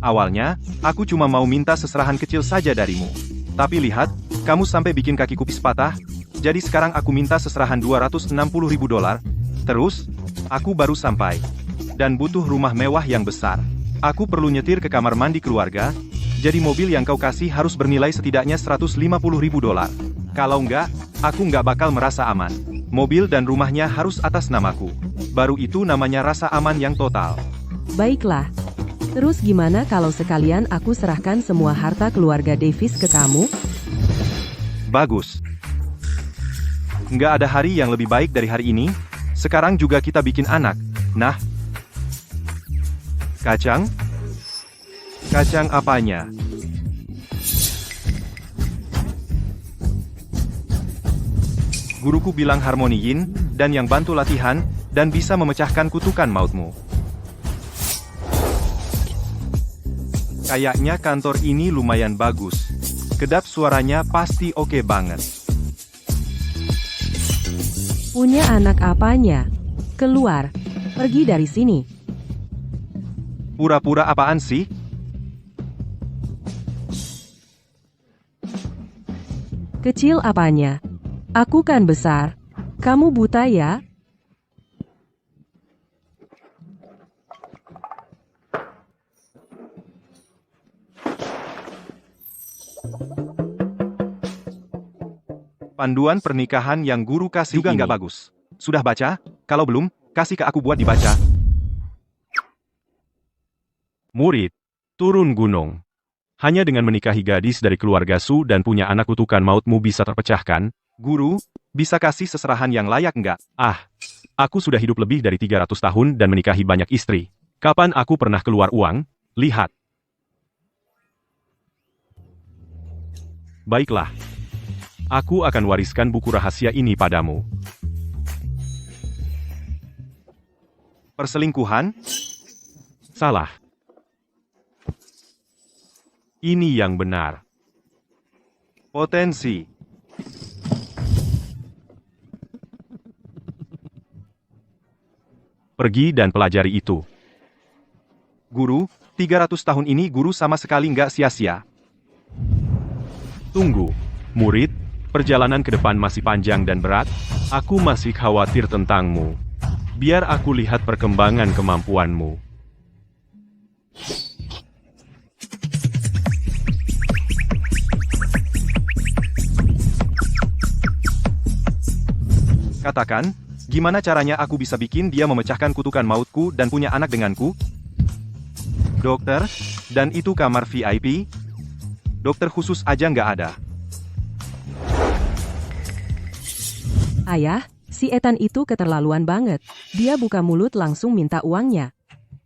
Awalnya, aku cuma mau minta seserahan kecil saja darimu. Tapi lihat, kamu sampai bikin kaki kupis patah, jadi sekarang aku minta seserahan $260.000. Terus, aku baru sampai. Dan butuh rumah mewah yang besar. Aku perlu nyetir ke kamar mandi keluarga, jadi mobil yang kau kasih harus bernilai setidaknya $150.000. Kalau enggak, aku nggak bakal merasa aman. Mobil dan rumahnya harus atas namaku. Baru itu namanya rasa aman yang total. Baiklah. Terus gimana kalau sekalian aku serahkan semua harta keluarga Davis ke kamu? Bagus. Nggak ada hari yang lebih baik dari hari ini. Sekarang juga kita bikin anak. Nah. Kacang? Kacang apanya? Guruku bilang harmoni yin, dan yang bantu latihan, dan bisa memecahkan kutukan mautmu. Kayaknya kantor ini lumayan bagus. Kedap suaranya pasti oke banget. Punya anak apanya? Keluar. Pergi dari sini. Pura-pura apaan sih? Kecil apanya? Aku kan besar. Kamu buta ya? Panduan pernikahan yang guru kasih juga nggak bagus. Sudah baca? Kalau belum, kasih ke aku buat dibaca. Murid, turun gunung. Hanya dengan menikahi gadis dari keluarga Su dan punya anak kutukan mautmu bisa terpecahkan. Guru, bisa kasih seserahan yang layak nggak? Aku sudah hidup lebih dari 300 tahun dan menikahi banyak istri. Kapan aku pernah keluar uang? Lihat. Baiklah. Aku akan wariskan buku rahasia ini padamu. Perselingkuhan? Salah. Ini yang benar. Potensi. Pergi dan pelajari itu. Guru, 300 tahun ini guru sama sekali nggak sia-sia. Tunggu, murid, perjalanan ke depan masih panjang dan berat, aku masih khawatir tentangmu. Biar aku lihat perkembangan kemampuanmu. Katakan, gimana caranya aku bisa bikin dia memecahkan kutukan mautku dan punya anak denganku? Dokter, dan itu kamar VIP? Dokter khusus aja nggak ada. Ayah, si Ethan itu keterlaluan banget. Dia buka mulut langsung minta uangnya.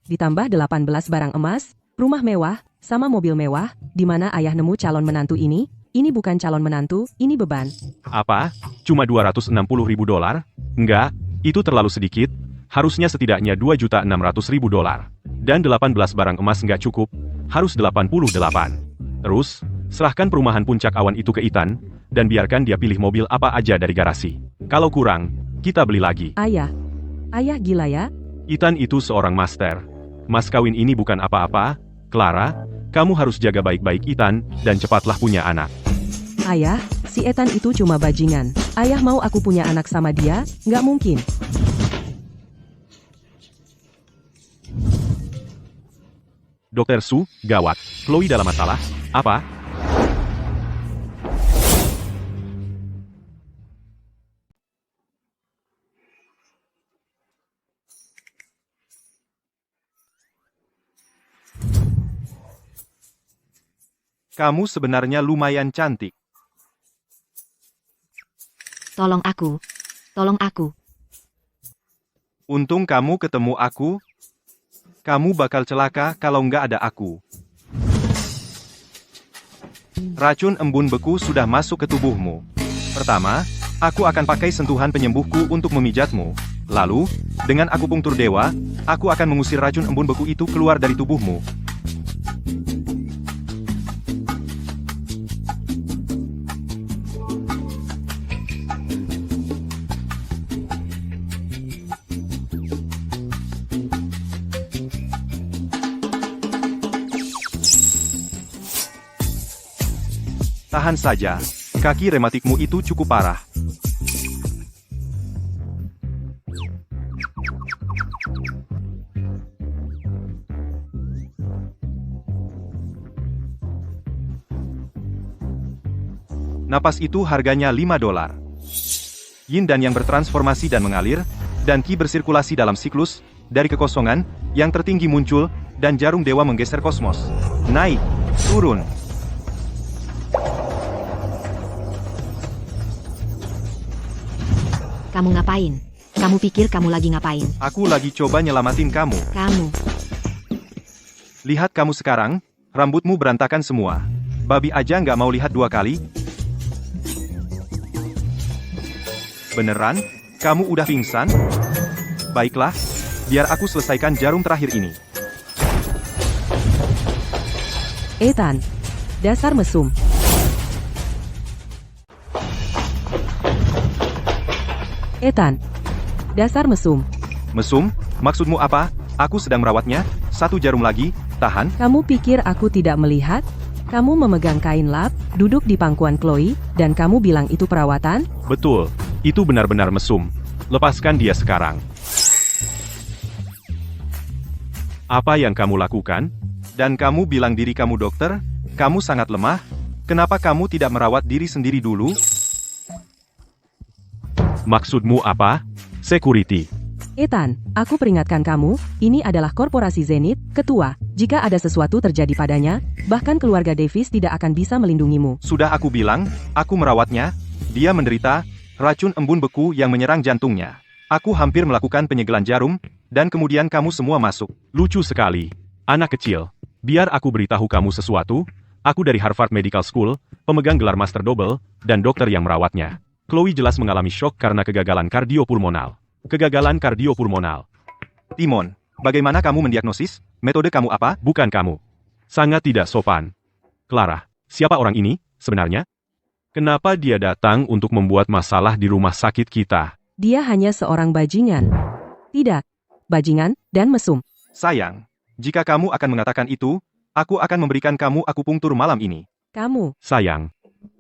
Ditambah 18 barang emas, rumah mewah, sama mobil mewah, di mana ayah nemu calon menantu ini? Ini bukan calon menantu, ini beban. Apa? Cuma $260.000? Enggak, itu terlalu sedikit. Harusnya setidaknya $2.600.000. Dan 18 barang emas nggak cukup, harus 88. Terus, serahkan perumahan puncak awan itu ke Ethan, dan biarkan dia pilih mobil apa aja dari garasi. Kalau kurang, kita beli lagi. Ayah gila ya? Ethan itu seorang master. Mas kawin ini bukan apa-apa. Clara, kamu harus jaga baik-baik Ethan, dan cepatlah punya anak. Ayah, si Ethan itu cuma bajingan. Ayah mau aku punya anak sama dia? Nggak mungkin. Dokter Su, gawat. Chloe dalam masalah. Apa? Kamu sebenarnya lumayan cantik. Tolong aku. Tolong aku. Untung kamu ketemu aku. Kamu bakal celaka kalau nggak ada aku. Racun embun beku sudah masuk ke tubuhmu. Pertama, aku akan pakai sentuhan penyembuhku untuk memijatmu. Lalu, dengan akupunktur dewa, aku akan mengusir racun embun beku itu keluar dari tubuhmu. Tahan saja. Kaki rematikmu itu cukup parah. Napas itu harganya $5. Yin dan yang bertransformasi dan mengalir, dan Qi bersirkulasi dalam siklus, dari kekosongan, yang tertinggi muncul, dan jarum dewa menggeser kosmos. Naik, turun. Kamu ngapain? Kamu pikir kamu lagi ngapain? Aku lagi coba nyelamatin kamu. Kamu. Lihat kamu sekarang, rambutmu berantakan semua. Babi aja nggak mau lihat 2 kali. Beneran? Kamu udah pingsan? Baiklah, biar aku selesaikan jarum terakhir ini. Ethan. Dasar mesum. Ethan. Dasar mesum. Mesum? Maksudmu apa? Aku sedang merawatnya. 1 jarum lagi, tahan. Kamu pikir aku tidak melihat? Kamu memegang kain lap, duduk di pangkuan Chloe, dan kamu bilang itu perawatan? Betul, itu benar-benar mesum. Lepaskan dia sekarang. Apa yang kamu lakukan? Dan kamu bilang diri kamu dokter? Kamu sangat lemah? Kenapa kamu tidak merawat diri sendiri dulu? Maksudmu apa? Security. Ethan, aku peringatkan kamu, ini adalah korporasi Zenith, ketua. Jika ada sesuatu terjadi padanya, bahkan keluarga Davis tidak akan bisa melindungimu. Sudah aku bilang, aku merawatnya. Dia menderita racun embun beku yang menyerang jantungnya. Aku hampir melakukan penyegelan jarum, dan kemudian kamu semua masuk. Lucu sekali. Anak kecil, biar aku beritahu kamu sesuatu. Aku dari Harvard Medical School, pemegang gelar Master Double, dan dokter yang merawatnya. Chloe jelas mengalami shock karena kegagalan kardiopulmonal. Kegagalan kardiopulmonal. Timon, bagaimana kamu mendiagnosis? Metode kamu apa? Bukan kamu. Sangat tidak sopan. Clara, siapa orang ini, sebenarnya? Kenapa dia datang untuk membuat masalah di rumah sakit kita? Dia hanya seorang bajingan. Tidak. Bajingan, dan mesum. Sayang, jika kamu akan mengatakan itu, aku akan memberikan kamu akupunktur malam ini. Kamu. Sayang.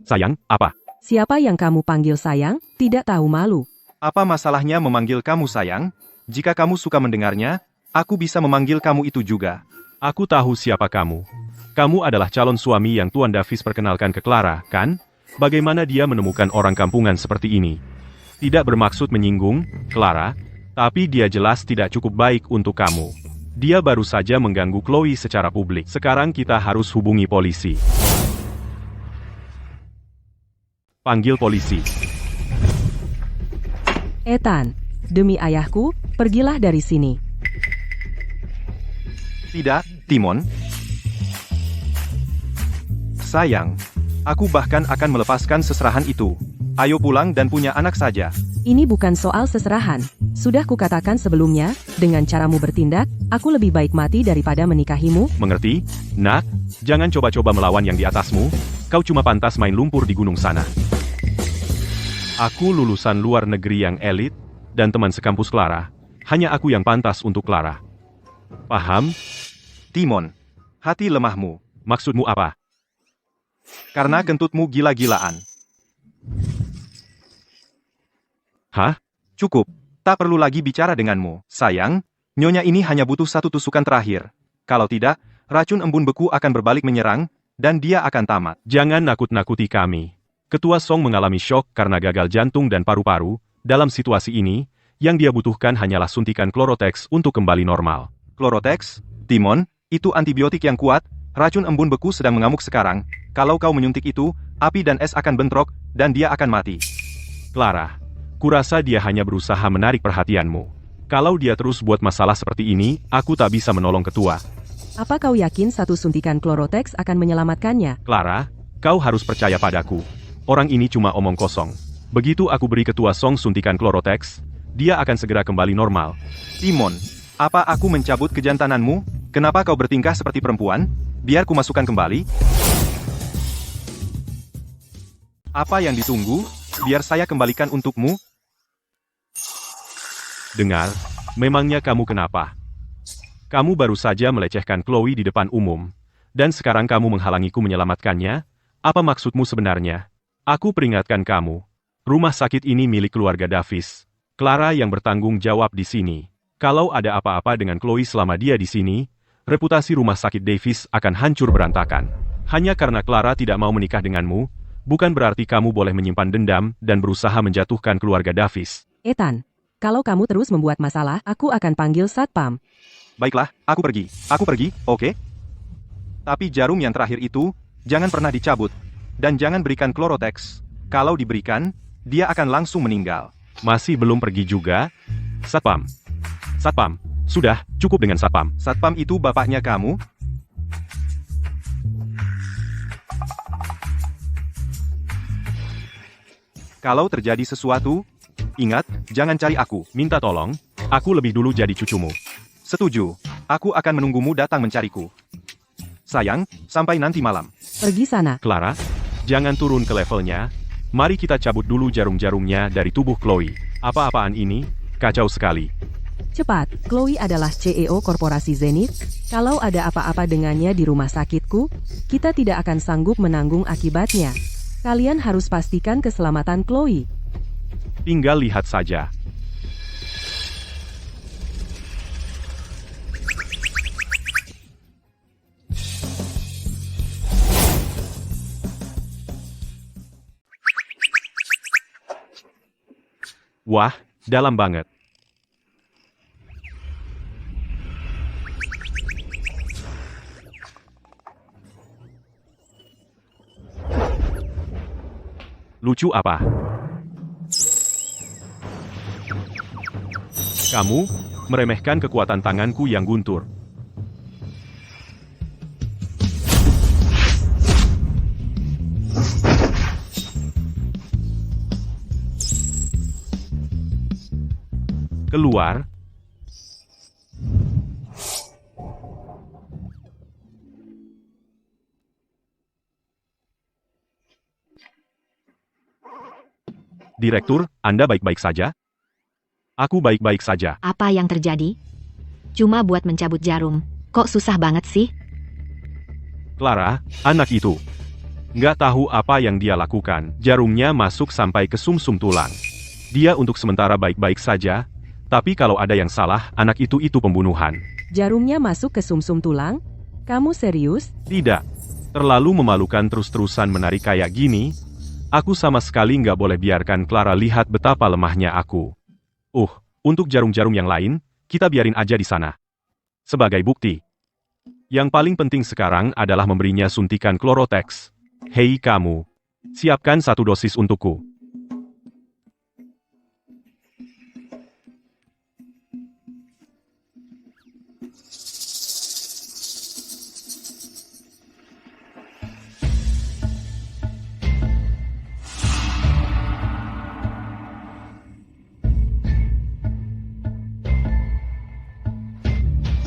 Sayang, apa? Siapa yang kamu panggil sayang, tidak tahu malu. Apa masalahnya memanggil kamu sayang? Jika kamu suka mendengarnya, aku bisa memanggil kamu itu juga. Aku tahu siapa kamu. Kamu adalah calon suami yang Tuan Davis perkenalkan ke Clara, kan? Bagaimana dia menemukan orang kampungan seperti ini? Tidak bermaksud menyinggung, Clara, tapi dia jelas tidak cukup baik untuk kamu. Dia baru saja mengganggu Chloe secara publik. Sekarang kita harus hubungi polisi. Panggil polisi. Ethan, demi ayahku, pergilah dari sini. Tidak, Timon. Sayang, aku bahkan akan melepaskan seserahan itu. Ayo pulang dan punya anak saja. Ini bukan soal seserahan. Sudah kukatakan sebelumnya, dengan caramu bertindak, aku lebih baik mati daripada menikahimu. Mengerti? Nak, jangan coba-coba melawan yang di atasmu. Kau cuma pantas main lumpur di gunung sana. Aku lulusan luar negeri yang elit, dan teman sekampus Clara. Hanya aku yang pantas untuk Clara. Paham? Timon, hati lemahmu. Maksudmu apa? Karena kentutmu gila-gilaan. Hah? Cukup. Tak perlu lagi bicara denganmu. Sayang, nyonya ini hanya butuh 1 tusukan terakhir. Kalau tidak, racun embun beku akan berbalik menyerang, dan dia akan tamat. Jangan nakut-nakuti kami. Ketua Song mengalami syok karena gagal jantung dan paru-paru. Dalam situasi ini, yang dia butuhkan hanyalah suntikan Chlorotex untuk kembali normal. Chlorotex? Timon, itu antibiotik yang kuat. Racun embun beku sedang mengamuk sekarang. Kalau kau menyuntik itu, api dan es akan bentrok, dan dia akan mati. Clara, kurasa dia hanya berusaha menarik perhatianmu. Kalau dia terus buat masalah seperti ini, aku tak bisa menolong ketua. Apa kau yakin 1 suntikan Chlorotex akan menyelamatkannya? Clara, kau harus percaya padaku. Orang ini cuma omong kosong. Begitu aku beri ketua Song suntikan Chlorotex, dia akan segera kembali normal. Timon, apa aku mencabut kejantananmu? Kenapa kau bertingkah seperti perempuan? Biar ku masukkan kembali. Apa yang ditunggu? Biar saya kembalikan untukmu. Dengar, memangnya kamu kenapa? Kamu baru saja melecehkan Chloe di depan umum, dan sekarang kamu menghalangiku menyelamatkannya. Apa maksudmu sebenarnya? Aku peringatkan kamu. Rumah sakit ini milik keluarga Davis. Clara yang bertanggung jawab di sini. Kalau ada apa-apa dengan Chloe selama dia di sini, reputasi rumah sakit Davis akan hancur berantakan. Hanya karena Clara tidak mau menikah denganmu, bukan berarti kamu boleh menyimpan dendam dan berusaha menjatuhkan keluarga Davis. Ethan, kalau kamu terus membuat masalah, aku akan panggil Satpam. Baiklah, aku pergi. Aku pergi, oke? Tapi jarum yang terakhir itu, jangan pernah dicabut. Dan jangan berikan Chlorotex. Kalau diberikan, dia akan langsung meninggal. Masih belum pergi juga? Satpam. Satpam. Sudah, cukup dengan Satpam. Satpam itu bapaknya kamu? Kalau terjadi sesuatu, ingat, jangan cari aku. Minta tolong, aku lebih dulu jadi cucumu. Setuju. Aku akan menunggumu datang mencariku. Sayang, sampai nanti malam. Pergi sana. Clara, jangan turun ke levelnya. Mari kita cabut dulu jarum-jarumnya dari tubuh Chloe. Apa-apaan ini? Kacau sekali. Cepat, Chloe adalah CEO Korporasi Zenith. Kalau ada apa-apa dengannya di rumah sakitku, kita tidak akan sanggup menanggung akibatnya. Kalian harus pastikan keselamatan Chloe. Tinggal lihat saja. Wah, dalam banget. Lucu apa? Kamu meremehkan kekuatan tanganku yang guntur. Keluar. Direktur, Anda baik-baik saja? Aku baik-baik saja. Apa yang terjadi? Cuma buat mencabut jarum. Kok susah banget sih? Clara, anak itu. Nggak tahu apa yang dia lakukan. Jarumnya masuk sampai ke sumsum tulang. Dia untuk sementara baik-baik saja, tapi kalau ada yang salah, anak itu pembunuhan. Jarumnya masuk ke sumsum tulang? Kamu serius? Tidak. Terlalu memalukan terus-terusan menari kayak gini. Aku sama sekali nggak boleh biarkan Clara lihat betapa lemahnya aku. Untuk jarum-jarum yang lain, kita biarin aja di sana. Sebagai bukti. Yang paling penting sekarang adalah memberinya suntikan Chlorotex. Hei kamu. Siapkan 1 dosis untukku.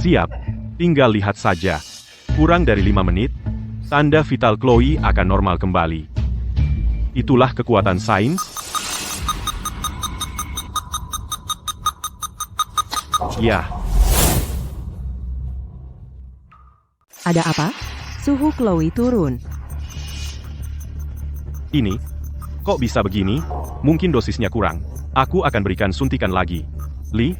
Siap. Tinggal lihat saja. Kurang dari 5 menit, tanda vital Chloe akan normal kembali. Itulah kekuatan sains. Ya. Ada apa? Suhu Chloe turun. Ini. Kok bisa begini? Mungkin dosisnya kurang. Aku akan berikan suntikan lagi. Lee?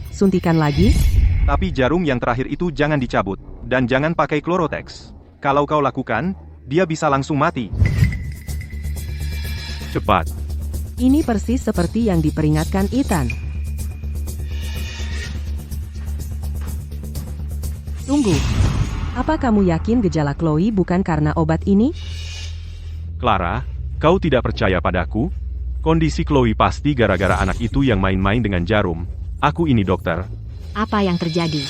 Suntikan lagi? Tapi jarum yang terakhir itu jangan dicabut. Dan jangan pakai Chlorotex. Kalau kau lakukan, dia bisa langsung mati. Cepat. Ini persis seperti yang diperingatkan Ethan. Tunggu. Apa kamu yakin gejala Chloe bukan karena obat ini? Clara, kau tidak percaya padaku? Kondisi Chloe pasti gara-gara anak itu yang main-main dengan jarum. Aku ini dokter. Apa yang terjadi?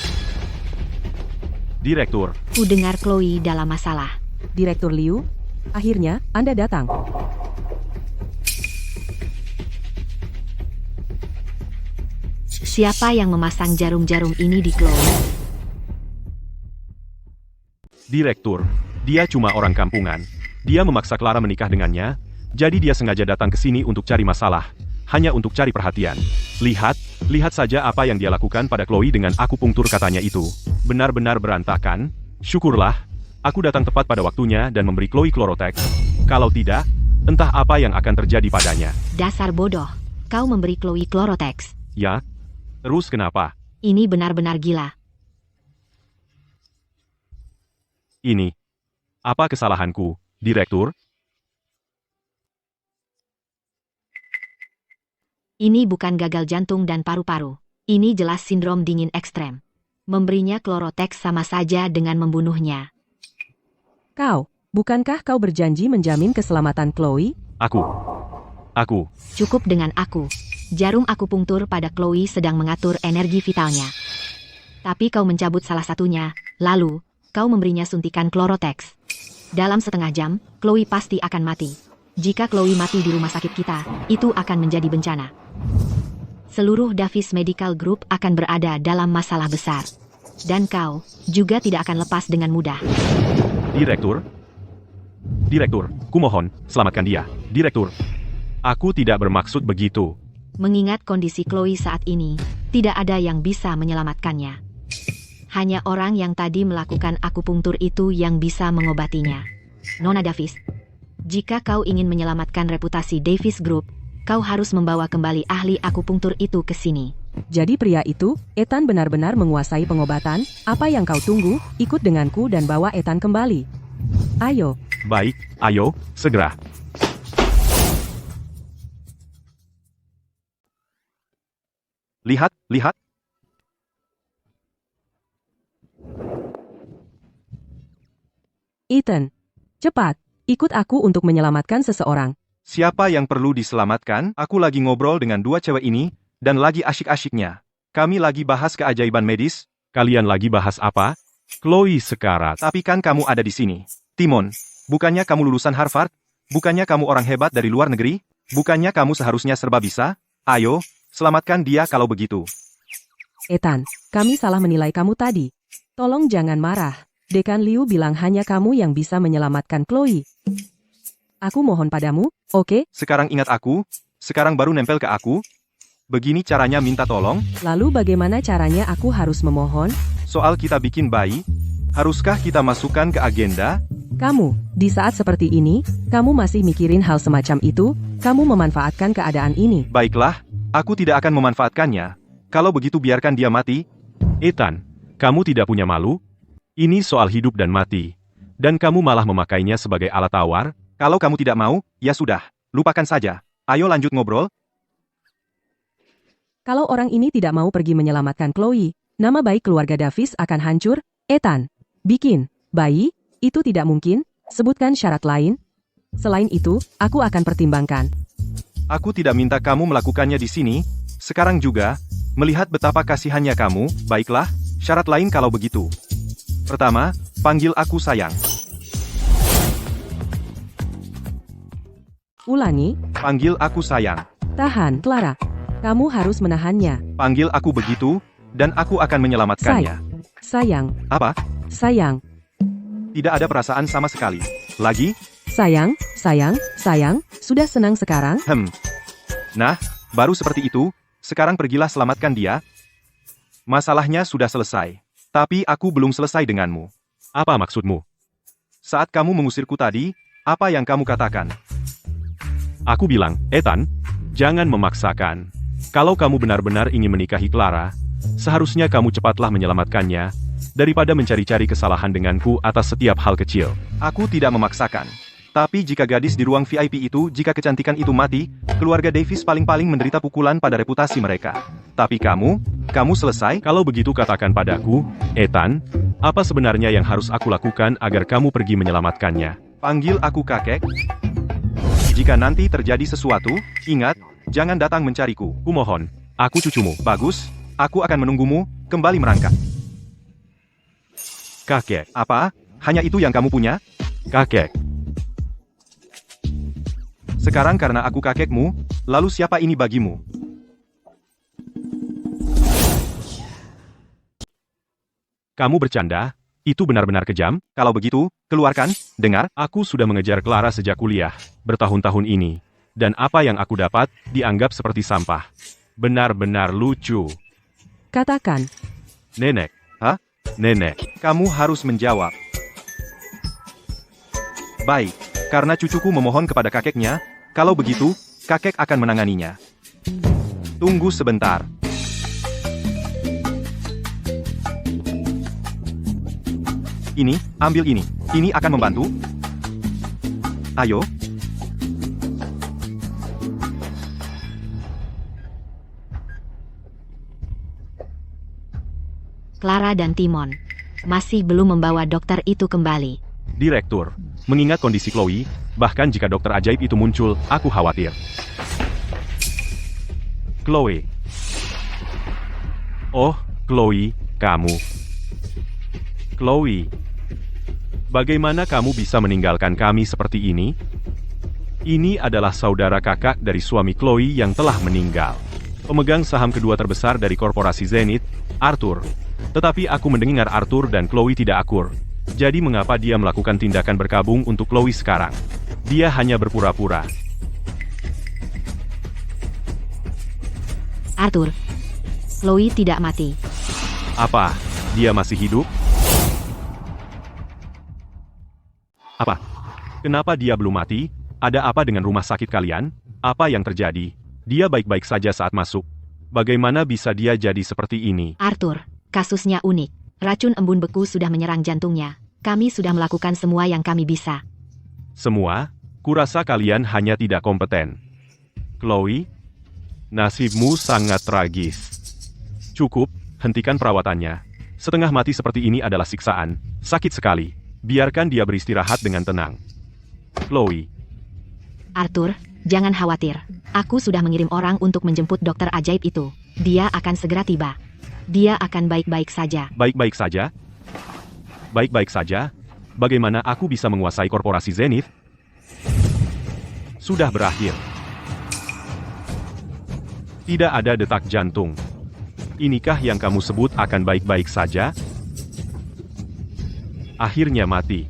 Direktur. Ku dengar Chloe dalam masalah. Direktur Liu, akhirnya Anda datang. Siapa yang memasang jarum-jarum ini di Chloe? Direktur. Dia cuma orang kampungan. Dia memaksa Clara menikah dengannya, jadi dia sengaja datang ke sini untuk cari masalah. Hanya untuk cari perhatian. Lihat saja apa yang dia lakukan pada Chloe dengan akupunktur katanya itu. Benar-benar berantakan. Syukurlah, aku datang tepat pada waktunya dan memberi Chloe Chlorotex. Kalau tidak, entah apa yang akan terjadi padanya. Dasar bodoh. Kau memberi Chloe Chlorotex. Ya? Terus kenapa? Ini benar-benar gila. Ini. Apa kesalahanku, Direktur? Ini bukan gagal jantung dan paru-paru. Ini jelas sindrom dingin ekstrem. Memberinya Chlorotex sama saja dengan membunuhnya. Kau, bukankah kau berjanji menjamin keselamatan Chloe? Aku. Cukup dengan aku. Jarum akupunktur pada Chloe sedang mengatur energi vitalnya. Tapi kau mencabut salah satunya, lalu, kau memberinya suntikan Chlorotex. Dalam setengah jam, Chloe pasti akan mati. Jika Chloe mati di rumah sakit kita, itu akan menjadi bencana. Seluruh Davis Medical Group akan berada dalam masalah besar. Dan kau juga tidak akan lepas dengan mudah. Direktur, kumohon, selamatkan dia. Direktur, aku tidak bermaksud begitu. Mengingat kondisi Chloe saat ini, tidak ada yang bisa menyelamatkannya. Hanya orang yang tadi melakukan akupunktur itu yang bisa mengobatinya. Nona Davis, jika kau ingin menyelamatkan reputasi Davis Group, kau harus membawa kembali ahli akupunktur itu ke sini. Jadi pria itu, Ethan benar-benar menguasai pengobatan. Apa yang kau tunggu? Ikut denganku dan bawa Ethan kembali. Ayo. Baik, ayo, segera. Lihat. Ethan, cepat, ikut aku untuk menyelamatkan seseorang. Siapa yang perlu diselamatkan? Aku lagi ngobrol dengan dua cewek ini, dan lagi asyik-asyiknya. Kami lagi bahas keajaiban medis. Kalian lagi bahas apa? Chloe sekarat. Tapi kan kamu ada di sini. Timon, bukannya kamu lulusan Harvard? Bukannya kamu orang hebat dari luar negeri? Bukannya kamu seharusnya serba bisa? Ayo, selamatkan dia kalau begitu. Ethan, kami salah menilai kamu tadi. Tolong jangan marah. Dekan Liu bilang hanya kamu yang bisa menyelamatkan Chloe. Aku mohon padamu, oke? Sekarang ingat aku, sekarang baru nempel ke aku. Begini caranya minta tolong. Lalu bagaimana caranya aku harus memohon? Soal kita bikin bayi, haruskah kita masukkan ke agenda? Kamu, di saat seperti ini, kamu masih mikirin hal semacam itu, kamu memanfaatkan keadaan ini. Baiklah, aku tidak akan memanfaatkannya. Kalau begitu biarkan dia mati. Ethan, kamu tidak punya malu? Ini soal hidup dan mati. Dan kamu malah memakainya sebagai alat tawar? Kalau kamu tidak mau, ya sudah, lupakan saja. Ayo lanjut ngobrol. Kalau orang ini tidak mau pergi menyelamatkan Chloe, nama baik keluarga Davis akan hancur. Ethan, bikin bayi? Itu tidak mungkin. Sebutkan syarat lain. Selain itu, aku akan pertimbangkan. Aku tidak minta kamu melakukannya di sini. Sekarang juga, melihat betapa kasihannya kamu, baiklah, syarat lain kalau begitu. Pertama, panggil aku sayang. Ulangi, Panggil aku sayang. tahan, Clara. Kamu harus menahannya. Panggil aku begitu, dan aku akan menyelamatkannya. Sayang, Apa? sayang, Tidak ada perasaan sama sekali. Lagi? sayang, sudah senang sekarang? Nah, baru seperti itu, sekarang pergilah selamatkan dia. Masalahnya sudah selesai. Tapi aku belum selesai denganmu. Apa maksudmu? Saat kamu mengusirku tadi, apa yang kamu katakan? Aku bilang, Ethan, jangan memaksakan. Kalau kamu benar-benar ingin menikahi Clara, seharusnya kamu cepatlah menyelamatkannya, daripada mencari-cari kesalahan denganku atas setiap hal kecil. Aku tidak memaksakan. Tapi jika gadis di ruang VIP itu, jika kecantikan itu mati, keluarga Davis paling-paling menderita pukulan pada reputasi mereka. Tapi kamu selesai? Kalau begitu katakan padaku, Ethan, apa sebenarnya yang harus aku lakukan agar kamu pergi menyelamatkannya? Panggil aku kakek. Jika nanti terjadi sesuatu, ingat, jangan datang mencariku. Kumohon, aku cucumu. Bagus, aku akan menunggumu, kembali merangkak. Kakek, apa? Hanya itu yang kamu punya? Kakek. Sekarang karena aku kakekmu, lalu siapa ini bagimu? Kamu bercanda? Itu benar-benar kejam? Kalau begitu, keluarkan. Dengar, aku sudah mengejar Clara sejak kuliah, bertahun-tahun ini. Dan apa yang aku dapat, dianggap seperti sampah. Benar-benar lucu. Katakan, Nenek. Hah? Nenek, kamu harus menjawab. Baik, karena cucuku memohon kepada kakeknya, kalau begitu, kakek akan menanganinya. Tunggu sebentar. Ini, ambil ini. Ini akan membantu. Ayo. Clara dan Timon masih belum membawa dokter itu kembali. Direktur, mengingat kondisi Chloe, bahkan jika dokter ajaib itu muncul, aku khawatir. Chloe. Oh, Chloe, kamu. Chloe. Bagaimana kamu bisa meninggalkan kami seperti ini? Ini adalah saudara kakak dari suami Chloe yang telah meninggal. Pemegang saham kedua terbesar dari korporasi Zenith, Arthur. Tetapi aku mendengar Arthur dan Chloe tidak akur. Jadi mengapa dia melakukan tindakan berkabung untuk Chloe sekarang? Dia hanya berpura-pura. Arthur, Chloe tidak mati. Apa? Dia masih hidup? Apa? Kenapa dia belum mati? Ada apa dengan rumah sakit kalian? Apa yang terjadi? Dia baik-baik saja saat masuk. Bagaimana bisa dia jadi seperti ini? Arthur, kasusnya unik. Racun embun beku sudah menyerang jantungnya. Kami sudah melakukan semua yang kami bisa. Semua? Kurasa kalian hanya tidak kompeten. Chloe? Nasibmu sangat tragis. Cukup, hentikan perawatannya. Setengah mati seperti ini adalah siksaan. Sakit sekali. Biarkan dia beristirahat dengan tenang. Chloe. Arthur, jangan khawatir. Aku sudah mengirim orang untuk menjemput dokter ajaib itu. Dia akan segera tiba. Dia akan baik-baik saja. Baik-baik saja? Baik-baik saja? Bagaimana aku bisa menguasai korporasi Zenith? Sudah berakhir. Tidak ada detak jantung. Inikah yang kamu sebut akan baik-baik saja? Akhirnya mati.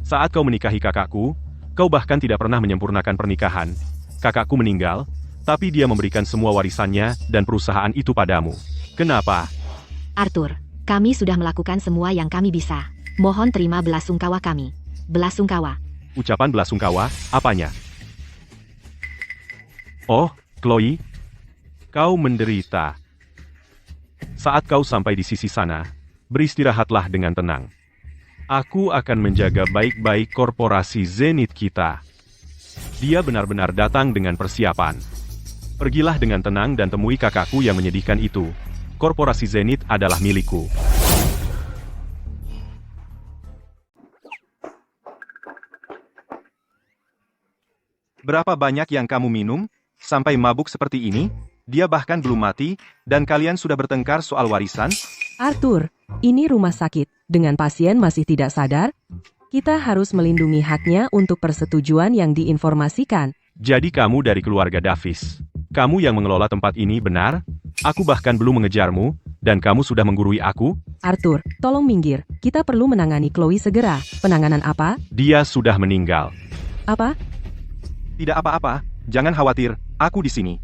Saat kau menikahi kakakku, kau bahkan tidak pernah menyempurnakan pernikahan. Kakakku meninggal, tapi dia memberikan semua warisannya dan perusahaan itu padamu. Kenapa? Arthur, kami sudah melakukan semua yang kami bisa. Mohon terima belasungkawa kami. Belasungkawa. Ucapan belasungkawa, apanya? Oh, Chloe, kau menderita. Saat kau sampai di sisi sana, beristirahatlah dengan tenang. Aku akan menjaga baik-baik korporasi Zenith kita. Dia benar-benar datang dengan persiapan. Pergilah dengan tenang dan temui kakakku yang menyedihkan itu. Korporasi Zenith adalah milikku. Berapa banyak yang kamu minum? Sampai mabuk seperti ini? Dia bahkan belum mati, dan kalian sudah bertengkar soal warisan? Arthur, ini rumah sakit. Dengan pasien masih tidak sadar, kita harus melindungi haknya untuk persetujuan yang diinformasikan. Jadi kamu dari keluarga Davis. Kamu yang mengelola tempat ini, benar? Aku bahkan belum mengejarmu, dan kamu sudah menggurui aku? Arthur, tolong minggir. Kita perlu menangani Chloe segera. Penanganan apa? Dia sudah meninggal. Apa? Tidak apa-apa, jangan khawatir, aku di sini.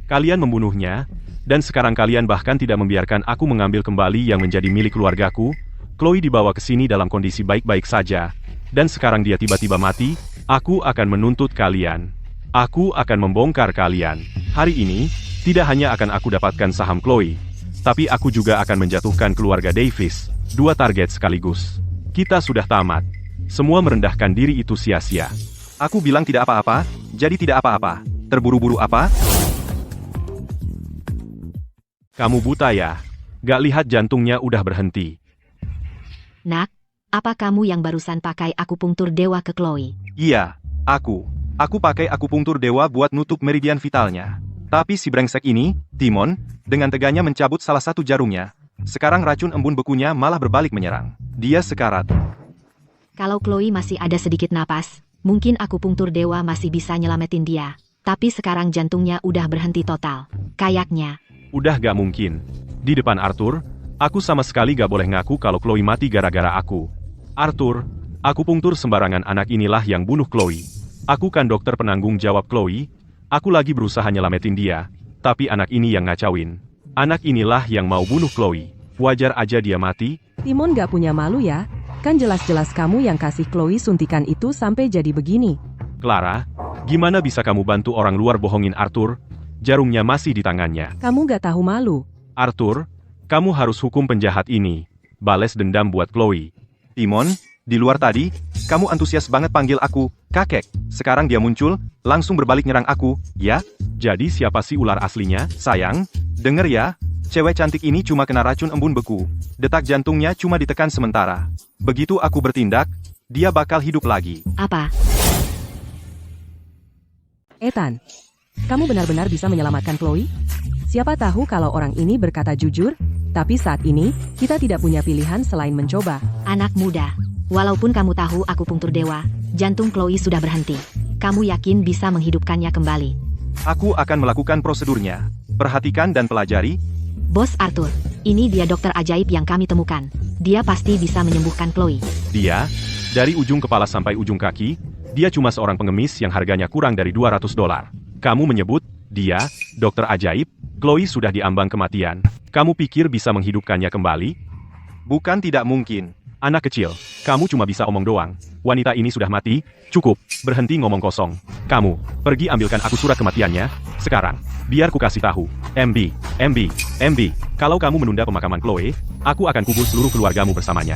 Kalian membunuhnya, dan sekarang kalian bahkan tidak membiarkan aku mengambil kembali yang menjadi milik keluargaku. Chloe dibawa ke sini dalam kondisi baik-baik saja, dan sekarang dia tiba-tiba mati. Aku akan menuntut kalian. Aku akan membongkar kalian. Hari ini, tidak hanya akan aku dapatkan saham Chloe, tapi aku juga akan menjatuhkan keluarga Davis. 2 target sekaligus. Kita sudah tamat. Semua merendahkan diri itu sia-sia. Aku bilang tidak apa-apa, jadi tidak apa-apa. Terburu-buru apa? Kamu buta ya? Gak lihat jantungnya udah berhenti. Nak, apa kamu yang barusan pakai akupunktur dewa ke Chloe? Iya, aku. Aku pakai akupunktur dewa buat nutup meridian vitalnya. Tapi si brengsek ini, Timon, dengan teganya mencabut salah satu jarumnya. Sekarang racun embun bekunya malah berbalik menyerang. Dia sekarat. Kalau Chloe masih ada sedikit napas, mungkin akupunktur dewa masih bisa nyelamatin dia. Tapi sekarang jantungnya udah berhenti total. Kayaknya. Udah gak mungkin. Di depan Arthur, aku sama sekali gak boleh ngaku kalau Chloe mati gara-gara aku. Arthur, akupunktur sembarangan anak inilah yang bunuh Chloe. Aku kan dokter penanggung jawab Chloe. Aku lagi berusaha nyelamatin dia. Tapi anak ini yang ngacauin. Anak inilah yang mau bunuh Chloe. Wajar aja dia mati. Timon gak punya malu ya? Kan jelas-jelas kamu yang kasih Chloe suntikan itu sampai jadi begini. Clara, gimana bisa kamu bantu orang luar bohongin Arthur? Jarumnya masih di tangannya. Kamu gak tahu malu. Arthur, kamu harus hukum penjahat ini. Bales dendam buat Chloe. Timon, di luar tadi, kamu antusias banget panggil aku, kakek. Sekarang dia muncul, langsung berbalik nyerang aku, ya? Jadi siapa sih ular aslinya, sayang? Denger ya, cewek cantik ini cuma kena racun embun beku. Detak jantungnya cuma ditekan sementara. Begitu aku bertindak, dia bakal hidup lagi. Apa? Ethan, kamu benar-benar bisa menyelamatkan Chloe? Siapa tahu kalau orang ini berkata jujur, tapi saat ini, kita tidak punya pilihan selain mencoba. Anak muda, walaupun kamu tahu aku punktur dewa, jantung Chloe sudah berhenti. Kamu yakin bisa menghidupkannya kembali? Aku akan melakukan prosedurnya. Perhatikan dan pelajari. Bos Arthur, ini dia dokter ajaib yang kami temukan. Dia pasti bisa menyembuhkan Chloe. Dia, dari ujung kepala sampai ujung kaki, dia cuma seorang pengemis yang harganya kurang dari $200. Kamu menyebut, dia, dokter ajaib, Chloe sudah diambang kematian. Kamu pikir bisa menghidupkannya kembali? Bukan tidak mungkin. Anak kecil, kamu cuma bisa omong doang. Wanita ini sudah mati, cukup, berhenti ngomong kosong. Kamu, pergi ambilkan aku surat kematiannya, sekarang. Biar ku kasih tahu, MB, kalau kamu menunda pemakaman Chloe, aku akan kubur seluruh keluargamu bersamanya.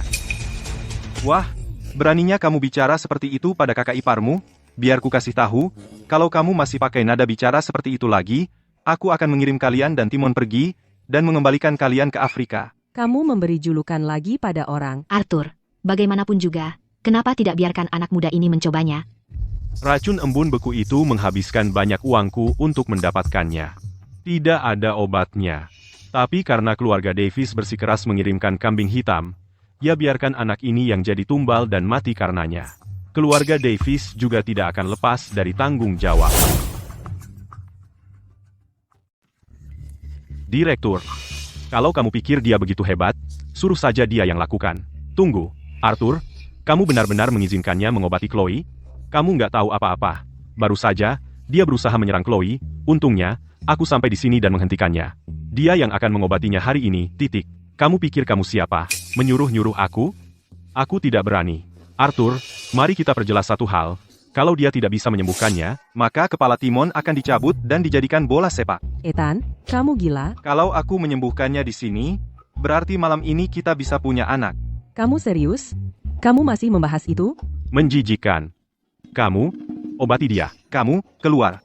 Wah, beraninya kamu bicara seperti itu pada kakak iparmu? Biar ku kasih tahu, kalau kamu masih pakai nada bicara seperti itu lagi, aku akan mengirim kalian dan Timon pergi, dan mengembalikan kalian ke Afrika. Kamu memberi julukan lagi pada orang. Arthur, bagaimanapun juga, kenapa tidak biarkan anak muda ini mencobanya? Racun embun beku itu menghabiskan banyak uangku untuk mendapatkannya. Tidak ada obatnya. Tapi karena keluarga Davis bersikeras mengirimkan kambing hitam, ya biarkan anak ini yang jadi tumbal dan mati karenanya. Keluarga Davis juga tidak akan lepas dari tanggung jawab. Direktur, kalau kamu pikir dia begitu hebat, suruh saja dia yang lakukan. Tunggu, Arthur, kamu benar-benar mengizinkannya mengobati Chloe? Kamu nggak tahu apa-apa. Baru saja, dia berusaha menyerang Chloe, untungnya, aku sampai di sini dan menghentikannya. Dia yang akan mengobatinya hari ini, titik. Kamu pikir kamu siapa? Menyuruh-nyuruh aku? Aku tidak berani. Arthur, mari kita perjelas satu hal. Kalau dia tidak bisa menyembuhkannya, maka kepala Timon akan dicabut dan dijadikan bola sepak. Ethan, kamu gila? Kalau aku menyembuhkannya di sini, berarti malam ini kita bisa punya anak. Kamu serius? Kamu masih membahas itu? Menjijikan. Kamu, obati dia. Kamu, keluar.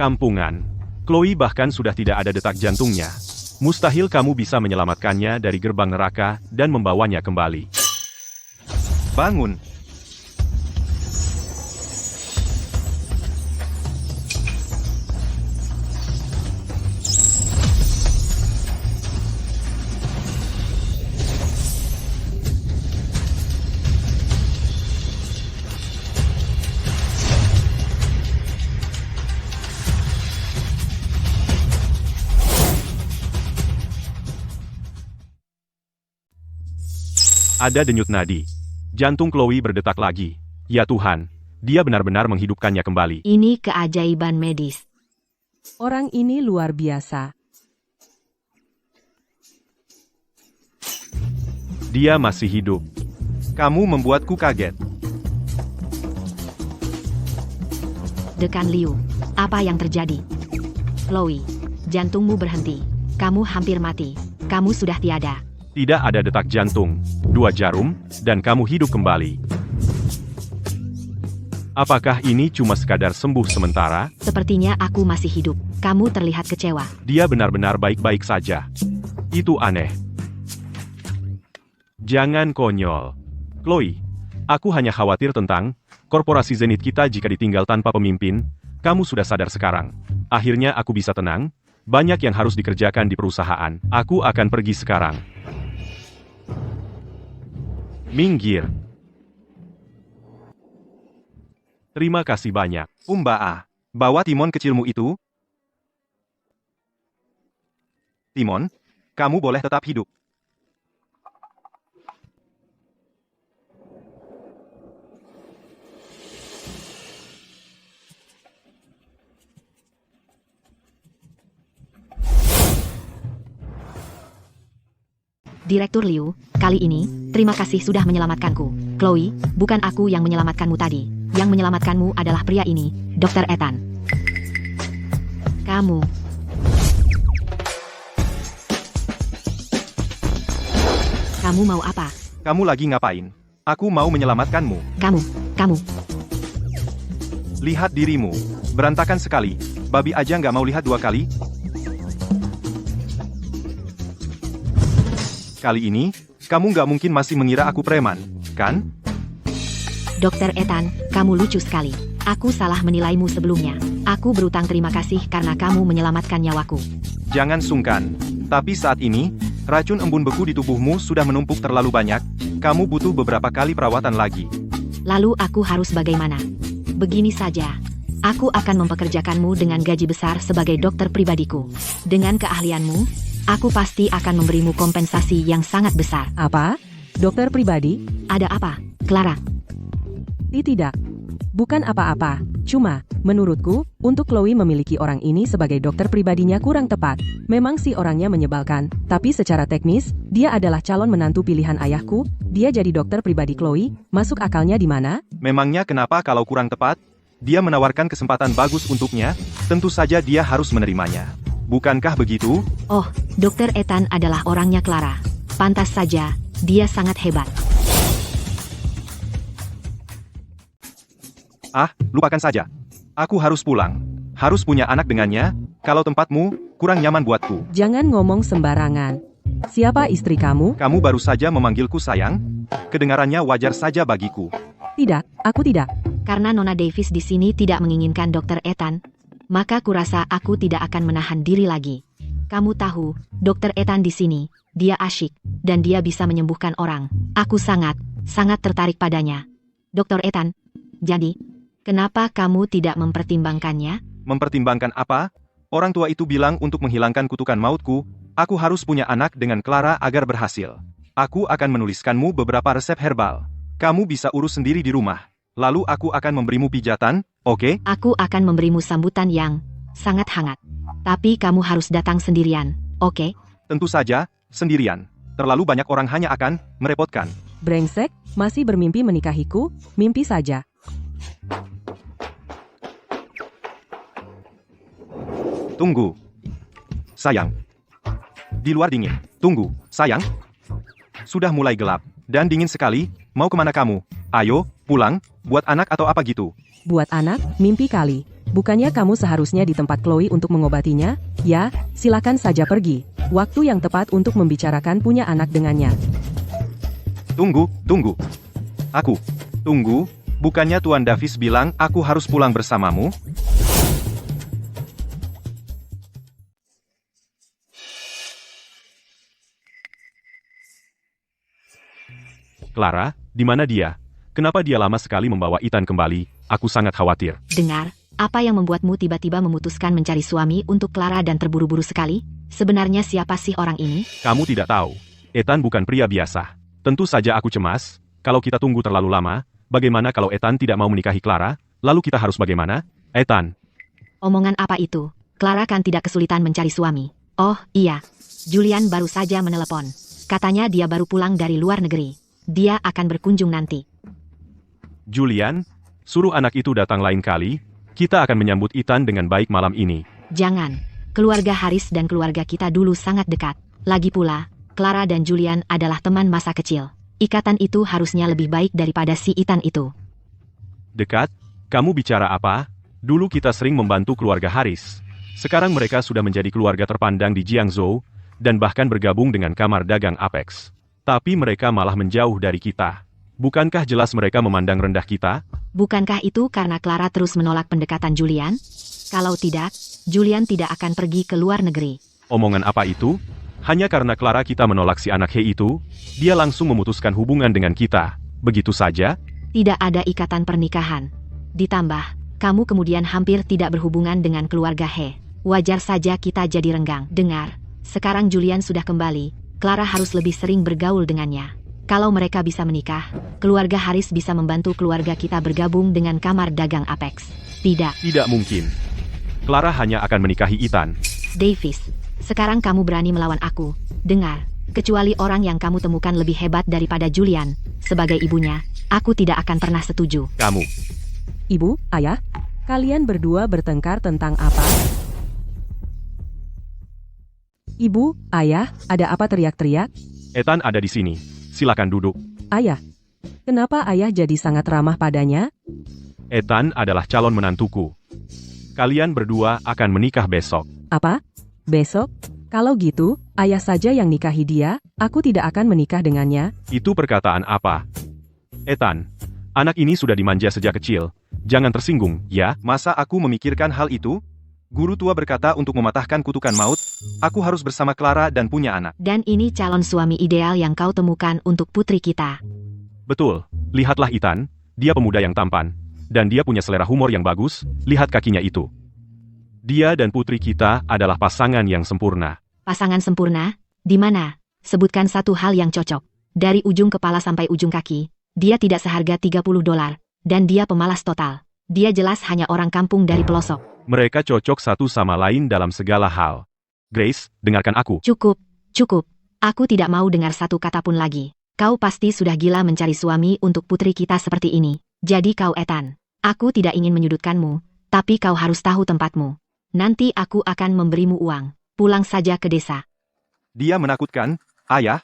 Kampungan. Chloe bahkan sudah tidak ada detak jantungnya. Mustahil kamu bisa menyelamatkannya dari gerbang neraka dan membawanya kembali. Bangun. Ada denyut nadi. Jantung Chloe berdetak lagi. Ya Tuhan, dia benar-benar menghidupkannya kembali. Ini keajaiban medis. Orang ini luar biasa. Dia masih hidup. Kamu membuatku kaget. Dekan Liu, apa yang terjadi? Chloe, jantungmu berhenti. Kamu hampir mati. Kamu sudah tiada. Tidak ada detak jantung, 2 jarum, dan kamu hidup kembali. Apakah ini cuma sekadar sembuh sementara? Sepertinya aku masih hidup. Kamu terlihat kecewa. Dia benar-benar baik-baik saja. Itu aneh. Jangan konyol. Chloe, aku hanya khawatir tentang korporasi Zenith kita jika ditinggal tanpa pemimpin. Kamu sudah sadar sekarang. Akhirnya aku bisa tenang. Banyak yang harus dikerjakan di perusahaan. Aku akan pergi sekarang. Minggir. Terima kasih banyak. Umbaa, bawa Timon kecilmu itu. Timon, kamu boleh tetap hidup. Direktur Liu, kali ini, terima kasih sudah menyelamatkanku. Chloe, bukan aku yang menyelamatkanmu tadi. Yang menyelamatkanmu adalah pria ini, Dr. Ethan. Kamu. Kamu mau apa? Kamu lagi ngapain? Aku mau menyelamatkanmu. Kamu. Lihat dirimu. Berantakan sekali. Babi aja nggak mau lihat dua kali. Kali ini, kamu nggak mungkin masih mengira aku preman, kan? Dr. Ethan, kamu lucu sekali. Aku salah menilaimu sebelumnya. Aku berutang terima kasih karena kamu menyelamatkan nyawaku. Jangan sungkan. Tapi saat ini, racun embun beku di tubuhmu sudah menumpuk terlalu banyak. Kamu butuh beberapa kali perawatan lagi. Lalu aku harus bagaimana? Begini saja. Aku akan mempekerjakanmu dengan gaji besar sebagai dokter pribadiku. Dengan keahlianmu, aku pasti akan memberimu kompensasi yang sangat besar. Apa? Dokter pribadi? Ada apa, Clara? Tidak. Bukan apa-apa. Cuma, menurutku, untuk Chloe memiliki orang ini sebagai dokter pribadinya kurang tepat. Memang si orangnya menyebalkan, tapi secara teknis, dia adalah calon menantu pilihan ayahku. Dia jadi dokter pribadi Chloe. Masuk akalnya di mana? Memangnya kenapa kalau kurang tepat? Dia menawarkan kesempatan bagus untuknya, tentu saja dia harus menerimanya. Bukankah begitu? Oh, Dr. Ethan adalah orangnya Clara. Pantas saja, dia sangat hebat. Ah, lupakan saja. Aku harus pulang. Harus punya anak dengannya, kalau tempatmu, kurang nyaman buatku. Jangan ngomong sembarangan. Siapa istri kamu? Kamu baru saja memanggilku sayang? Kedengarannya wajar saja bagiku. Tidak, aku tidak. Karena Nona Davis di sini tidak menginginkan Dr. Ethan, maka kurasa aku tidak akan menahan diri lagi. Kamu tahu, Dr. Ethan di sini, dia asyik, dan dia bisa menyembuhkan orang. Aku sangat tertarik padanya. Dr. Ethan, jadi, kenapa kamu tidak mempertimbangkannya? Mempertimbangkan apa? Orang tua itu bilang untuk menghilangkan kutukan mautku, aku harus punya anak dengan Clara agar berhasil. Aku akan menuliskanmu beberapa resep herbal. Kamu bisa urus sendiri di rumah. Lalu aku akan memberimu pijatan, oke? Aku akan memberimu sambutan yang sangat hangat. Tapi kamu harus datang sendirian, oke? Tentu saja, sendirian. Terlalu banyak orang hanya akan merepotkan. Brengsek, masih bermimpi menikahiku? Mimpi saja. Tunggu. Sayang. Di luar dingin. Tunggu, sayang. Sudah mulai gelap, dan dingin sekali. Mau kemana kamu? Ayo, pulang, buat anak atau apa gitu. Buat anak, mimpi kali. Bukannya kamu seharusnya di tempat Chloe untuk mengobatinya? Ya, silakan saja pergi. Waktu yang tepat untuk membicarakan punya anak dengannya. Tunggu. Aku. Tunggu, bukannya Tuan Davis bilang aku harus pulang bersamamu? Clara, di mana dia? Kenapa dia lama sekali membawa Ethan kembali? Aku sangat khawatir. Dengar, apa yang membuatmu tiba-tiba memutuskan mencari suami untuk Clara dan terburu-buru sekali? Sebenarnya siapa sih orang ini? Kamu tidak tahu. Ethan bukan pria biasa. Tentu saja aku cemas. Kalau kita tunggu terlalu lama, bagaimana kalau Ethan tidak mau menikahi Clara? Lalu kita harus bagaimana? Ethan. Omongan apa itu? Clara kan tidak kesulitan mencari suami. Oh, iya. Julian baru saja menelepon. Katanya dia baru pulang dari luar negeri. Dia akan berkunjung nanti. Julian, suruh anak itu datang lain kali. Kita akan menyambut Ethan dengan baik malam ini. Jangan. Keluarga Haris dan keluarga kita dulu sangat dekat. Lagi pula, Clara dan Julian adalah teman masa kecil. Ikatan itu harusnya lebih baik daripada si Ethan itu. Dekat? Kamu bicara apa? Dulu kita sering membantu keluarga Haris. Sekarang mereka sudah menjadi keluarga terpandang di Jiangzhou, dan bahkan bergabung dengan kamar dagang Apex. Tapi mereka malah menjauh dari kita. Bukankah jelas mereka memandang rendah kita? Bukankah itu karena Clara terus menolak pendekatan Julian? Kalau tidak, Julian tidak akan pergi ke luar negeri. Omongan apa itu? Hanya karena Clara kita menolak si anak He itu, dia langsung memutuskan hubungan dengan kita. Begitu saja? Tidak ada ikatan pernikahan. Ditambah, kamu kemudian hampir tidak berhubungan dengan keluarga He. Wajar saja kita jadi renggang. Dengar, sekarang Julian sudah kembali. Clara harus lebih sering bergaul dengannya. Kalau mereka bisa menikah, keluarga Haris bisa membantu keluarga kita bergabung dengan kamar dagang Apex. Tidak. Tidak mungkin. Clara hanya akan menikahi Ethan. Davis, sekarang kamu berani melawan aku. Dengar, Kecuali orang yang kamu temukan lebih hebat daripada Julian. Sebagai ibunya, aku tidak akan pernah setuju. Kamu. Ibu, ayah, kalian berdua bertengkar tentang apa? Ibu, ayah, ada apa teriak-teriak? Ethan ada di sini. Silakan duduk. Ayah, kenapa ayah jadi sangat ramah padanya? Ethan adalah calon menantuku. Kalian berdua akan menikah besok. Apa? Besok? Kalau gitu, ayah saja yang nikahi dia, aku tidak akan menikah dengannya. Itu perkataan apa? Ethan, anak ini sudah dimanja sejak kecil. Jangan tersinggung, ya? Masa aku memikirkan hal itu? Guru tua berkata untuk mematahkan kutukan maut, aku harus bersama Clara dan punya anak. Dan ini calon suami ideal yang kau temukan untuk putri kita. Betul, lihatlah Ethan, dia pemuda yang tampan. Dan dia punya selera humor yang bagus, lihat kakinya itu. Dia dan putri kita adalah pasangan yang sempurna. Pasangan sempurna? Di mana? Sebutkan satu hal yang cocok. Dari ujung kepala sampai ujung kaki, dia tidak seharga $30. Dan dia pemalas total. Dia jelas hanya orang kampung dari pelosok. Mereka cocok satu sama lain dalam segala hal. Grace, dengarkan aku. Cukup, cukup. Aku tidak mau dengar satu kata pun lagi. Kau pasti sudah gila mencari suami untuk putri kita seperti ini. Jadi kau Ethan. Aku tidak ingin menyudutkanmu, tapi kau harus tahu tempatmu. Nanti aku akan memberimu uang. Pulang saja ke desa. Dia menakutkan, ayah.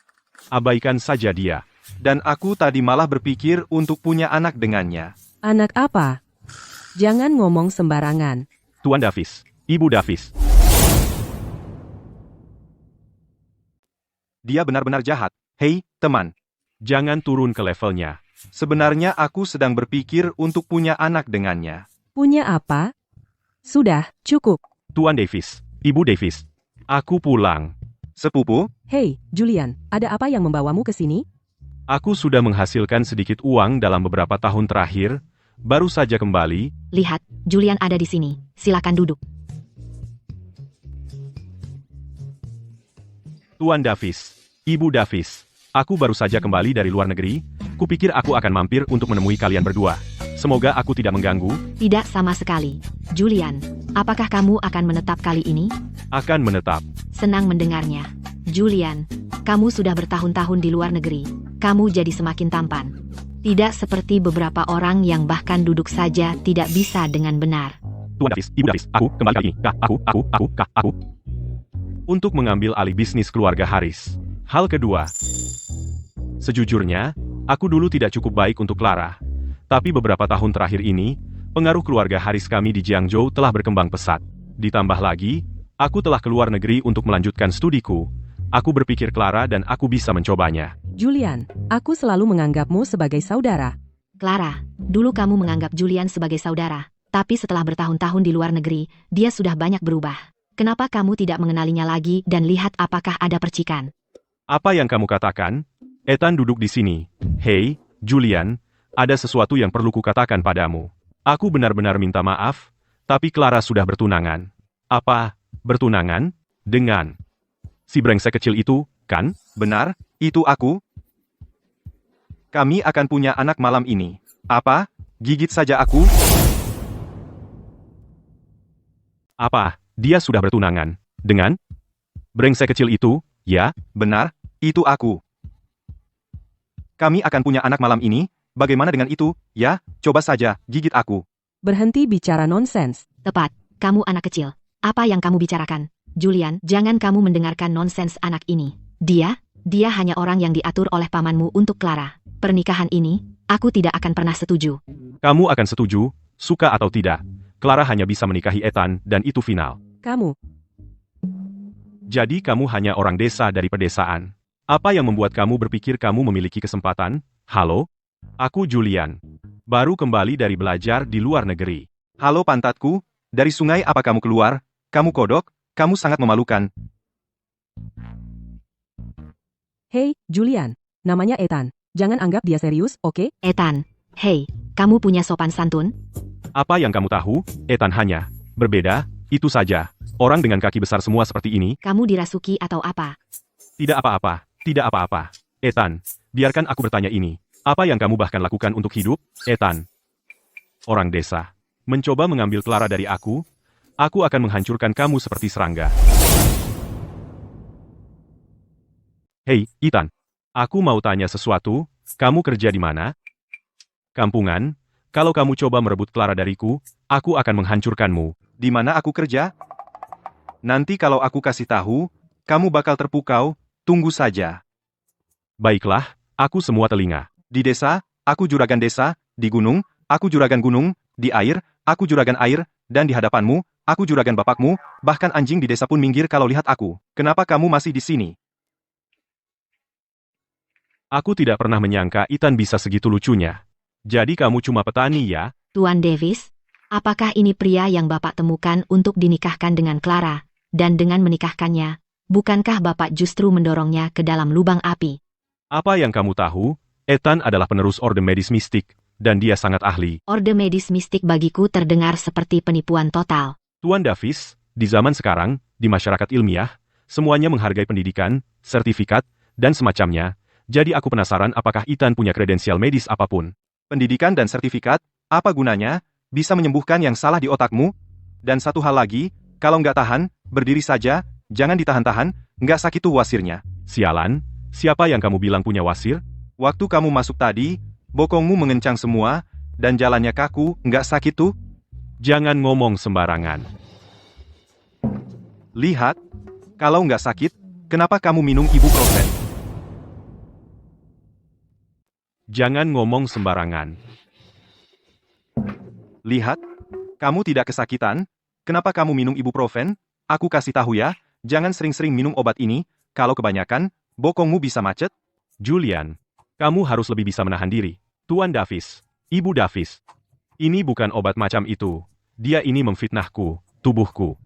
Abaikan saja dia. Dan aku tadi malah berpikir untuk punya anak dengannya. Anak apa? Jangan ngomong sembarangan. Tuan Davis, Ibu Davis. Dia benar-benar jahat. Hei, teman. Jangan turun ke levelnya. Sebenarnya aku sedang berpikir untuk punya anak dengannya. Punya apa? Sudah, cukup. Tuan Davis, Ibu Davis. Aku pulang. Sepupu, Hei, Julian, ada apa yang membawamu ke sini? aku sudah menghasilkan sedikit uang dalam beberapa tahun terakhir. Baru saja kembali. Lihat, Julian ada di sini. Silakan duduk. Tuan Davis, Ibu Davis. Aku baru saja kembali dari luar negeri. Kupikir aku akan mampir untuk menemui kalian berdua. Semoga aku tidak mengganggu. Tidak sama sekali. Julian, apakah kamu akan menetap kali ini? Akan menetap. Senang mendengarnya. Julian, kamu sudah bertahun-tahun di luar negeri. Kamu jadi semakin tampan. Tidak seperti beberapa orang yang bahkan duduk saja tidak bisa dengan benar. Tuan Davis, Ibu Davis, aku kembali kali ini. Aku. Untuk mengambil alih bisnis keluarga Haris. Hal kedua. Sejujurnya, aku dulu tidak cukup baik untuk Clara. Tapi beberapa tahun terakhir ini, pengaruh keluarga Haris kami di Jiangzhou telah berkembang pesat. Ditambah lagi, aku telah keluar negeri untuk melanjutkan studiku. Aku berpikir Clara dan aku bisa mencobanya. Julian, aku selalu menganggapmu sebagai saudara. Clara, dulu kamu menganggap Julian sebagai saudara. Tapi setelah bertahun-tahun di luar negeri, dia sudah banyak berubah. Kenapa kamu tidak mengenalinya lagi dan lihat apakah ada percikan? Apa yang kamu katakan? Ethan duduk di sini. Hei, Julian, ada sesuatu yang perlu kukatakan padamu. Aku benar-benar minta maaf, tapi Clara sudah bertunangan. Apa? Bertunangan? Dengan si brengsek kecil itu, kan? Benar, itu aku. Kami akan punya anak malam ini. Apa? Gigit saja aku? Apa? Dia sudah bertunangan. Dengan brengsek kecil itu? Ya, benar, itu aku. Kami akan punya anak malam ini, bagaimana dengan itu? Ya, coba saja, gigit aku. Berhenti bicara nonsens. Tepat, kamu anak kecil. Apa yang kamu bicarakan? Julian, jangan kamu mendengarkan nonsens anak ini. Dia hanya orang yang diatur oleh pamanmu untuk Clara. Pernikahan ini, aku tidak akan pernah setuju. Kamu akan setuju, suka atau tidak. Clara hanya bisa menikahi Ethan, dan itu final. Kamu, Jadi kamu hanya orang desa dari pedesaan. Apa yang membuat kamu berpikir kamu memiliki kesempatan? Halo? Aku Julian. Baru kembali dari belajar di luar negeri. Halo pantatku, dari sungai apa kamu keluar? Kamu kodok? Kamu sangat memalukan. hei, Julian, namanya Ethan. Jangan anggap dia serius, oke? Ethan, hei, kamu punya sopan santun? Apa yang kamu tahu? Ethan hanya berbeda, itu saja. Orang dengan kaki besar semua seperti ini. Kamu dirasuki atau apa? Tidak apa-apa, tidak apa-apa. Ethan, biarkan aku bertanya ini. Apa yang kamu bahkan lakukan untuk hidup, Ethan? Orang desa. Mencoba mengambil Clara dari aku akan menghancurkan kamu seperti serangga. Hei, Ethan. Aku mau tanya sesuatu, kamu kerja di mana? Kampungan, kalau kamu coba merebut Clara dariku, aku akan menghancurkanmu. Di mana aku kerja? Nanti kalau aku kasih tahu, kamu bakal terpukau, tunggu saja. Baiklah, aku semua telinga. Di desa, aku juragan desa, di gunung, aku juragan gunung, di air, aku juragan air, dan di hadapanmu, aku juragan bapakmu, bahkan anjing di desa pun minggir kalau lihat aku. Kenapa kamu masih di sini? Aku tidak pernah menyangka Ethan bisa segitu lucunya. Jadi kamu cuma petani ya? Tuan Davis, apakah ini pria yang Bapak temukan untuk dinikahkan dengan Clara? Dan dengan menikahkannya, bukankah Bapak justru mendorongnya ke dalam lubang api? Apa yang kamu tahu? Ethan adalah penerus Orde Medis Mistik, dan dia sangat ahli. Orde Medis Mistik bagiku terdengar seperti penipuan total. Tuan Davis, di zaman sekarang, di masyarakat ilmiah, semuanya menghargai pendidikan, sertifikat, dan semacamnya. Jadi aku penasaran apakah Ethan punya kredensial medis apapun. Pendidikan dan sertifikat, apa gunanya? Bisa menyembuhkan yang salah di otakmu? Dan satu hal lagi, kalau nggak tahan, berdiri saja, jangan ditahan-tahan, nggak sakit tuh wasirnya. Sialan, siapa yang kamu bilang punya wasir? Waktu kamu masuk tadi, bokongmu mengencang semua, dan jalannya kaku, nggak sakit tuh? Jangan ngomong sembarangan. Lihat, kalau nggak sakit, kenapa kamu minum ibuprofen? Jangan ngomong sembarangan. Lihat, kamu tidak kesakitan, kenapa kamu minum ibuprofen? Aku kasih tahu ya, jangan sering-sering minum obat ini, kalau kebanyakan, bokongmu bisa macet. Julian, kamu harus lebih bisa menahan diri. Tuan Davis, Ibu Davis. Ini bukan obat macam itu. Dia ini memfitnahku, tubuhku.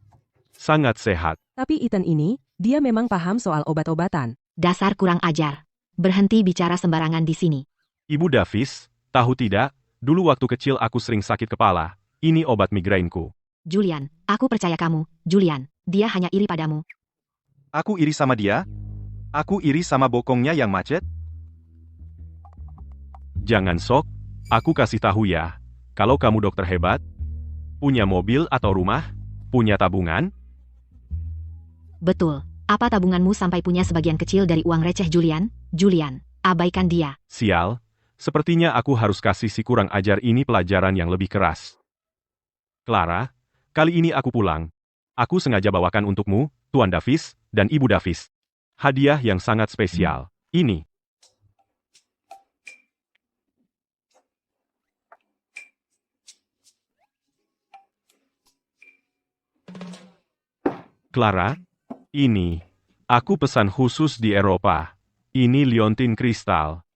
Sangat sehat. Tapi Ethan ini, dia memang paham soal obat-obatan. Dasar kurang ajar. Berhenti bicara sembarangan di sini. Ibu Davis, tahu tidak, dulu waktu kecil aku sering sakit kepala. Ini obat migrainku. Julian, aku percaya kamu, Julian. Dia hanya iri padamu. Aku iri sama dia? Aku iri sama bokongnya yang macet? Jangan sok, aku kasih tahu ya. Kalau kamu dokter hebat, punya mobil atau rumah, punya tabungan? Betul. Apa tabunganmu sampai punya sebagian kecil dari uang receh Julian? Julian, abaikan dia. Sial, sepertinya aku harus kasih si kurang ajar ini pelajaran yang lebih keras. Clara, kali ini aku pulang. Aku sengaja bawakan untukmu, Tuan Davis, dan Ibu Davis. Hadiah yang sangat spesial. Ini. Clara, ini. Aku pesan khusus di Eropa. Ini liontin kristal.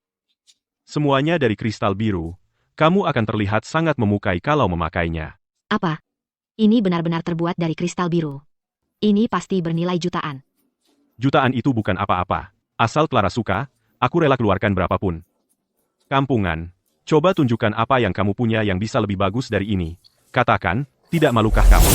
Semuanya dari kristal biru. Kamu akan terlihat sangat memukai kalau memakainya. Apa? Ini benar-benar terbuat dari kristal biru. Ini pasti bernilai jutaan. Jutaan itu bukan apa-apa. Asal Clara suka, aku rela keluarkan berapapun. Kampungan, coba tunjukkan apa yang kamu punya yang bisa lebih bagus dari ini. Katakan, tidak malukah kamu?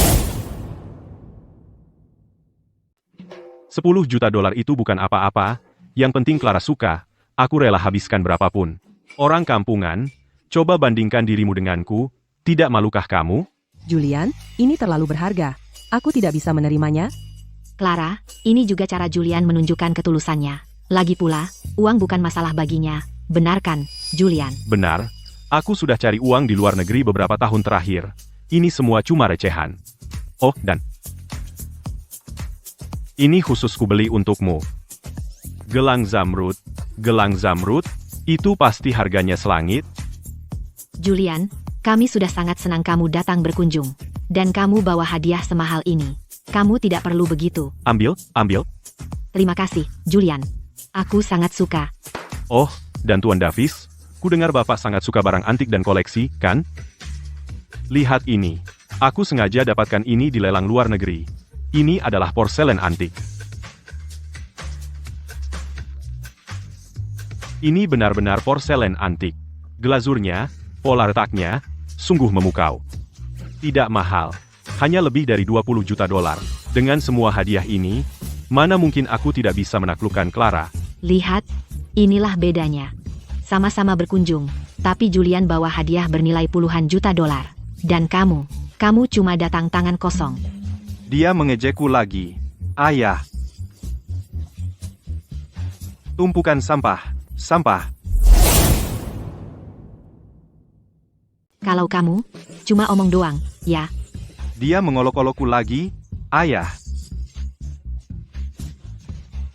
10 juta dolar itu bukan apa-apa, yang penting Clara suka, aku rela habiskan berapapun. Orang kampungan, coba bandingkan dirimu denganku, tidak malukah kamu? Julian, ini terlalu berharga. Aku tidak bisa menerimanya. Clara, ini juga cara Julian menunjukkan ketulusannya. Lagi pula, uang bukan masalah baginya. Benar kan, Julian? Benar, aku sudah cari uang di luar negeri beberapa tahun terakhir. Ini semua cuma recehan. Oh, dan ini khusus kubeli untukmu. Gelang zamrud, itu pasti harganya selangit. Julian, kami sudah sangat senang kamu datang berkunjung. Dan kamu bawa hadiah semahal ini. Kamu tidak perlu begitu. Ambil. Terima kasih, Julian. Aku sangat suka. Oh, dan Tuan Davis, ku dengar Bapak sangat suka barang antik dan koleksi, kan? Lihat ini. Aku sengaja dapatkan ini di lelang luar negeri. Ini adalah porselen antik. Ini benar-benar porselen antik. Glazurnya, pola retaknya, sungguh memukau. Tidak mahal, hanya lebih dari 20 juta dolar. Dengan semua hadiah ini, mana mungkin aku tidak bisa menaklukkan Clara? Lihat, inilah bedanya. Sama-sama berkunjung, tapi Julian bawa hadiah bernilai puluhan juta dolar. Dan kamu cuma datang tangan kosong. Dia mengejekku lagi. Ayah. Tumpukan sampah. Sampah. Kalau kamu, cuma omong doang, ya. Dia mengolok-olokku lagi, ayah.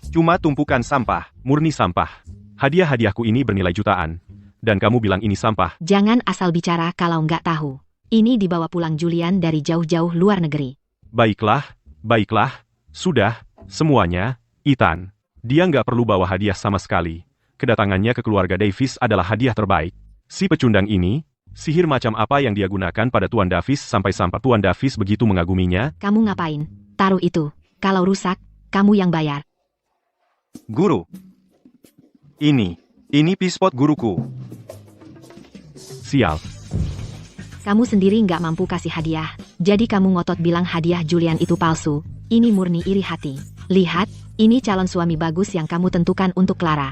Cuma tumpukan sampah. Murni sampah. Hadiah-hadiahku ini bernilai jutaan. Dan kamu bilang ini sampah. Jangan asal bicara kalau nggak tahu. Ini dibawa pulang Julian dari jauh-jauh luar negeri. Baiklah, baiklah. Sudah, semuanya, Ethan. Dia nggak perlu bawa hadiah sama sekali. Kedatangannya ke keluarga Davis adalah hadiah terbaik. Si pecundang ini, sihir macam apa yang dia gunakan pada Tuan Davis sampai Tuan Davis begitu mengaguminya? Kamu ngapain? Taruh itu. Kalau rusak, kamu yang bayar. Guru. Ini pispot guruku. Sial. Kamu sendiri nggak mampu kasih hadiah, jadi kamu ngotot bilang hadiah Julian itu palsu. Ini murni iri hati. Lihat, ini calon suami bagus yang kamu tentukan untuk Clara.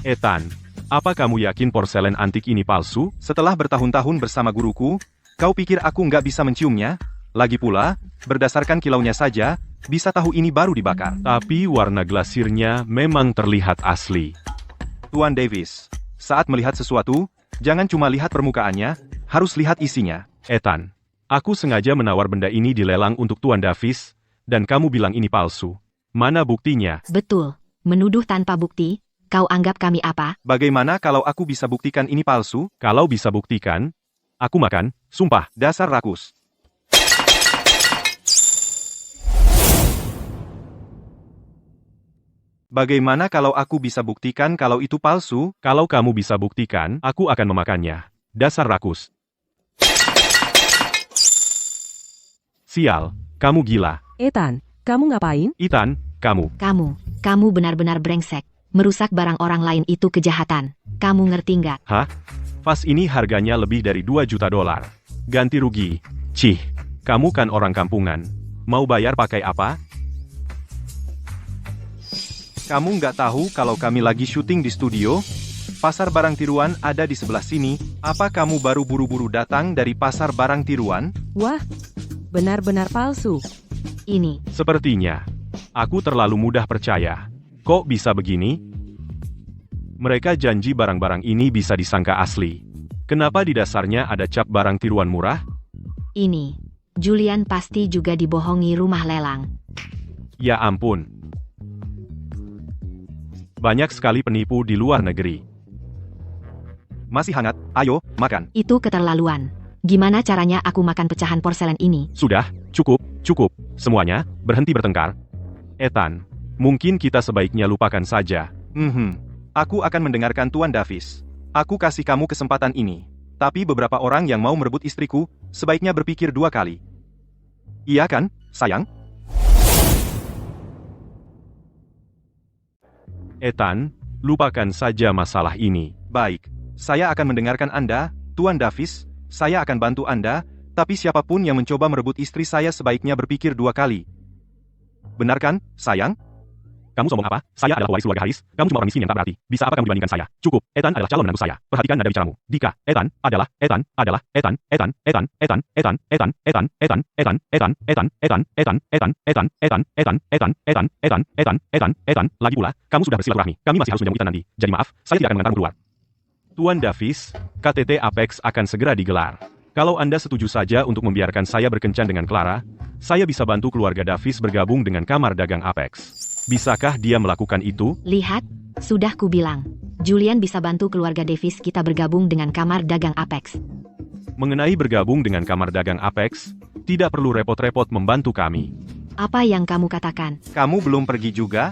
Ethan, apa kamu yakin porselen antik ini palsu? Setelah bertahun-tahun bersama guruku, kau pikir aku nggak bisa menciumnya? Lagi pula, berdasarkan kilaunya saja, bisa tahu ini baru dibakar. Tapi warna glasirnya memang terlihat asli. Tuan Davis, saat melihat sesuatu, jangan cuma lihat permukaannya, harus lihat isinya. Ethan, aku sengaja menawar benda ini di lelang untuk Tuan Davis, dan kamu bilang ini palsu. Mana buktinya? Betul. Menuduh tanpa bukti, kau anggap kami apa? Bagaimana kalau aku bisa buktikan ini palsu? Kalau bisa buktikan, aku makan, sumpah, dasar rakus. Bagaimana kalau aku bisa buktikan kalau itu palsu? Kalau kamu bisa buktikan, aku akan memakannya. Dasar rakus. Sial, kamu gila. Ethan, kamu ngapain? Ethan, kamu. Kamu benar-benar brengsek. Merusak barang orang lain itu kejahatan. Kamu ngerti nggak? Hah? Vas ini harganya lebih dari 2 juta dolar. Ganti rugi. Cih, kamu kan orang kampungan. Mau bayar pakai apa? Kamu nggak tahu kalau kami lagi syuting di studio? Pasar barang tiruan ada di sebelah sini. Apa kamu baru buru-buru datang dari pasar barang tiruan? Wah, benar-benar palsu. Ini. Sepertinya. Aku terlalu mudah percaya. Kok bisa begini? Mereka janji barang-barang ini bisa disangka asli. Kenapa di dasarnya ada cap barang tiruan murah? Ini. Julian pasti juga dibohongi rumah lelang. Ya ampun. Banyak sekali penipu di luar negeri. Masih hangat, ayo, makan. Itu keterlaluan. Gimana caranya aku makan pecahan porselen ini? Sudah, cukup. Semuanya, berhenti bertengkar. Ethan, mungkin kita sebaiknya lupakan saja. Aku akan mendengarkan Tuan Davis. Aku kasih kamu kesempatan ini. Tapi beberapa orang yang mau merebut istriku, sebaiknya berpikir 2 kali. Iya kan, sayang? Ethan, lupakan saja masalah ini. Baik, saya akan mendengarkan Anda, Tuan Davis, saya akan bantu Anda, tapi siapapun yang mencoba merebut istri saya sebaiknya berpikir 2 kali. Benar kan, sayang? Kamu sombong apa? Saya adalah pewaris keluarga Harris, kamu cuma orang miskin yang tak berarti. Bisa apa kamu dibandingkan saya? Cukup, Ethan adalah calon menantu saya. Perhatikan nada bicaramu. Jika Ethan adalah lagi pula, kamu sudah bersilaturahmi. Kami masih harus menjamu Ethan nanti. Jadi maaf, saya tidak akan mengantarmu keluar. Tuan Davis, KTT Apex akan segera digelar. Kalau Anda setuju saja untuk membiarkan saya berkencan dengan Clara, saya bisa bantu keluarga Davis bergabung dengan kamar dagang Apex. Bisakah dia melakukan itu? Lihat, sudah kubilang. Julian bisa bantu keluarga Davis kita bergabung dengan kamar dagang Apex. Mengenai bergabung dengan kamar dagang Apex, tidak perlu repot-repot membantu kami. Apa yang kamu katakan? Kamu belum pergi juga?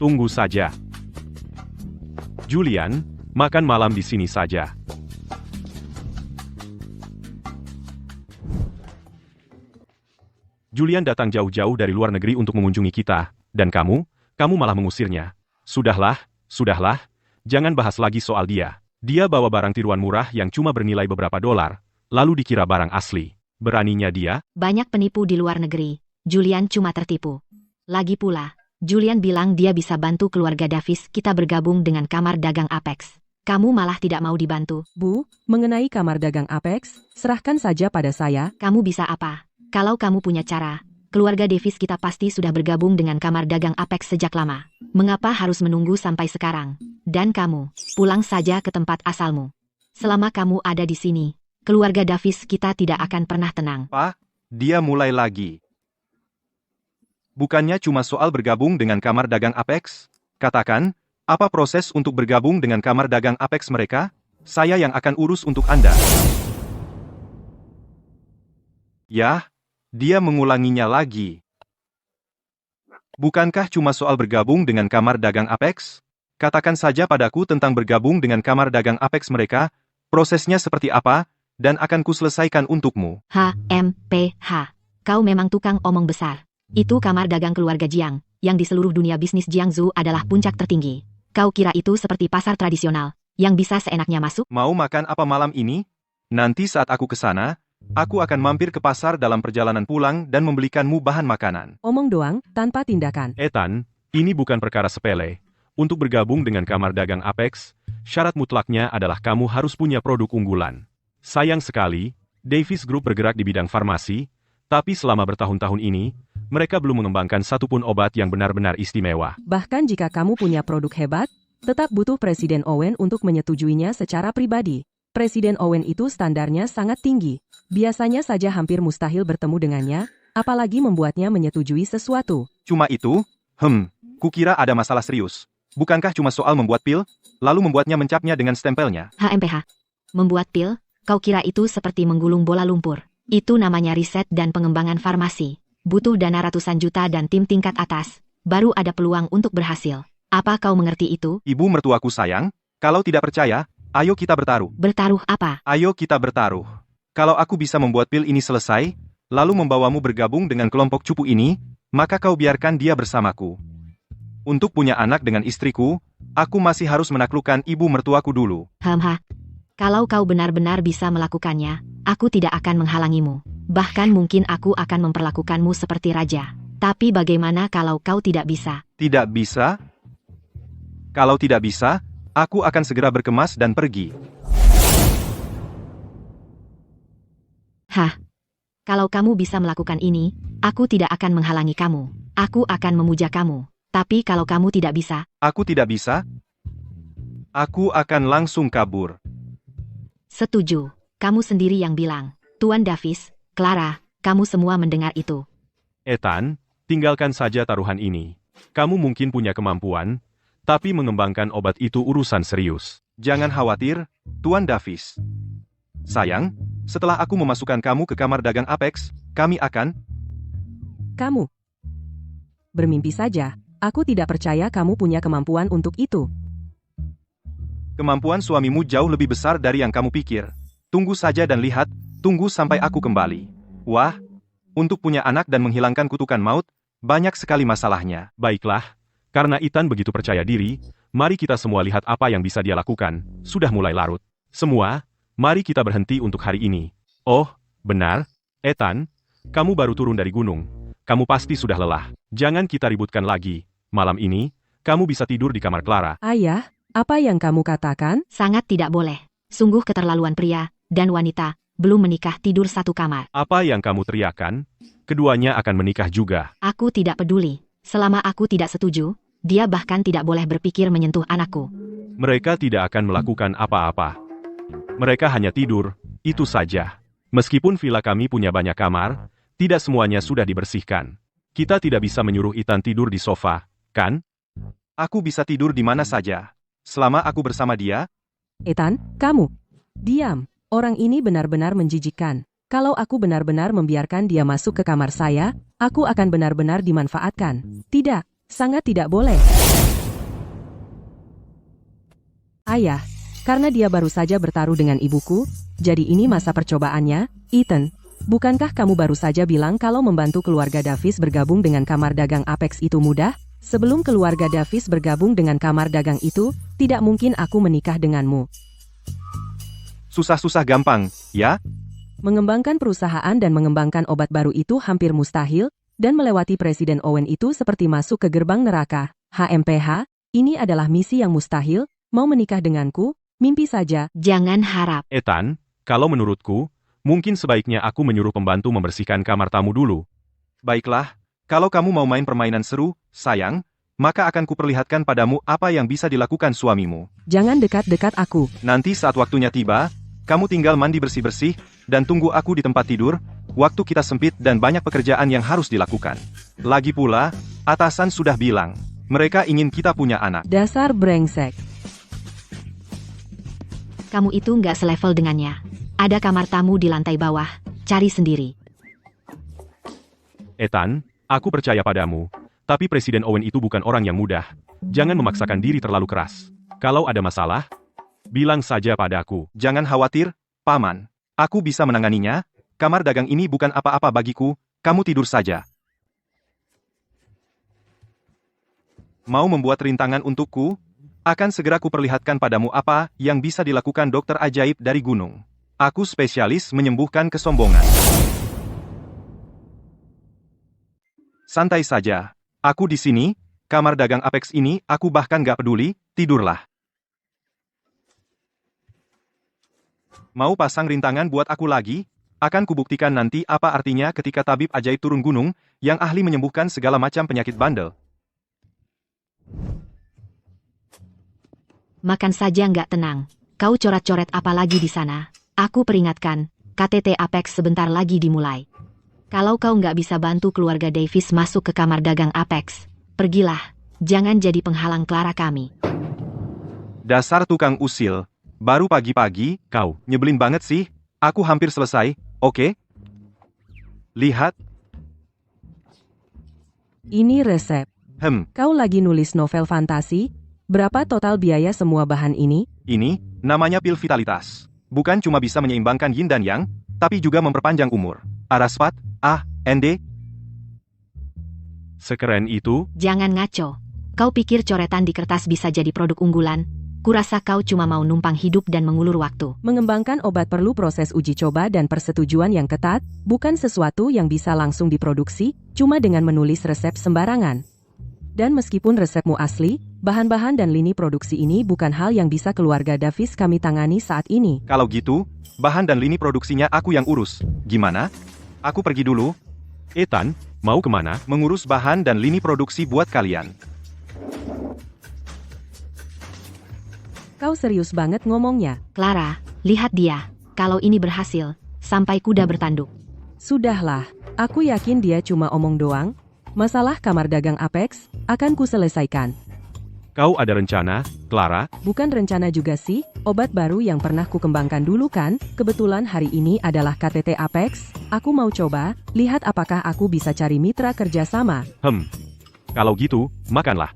Tunggu saja. Julian, makan malam di sini saja. Julian datang jauh-jauh dari luar negeri untuk mengunjungi kita, dan kamu malah mengusirnya. Sudahlah, jangan bahas lagi soal dia. Dia bawa barang tiruan murah yang cuma bernilai beberapa dolar, lalu dikira barang asli. Beraninya dia? Banyak penipu di luar negeri. Julian cuma tertipu. Lagi pula, Julian bilang dia bisa bantu keluarga Davis kita bergabung dengan kamar dagang Apex. Kamu malah tidak mau dibantu. Bu, mengenai kamar dagang Apex, serahkan saja pada saya. Kamu bisa apa? Kalau kamu punya cara, keluarga Davis kita pasti sudah bergabung dengan kamar dagang Apex sejak lama. Mengapa harus menunggu sampai sekarang? Dan kamu, pulang saja ke tempat asalmu. Selama kamu ada di sini, keluarga Davis kita tidak akan pernah tenang. Pak, dia mulai lagi. Bukannya cuma soal bergabung dengan kamar dagang Apex? Katakan, apa proses untuk bergabung dengan kamar dagang Apex mereka? Saya yang akan urus untuk Anda. Yah, dia mengulanginya lagi. Bukankah cuma soal bergabung dengan kamar dagang Apex? Katakan saja padaku tentang bergabung dengan kamar dagang Apex mereka, prosesnya seperti apa, dan akan kuselesaikan untukmu. HMPH. Kau memang tukang omong besar. Itu kamar dagang keluarga Jiang, yang di seluruh dunia bisnis Jiangsu adalah puncak tertinggi. Kau kira itu seperti pasar tradisional, yang bisa seenaknya masuk? Mau makan apa malam ini? Nanti saat aku ke sana, aku akan mampir ke pasar dalam perjalanan pulang dan membelikanmu bahan makanan. Omong doang, tanpa tindakan. Ethan, ini bukan perkara sepele. Untuk bergabung dengan kamar dagang Apex, syarat mutlaknya adalah kamu harus punya produk unggulan. Sayang sekali, Davis Group bergerak di bidang farmasi, tapi selama bertahun-tahun ini, mereka belum mengembangkan satupun obat yang benar-benar istimewa. Bahkan jika kamu punya produk hebat, tetap butuh Presiden Owen untuk menyetujuinya secara pribadi. Presiden Owen itu standarnya sangat tinggi. Biasanya saja hampir mustahil bertemu dengannya, apalagi membuatnya menyetujui sesuatu. Cuma itu? Kukira ada masalah serius. Bukankah cuma soal membuat pil, lalu membuatnya mencapnya dengan stempelnya? HMPH. Membuat pil, kau kira itu seperti menggulung bola lumpur. Itu namanya riset dan pengembangan farmasi. Butuh dana ratusan juta dan tim tingkat atas, baru ada peluang untuk berhasil. Apa kau mengerti itu? Ibu mertuaku sayang, kalau tidak percaya, ayo kita bertaruh. Bertaruh apa? Ayo kita bertaruh. Kalau aku bisa membuat pil ini selesai, lalu membawamu bergabung dengan kelompok cupu ini, maka kau biarkan dia bersamaku. Untuk punya anak dengan istriku, aku masih harus menaklukkan ibu mertuaku dulu. Kalau kau benar-benar bisa melakukannya, aku tidak akan menghalangimu. Bahkan mungkin aku akan memperlakukanmu seperti raja. Tapi bagaimana kalau kau tidak bisa? Tidak bisa? Kalau tidak bisa, aku akan segera berkemas dan pergi. Kalau kamu bisa melakukan ini, aku tidak akan menghalangi kamu. Aku akan memuja kamu. Tapi kalau kamu tidak bisa... Aku tidak bisa? Aku akan langsung kabur. Setuju. Kamu sendiri yang bilang. Tuan Davis, Clara, kamu semua mendengar itu. Ethan, tinggalkan saja taruhan ini. Kamu mungkin punya kemampuan, tapi mengembangkan obat itu urusan serius. Jangan khawatir, Tuan Davis. Sayang, setelah aku memasukkan kamu ke kamar dagang Apex, kami akan... Kamu bermimpi saja. Aku tidak percaya kamu punya kemampuan untuk itu. Kemampuan suamimu jauh lebih besar dari yang kamu pikir. Tunggu saja dan lihat, tunggu sampai aku kembali. Wah, untuk punya anak dan menghilangkan kutukan maut, banyak sekali masalahnya. Baiklah, karena Ethan begitu percaya diri, mari kita semua lihat apa yang bisa dia lakukan. Sudah mulai larut. Semua, mari kita berhenti untuk hari ini. Oh, benar, Ethan, kamu baru turun dari gunung. Kamu pasti sudah lelah. Jangan kita ributkan lagi. Malam ini, kamu bisa tidur di kamar Clara. Ayah, apa yang kamu katakan? Sangat tidak boleh. Sungguh keterlaluan pria dan wanita belum menikah tidur satu kamar. Apa yang kamu teriakan? Keduanya akan menikah juga. Aku tidak peduli. Selama aku tidak setuju, dia bahkan tidak boleh berpikir menyentuh anakku. Mereka tidak akan melakukan apa-apa. Mereka hanya tidur, itu saja. Meskipun villa kami punya banyak kamar, tidak semuanya sudah dibersihkan. Kita tidak bisa menyuruh Ethan tidur di sofa, kan? Aku bisa tidur di mana saja. Selama aku bersama dia. Ethan, kamu. Diam. Orang ini benar-benar menjijikkan. Kalau aku benar-benar membiarkan dia masuk ke kamar saya, aku akan benar-benar dimanfaatkan. Tidak, sangat tidak boleh. Ayah, karena dia baru saja bertaruh dengan ibuku, jadi ini masa percobaannya. Ethan, bukankah kamu baru saja bilang kalau membantu keluarga Davis bergabung dengan kamar dagang Apex itu mudah? Sebelum keluarga Davis bergabung dengan kamar dagang itu, tidak mungkin aku menikah denganmu. Susah-susah gampang, ya? Mengembangkan perusahaan dan mengembangkan obat baru itu hampir mustahil, dan melewati Presiden Owen itu seperti masuk ke gerbang neraka. HMPH, ini adalah misi yang mustahil. Mau menikah denganku? Mimpi saja. Jangan harap. Ethan, kalau menurutku, mungkin sebaiknya aku menyuruh pembantu membersihkan kamar tamu dulu. Baiklah, kalau kamu mau main permainan seru, sayang, maka akan kuperlihatkan padamu apa yang bisa dilakukan suamimu. Jangan dekat-dekat aku. Nanti saat waktunya tiba, kamu tinggal mandi bersih-bersih, dan tunggu aku di tempat tidur. Waktu kita sempit dan banyak pekerjaan yang harus dilakukan. Lagi pula, atasan sudah bilang, mereka ingin kita punya anak. Dasar brengsek. Kamu itu nggak selevel dengannya. Ada kamar tamu di lantai bawah, cari sendiri. Ethan, aku percaya padamu. Tapi Presiden Owen itu bukan orang yang mudah. Jangan memaksakan diri terlalu keras. Kalau ada masalah, bilang saja padaku. Jangan khawatir, Paman. Aku bisa menanganinya. Kamar dagang ini bukan apa-apa bagiku. Kamu tidur saja. Mau membuat rintangan untukku? Akan segera kuperlihatkan padamu apa yang bisa dilakukan dokter ajaib dari gunung. Aku spesialis menyembuhkan kesombongan. Santai saja. Aku di sini, kamar dagang Apex ini, aku bahkan gak peduli, tidurlah. Mau pasang rintangan buat aku lagi? Akan kubuktikan nanti apa artinya ketika tabib ajaib turun gunung, yang ahli menyembuhkan segala macam penyakit bandel. Makan saja nggak tenang. Kau coret-coret apa lagi di sana? Aku peringatkan, KTT Apex sebentar lagi dimulai. Kalau kau nggak bisa bantu keluarga Davis masuk ke kamar dagang Apex, pergilah. Jangan jadi penghalang Clara kami. Dasar tukang usil. Baru pagi-pagi, kau nyebelin banget sih. Aku hampir selesai, oke? Lihat, Ini resep. Kau Kau lagi nulis novel fantasi? Berapa total biaya semua bahan ini? ini, namanya pil vitalitas. Bukan cuma bisa menyeimbangkan yin dan yang, tapi juga memperpanjang umur. Araspat, ND. Sekeren itu? Jangan ngaco. Kau pikir coretan di kertas bisa jadi produk unggulan? Kurasa kau cuma mau numpang hidup dan mengulur waktu. Mengembangkan obat perlu proses uji coba dan persetujuan yang ketat, bukan sesuatu yang bisa langsung diproduksi, cuma dengan menulis resep sembarangan. Dan meskipun resepmu asli, bahan-bahan dan lini produksi ini bukan hal yang bisa keluarga Davis kami tangani saat ini. Kalau gitu, bahan dan lini produksinya aku yang urus. Gimana? Aku pergi dulu. Ethan, mau kemana? Mengurus bahan dan lini produksi buat kalian. Kau serius banget ngomongnya? Clara, lihat dia. Kalau ini berhasil, sampai kuda bertanduk. Sudahlah, aku yakin dia cuma omong doang. Masalah kamar dagang Apex, akan ku selesaikan. Kau ada rencana, Clara? Bukan rencana juga sih, obat baru yang pernah ku kembangkan dulu kan, kebetulan hari ini adalah KTT Apex, aku mau coba, lihat apakah aku bisa cari mitra kerja sama. Kalau gitu, makanlah.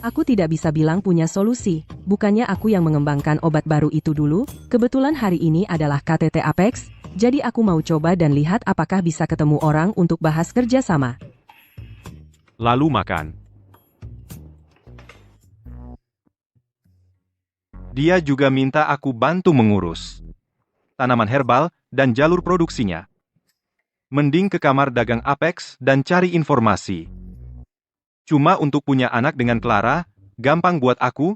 Aku tidak bisa bilang punya solusi, bukannya aku yang mengembangkan obat baru itu dulu, kebetulan hari ini adalah KTT Apex, jadi aku mau coba dan lihat apakah bisa ketemu orang untuk bahas kerja sama. Lalu makan. Dia juga minta aku bantu mengurus tanaman herbal dan jalur produksinya. Mending ke kamar dagang Apex dan cari informasi. Cuma untuk punya anak dengan Clara, gampang buat aku.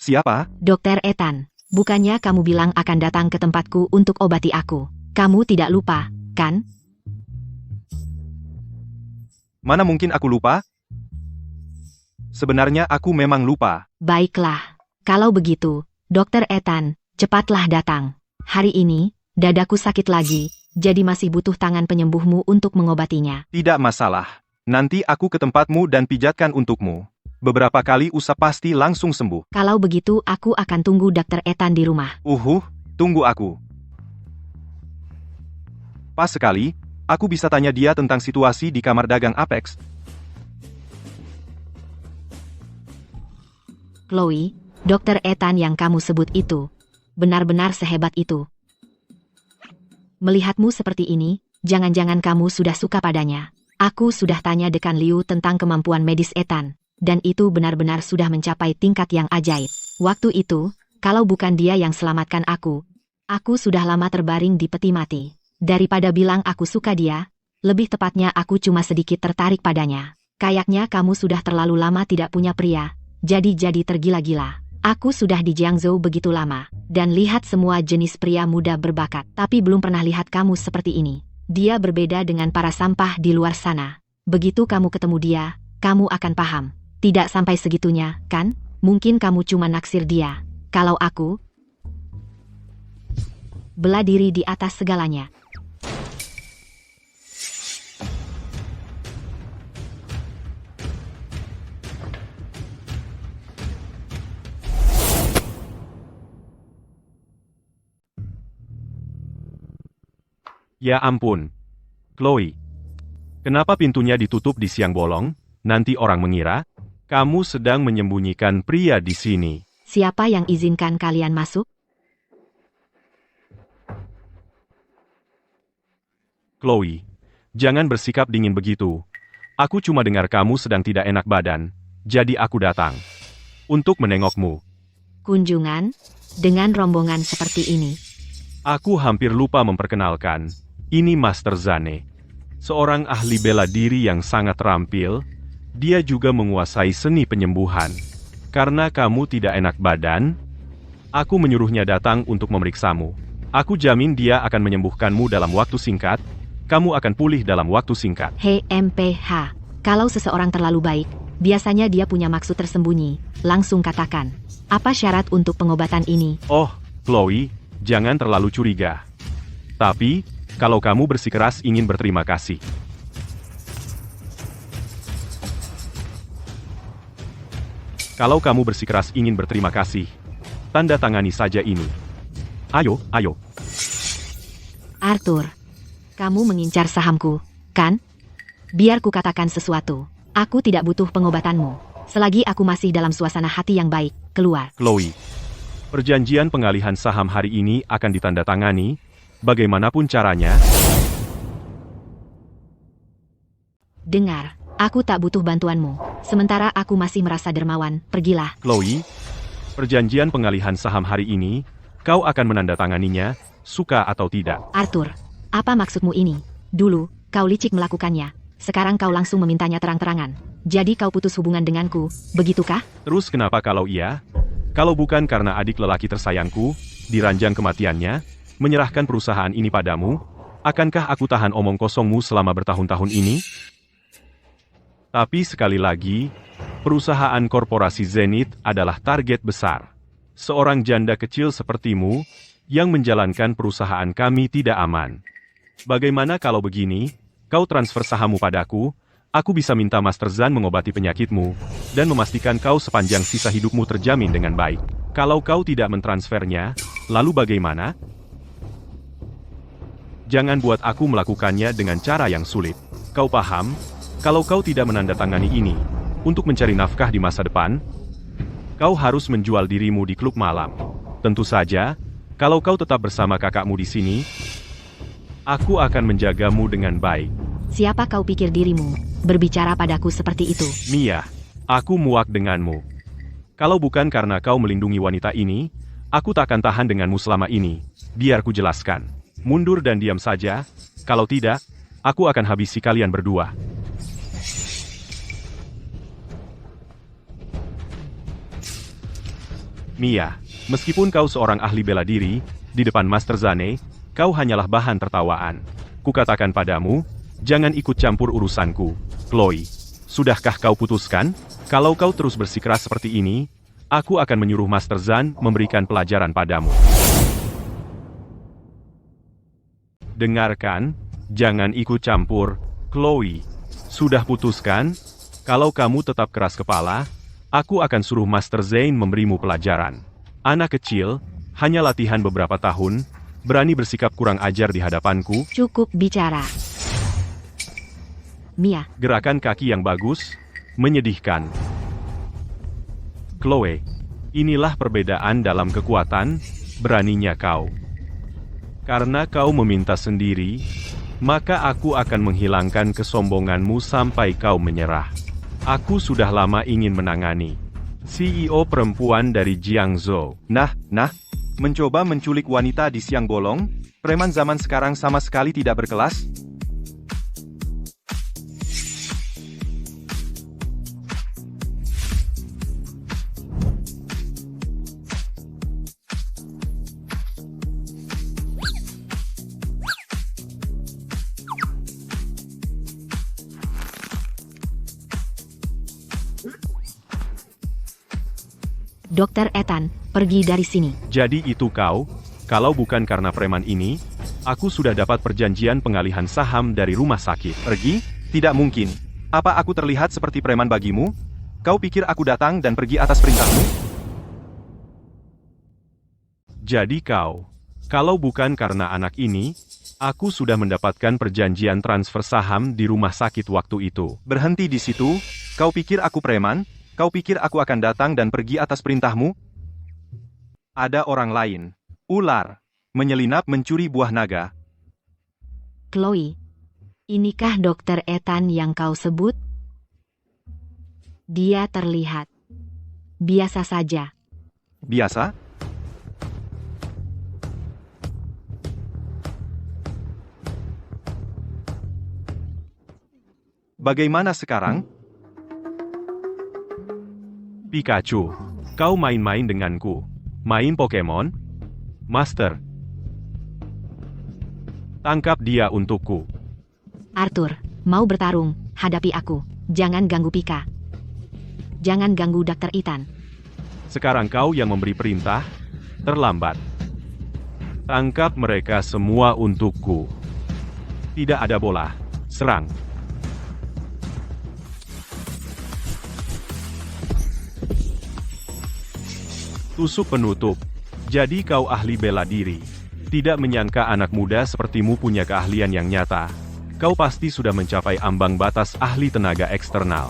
Siapa? Dokter Ethan, bukannya kamu bilang akan datang ke tempatku untuk obati aku? Kamu tidak lupa, kan? Mana mungkin aku lupa? Sebenarnya aku memang lupa. Baiklah, kalau begitu, Dokter Ethan, cepatlah datang. Hari ini, dadaku sakit lagi, jadi masih butuh tangan penyembuhmu untuk mengobatinya. Tidak masalah. Nanti aku ke tempatmu dan pijatkan untukmu. Beberapa kali usap pasti langsung sembuh. Kalau begitu aku akan tunggu Dokter Ethan di rumah. Tunggu aku. Pas sekali, aku bisa tanya dia tentang situasi di kamar dagang Apex. Chloe, Dokter Ethan yang kamu sebut itu, benar-benar sehebat itu. Melihatmu seperti ini, jangan-jangan kamu sudah suka padanya. Aku sudah tanya Dekan Liu tentang kemampuan medis Ethan, dan itu benar-benar sudah mencapai tingkat yang ajaib. Waktu itu, kalau bukan dia yang selamatkan aku sudah lama terbaring di peti mati. Daripada bilang aku suka dia, lebih tepatnya aku cuma sedikit tertarik padanya. Kayaknya kamu sudah terlalu lama tidak punya pria, jadi tergila-gila. Aku sudah di Jiangzhou begitu lama, dan lihat semua jenis pria muda berbakat, tapi belum pernah lihat kamu seperti ini. Dia berbeda dengan para sampah di luar sana. Begitu kamu ketemu dia, kamu akan paham. Tidak sampai segitunya, kan? Mungkin kamu cuma naksir dia. Kalau aku, bela diri di atas segalanya. Ya ampun. Chloe. Kenapa pintunya ditutup di siang bolong? Nanti orang mengira kamu sedang menyembunyikan pria di sini. Siapa yang izinkan kalian masuk? Chloe, jangan bersikap dingin begitu. Aku cuma dengar kamu sedang tidak enak badan, jadi aku datang untuk menengokmu. Kunjungan? Dengan rombongan seperti ini? Aku hampir lupa memperkenalkan. Ini Master Zane, seorang ahli bela diri yang sangat terampil. Dia juga menguasai seni penyembuhan. Karena kamu tidak enak badan, aku menyuruhnya datang untuk memeriksamu. Aku jamin dia akan menyembuhkanmu dalam waktu singkat. Kamu akan pulih dalam waktu singkat. Hei MPH, kalau seseorang terlalu baik, biasanya dia punya maksud tersembunyi. Langsung katakan, apa syarat untuk pengobatan ini? Oh, Chloe, jangan terlalu curiga. Tapi, kalau kamu bersikeras ingin berterima kasih. Kalau kamu bersikeras ingin berterima kasih, tanda tangani saja ini. Ayo, ayo. Arthur, kamu mengincar sahamku, kan? Biar ku katakan sesuatu. Aku tidak butuh pengobatanmu. Selagi aku masih dalam suasana hati yang baik, keluar. Chloe, perjanjian pengalihan saham hari ini akan ditandatangani, bagaimanapun caranya. Dengar, aku tak butuh bantuanmu. Sementara aku masih merasa dermawan, pergilah. Chloe, perjanjian pengalihan saham hari ini, kau akan menandatanganinya, suka atau tidak. Arthur, apa maksudmu ini? Dulu, kau licik melakukannya. Sekarang kau langsung memintanya terang-terangan. Jadi kau putus hubungan denganku, begitukah? Terus kenapa kalau iya? Kalau bukan karena adik lelaki tersayangku, diranjang kematiannya, menyerahkan perusahaan ini padamu, akankah aku tahan omong kosongmu selama bertahun-tahun ini? Tapi sekali lagi, perusahaan korporasi Zenith adalah target besar. Seorang janda kecil sepertimu, yang menjalankan perusahaan kami tidak aman. Bagaimana kalau begini, kau transfer sahammu padaku, aku bisa minta Master Zan mengobati penyakitmu, dan memastikan kau sepanjang sisa hidupmu terjamin dengan baik. Kalau kau tidak mentransfernya, lalu bagaimana? Jangan buat aku melakukannya dengan cara yang sulit. Kau paham? Kalau kau tidak menandatangani ini, untuk mencari nafkah di masa depan, kau harus menjual dirimu di klub malam. Tentu saja, kalau kau tetap bersama kakakmu di sini, aku akan menjagamu dengan baik. Siapa kau pikir dirimu, berbicara padaku seperti itu? Mia, aku muak denganmu. Kalau bukan karena kau melindungi wanita ini, aku tak akan tahan denganmu selama ini. Biar ku jelaskan. Mundur dan diam saja, kalau tidak, aku akan habisi kalian berdua. Mia, meskipun kau seorang ahli bela diri, di depan Master Zane, kau hanyalah bahan tertawaan. Kukatakan padamu, jangan ikut campur urusanku. Chloe, sudahkah kau putuskan? Kalau kau terus bersikeras seperti ini, aku akan menyuruh Master Zan memberikan pelajaran padamu. Dengarkan, jangan ikut campur, Chloe. Sudah putuskan? Kalau kamu tetap keras kepala, aku akan suruh Master Zane memberimu pelajaran. Anak kecil, hanya latihan beberapa tahun, berani bersikap kurang ajar di hadapanku. Cukup bicara. Mia, Gerakan kaki yang bagus, menyedihkan. Chloe, inilah perbedaan dalam kekuatan, beraninya kau. Karena kau meminta sendiri, maka aku akan menghilangkan kesombonganmu sampai kau menyerah. Aku sudah lama ingin menangani CEO perempuan dari Jiangzhou. Nah, mencoba menculik wanita di siang bolong, preman zaman sekarang sama sekali tidak berkelas. Dokter Ethan, pergi dari sini. Jadi itu kau? Kalau bukan karena preman ini, aku sudah dapat perjanjian pengalihan saham dari rumah sakit. Pergi? Tidak mungkin. Apa aku terlihat seperti preman bagimu? Kau pikir aku datang dan pergi atas perintahmu? Jadi kalau bukan karena anak ini, aku sudah mendapatkan perjanjian transfer saham di rumah sakit waktu itu. Berhenti di situ? Kau pikir aku preman? Kau pikir aku akan datang dan pergi atas perintahmu? Ada orang lain. Ular. Menyelinap mencuri buah naga. Chloe, inikah Dokter Ethan yang kau sebut? Dia terlihat biasa saja. Biasa? Bagaimana sekarang? Pikachu, kau main-main denganku. Main Pokemon? Master, tangkap dia untukku. Arthur, mau bertarung, hadapi aku. Jangan ganggu Pika. Jangan ganggu Dokter Ethan. Sekarang kau yang memberi perintah, terlambat. Tangkap mereka semua untukku. Tidak ada bola. Serang. Tusuk penutup. Jadi kau ahli bela diri. Tidak menyangka anak muda sepertimu punya keahlian yang nyata. Kau pasti sudah mencapai ambang batas ahli tenaga eksternal.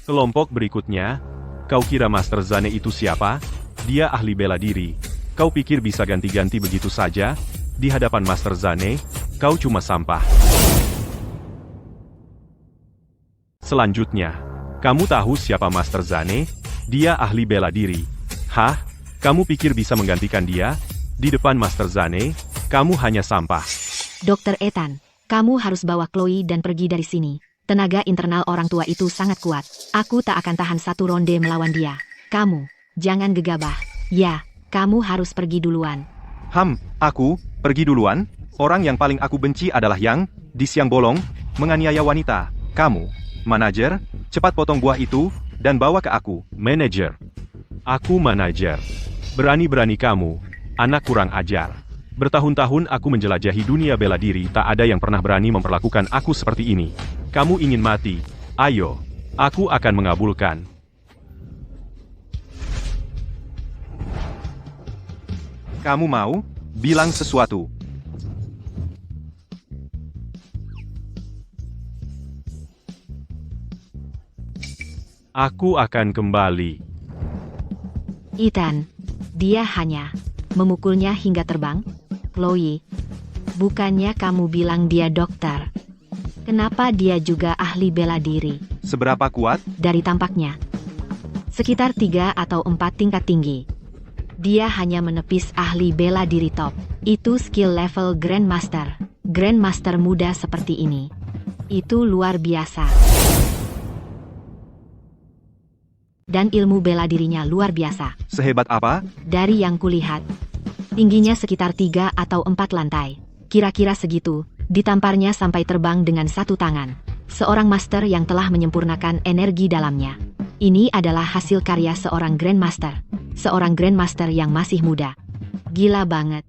Kelompok berikutnya, kau kira Master Zane itu siapa? Dia ahli bela diri. Kau pikir bisa ganti-ganti begitu saja? Di hadapan Master Zane, kau cuma sampah. Selanjutnya, kamu tahu siapa Master Zane? Dia ahli bela diri. Hah? Kamu pikir bisa menggantikan dia? Di depan Master Zane, kamu hanya sampah. Dokter Ethan, kamu harus bawa Chloe dan pergi dari sini. Tenaga internal orang tua itu sangat kuat. Aku tak akan tahan satu ronde melawan dia. Kamu, jangan gegabah. Ya, kamu harus pergi duluan. Aku, pergi duluan? Orang yang paling aku benci adalah yang, di siang bolong, menganiaya wanita. Kamu, manajer, cepat potong buah itu, dan bawa ke aku. Manajer. Aku manajer. Berani-berani kamu, anak kurang ajar. Bertahun-tahun aku menjelajahi dunia bela diri, tak ada yang pernah berani memperlakukan aku seperti ini. Kamu ingin mati? Ayo, aku akan mengabulkan. Kamu mau? Bilang sesuatu. Aku akan kembali. Ethan, dia hanya memukulnya hingga terbang. Chloe, bukannya kamu bilang dia dokter? Kenapa dia juga ahli bela diri? Seberapa kuat? Dari tampaknya, sekitar 3 atau 4 tingkat tinggi. Dia hanya menepis ahli bela diri top. Itu skill level Grandmaster. Grandmaster muda seperti ini. Itu luar biasa. Dan ilmu bela dirinya luar biasa. Sehebat apa? Dari yang kulihat, tingginya sekitar 3 atau 4 lantai. Kira-kira segitu, ditamparnya sampai terbang dengan satu tangan. Seorang master yang telah menyempurnakan energi dalamnya. Ini adalah hasil karya seorang Grandmaster. Seorang Grandmaster yang masih muda. Gila banget.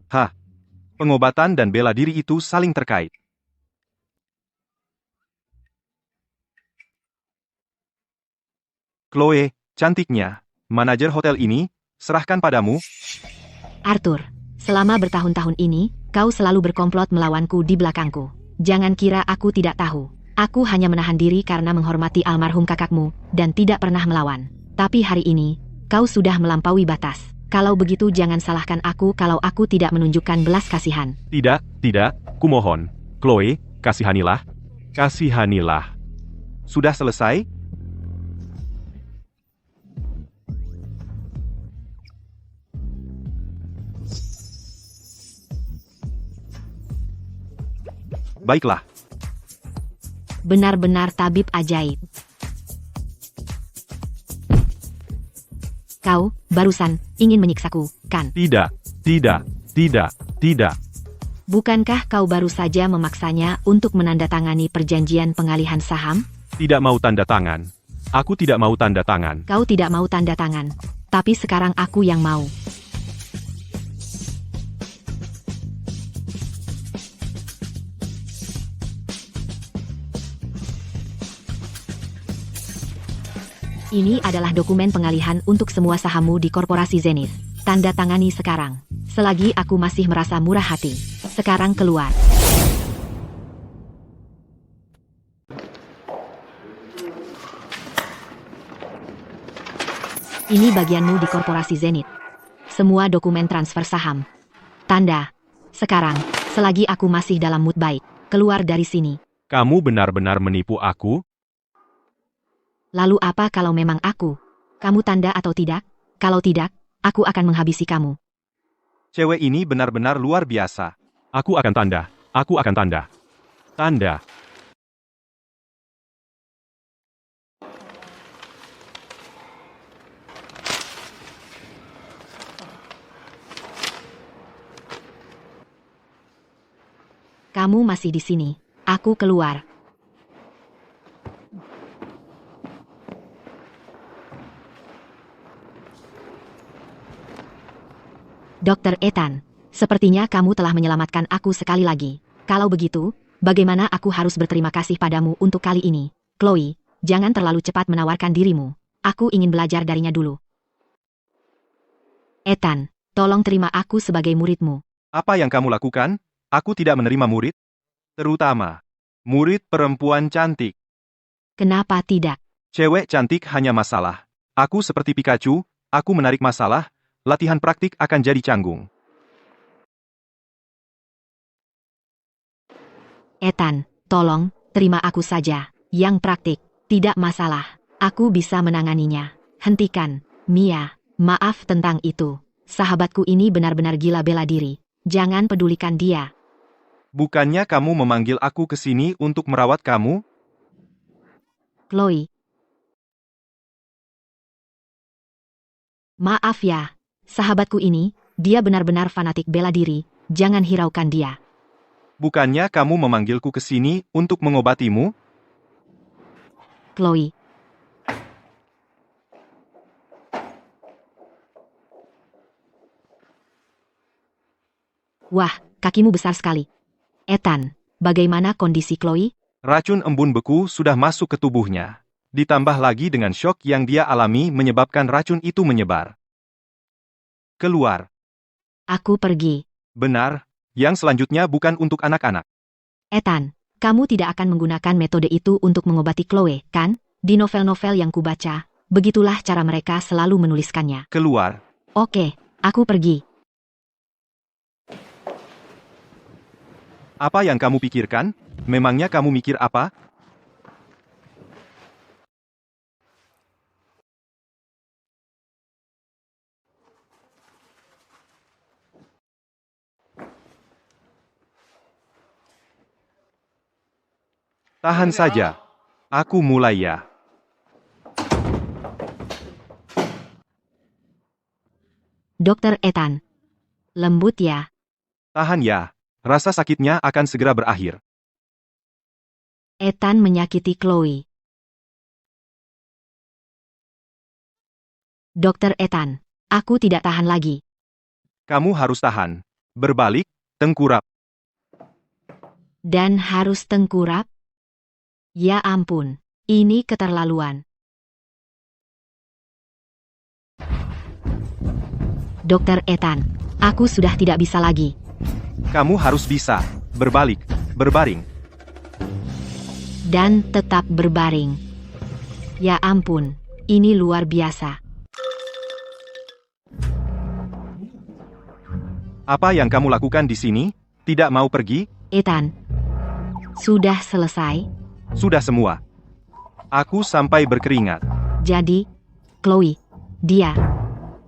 Pengobatan dan bela diri itu saling terkait. Chloe, cantiknya, manajer hotel ini, serahkan padamu. Arthur, selama bertahun-tahun ini, kau selalu berkomplot melawanku di belakangku. Jangan kira aku tidak tahu. Aku hanya menahan diri karena menghormati almarhum kakakmu, dan tidak pernah melawan. Tapi hari ini, kau sudah melampaui batas. Kalau begitu jangan salahkan aku kalau aku tidak menunjukkan belas kasihan. Tidak, kumohon. Chloe, kasihanilah. Kasihanilah. Sudah selesai? Baiklah. Benar-benar tabib ajaib. Kau, barusan, ingin menyiksaku, kan? Tidak. Bukankah kau baru saja memaksanya untuk menandatangani perjanjian pengalihan saham? Tidak mau tanda tangan. Aku tidak mau tanda tangan. Kau tidak mau tanda tangan. Tapi sekarang aku yang mau. Ini adalah dokumen pengalihan untuk semua sahammu di Korporasi Zenith. Tanda tangani sekarang. Selagi aku masih merasa murah hati. Sekarang keluar. Ini bagianmu di Korporasi Zenith. Semua dokumen transfer saham. Tanda. Sekarang, selagi aku masih dalam mood baik, keluar dari sini. Kamu benar-benar menipu aku? Lalu apa kalau memang aku? Kamu tanda atau tidak? Kalau tidak, aku akan menghabisi kamu. Cewek ini benar-benar luar biasa. Aku akan tanda. Aku akan tanda. Tanda. Kamu masih di sini. Aku keluar. Dr. Ethan, sepertinya kamu telah menyelamatkan aku sekali lagi. Kalau begitu, bagaimana aku harus berterima kasih padamu untuk kali ini? Chloe, jangan terlalu cepat menawarkan dirimu. Aku ingin belajar darinya dulu. Ethan, tolong terima aku sebagai muridmu. Apa yang kamu lakukan? Aku tidak menerima murid. Terutama, murid perempuan cantik. Kenapa tidak? Cewek cantik hanya masalah. Aku seperti Pikachu, aku menarik masalah. Latihan praktik akan jadi canggung. Ethan, tolong, terima aku saja. Yang praktik, tidak masalah. Aku bisa menanganinya. Hentikan, Mia. Maaf tentang itu. Sahabatku ini benar-benar gila bela diri. Jangan pedulikan dia. Bukannya kamu memanggil aku ke sini untuk merawat kamu? Chloe. Maaf ya. Sahabatku ini, dia benar-benar fanatik bela diri. Jangan hiraukan dia. Bukannya kamu memanggilku ke sini untuk mengobatimu? Chloe. Wah, kakimu besar sekali. Ethan, bagaimana kondisi Chloe? Racun embun beku sudah masuk ke tubuhnya. Ditambah lagi dengan syok yang dia alami menyebabkan racun itu menyebar. Keluar. Aku pergi. Benar, yang selanjutnya bukan untuk anak-anak. Ethan, kamu tidak akan menggunakan metode itu untuk mengobati Chloe, kan? Di novel-novel yang kubaca, begitulah cara mereka selalu menuliskannya. Keluar. Oke, aku pergi. Apa yang kamu pikirkan? Memangnya kamu mikir apa? Tahan saja. Aku mulai ya. Dokter Ethan. Lembut ya. Tahan ya. Rasa sakitnya akan segera berakhir. Ethan menyakiti Chloe. Dokter Ethan, aku tidak tahan lagi. Kamu harus tahan. Berbalik, tengkurap. Dan harus tengkurap? Ya ampun, ini keterlaluan. Dokter Ethan, aku sudah tidak bisa lagi. Kamu harus bisa. Berbalik, berbaring. Dan tetap berbaring. Ya ampun, ini luar biasa. Apa yang kamu lakukan di sini? Tidak mau pergi? Ethan, sudah selesai? Sudah semua. Aku sampai berkeringat. Jadi, Chloe, dia.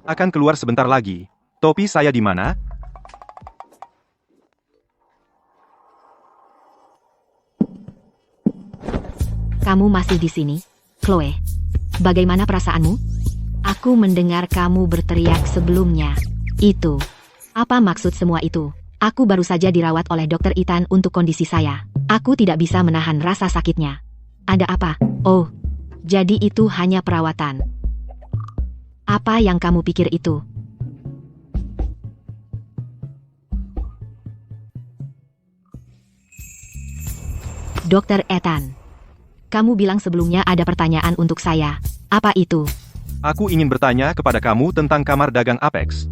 Akan keluar sebentar lagi. Topi saya di mana? Kamu masih di sini, Chloe. Bagaimana perasaanmu? Aku mendengar kamu berteriak sebelumnya. Itu. Apa maksud semua itu? Aku baru saja dirawat oleh Dr. Ethan untuk kondisi saya. Aku tidak bisa menahan rasa sakitnya. Ada apa? Oh, Jadi itu hanya perawatan. Apa yang kamu pikir itu? Dokter Ethan, kamu bilang sebelumnya ada pertanyaan untuk saya. Apa itu? Aku ingin bertanya kepada kamu tentang kamar dagang Apex.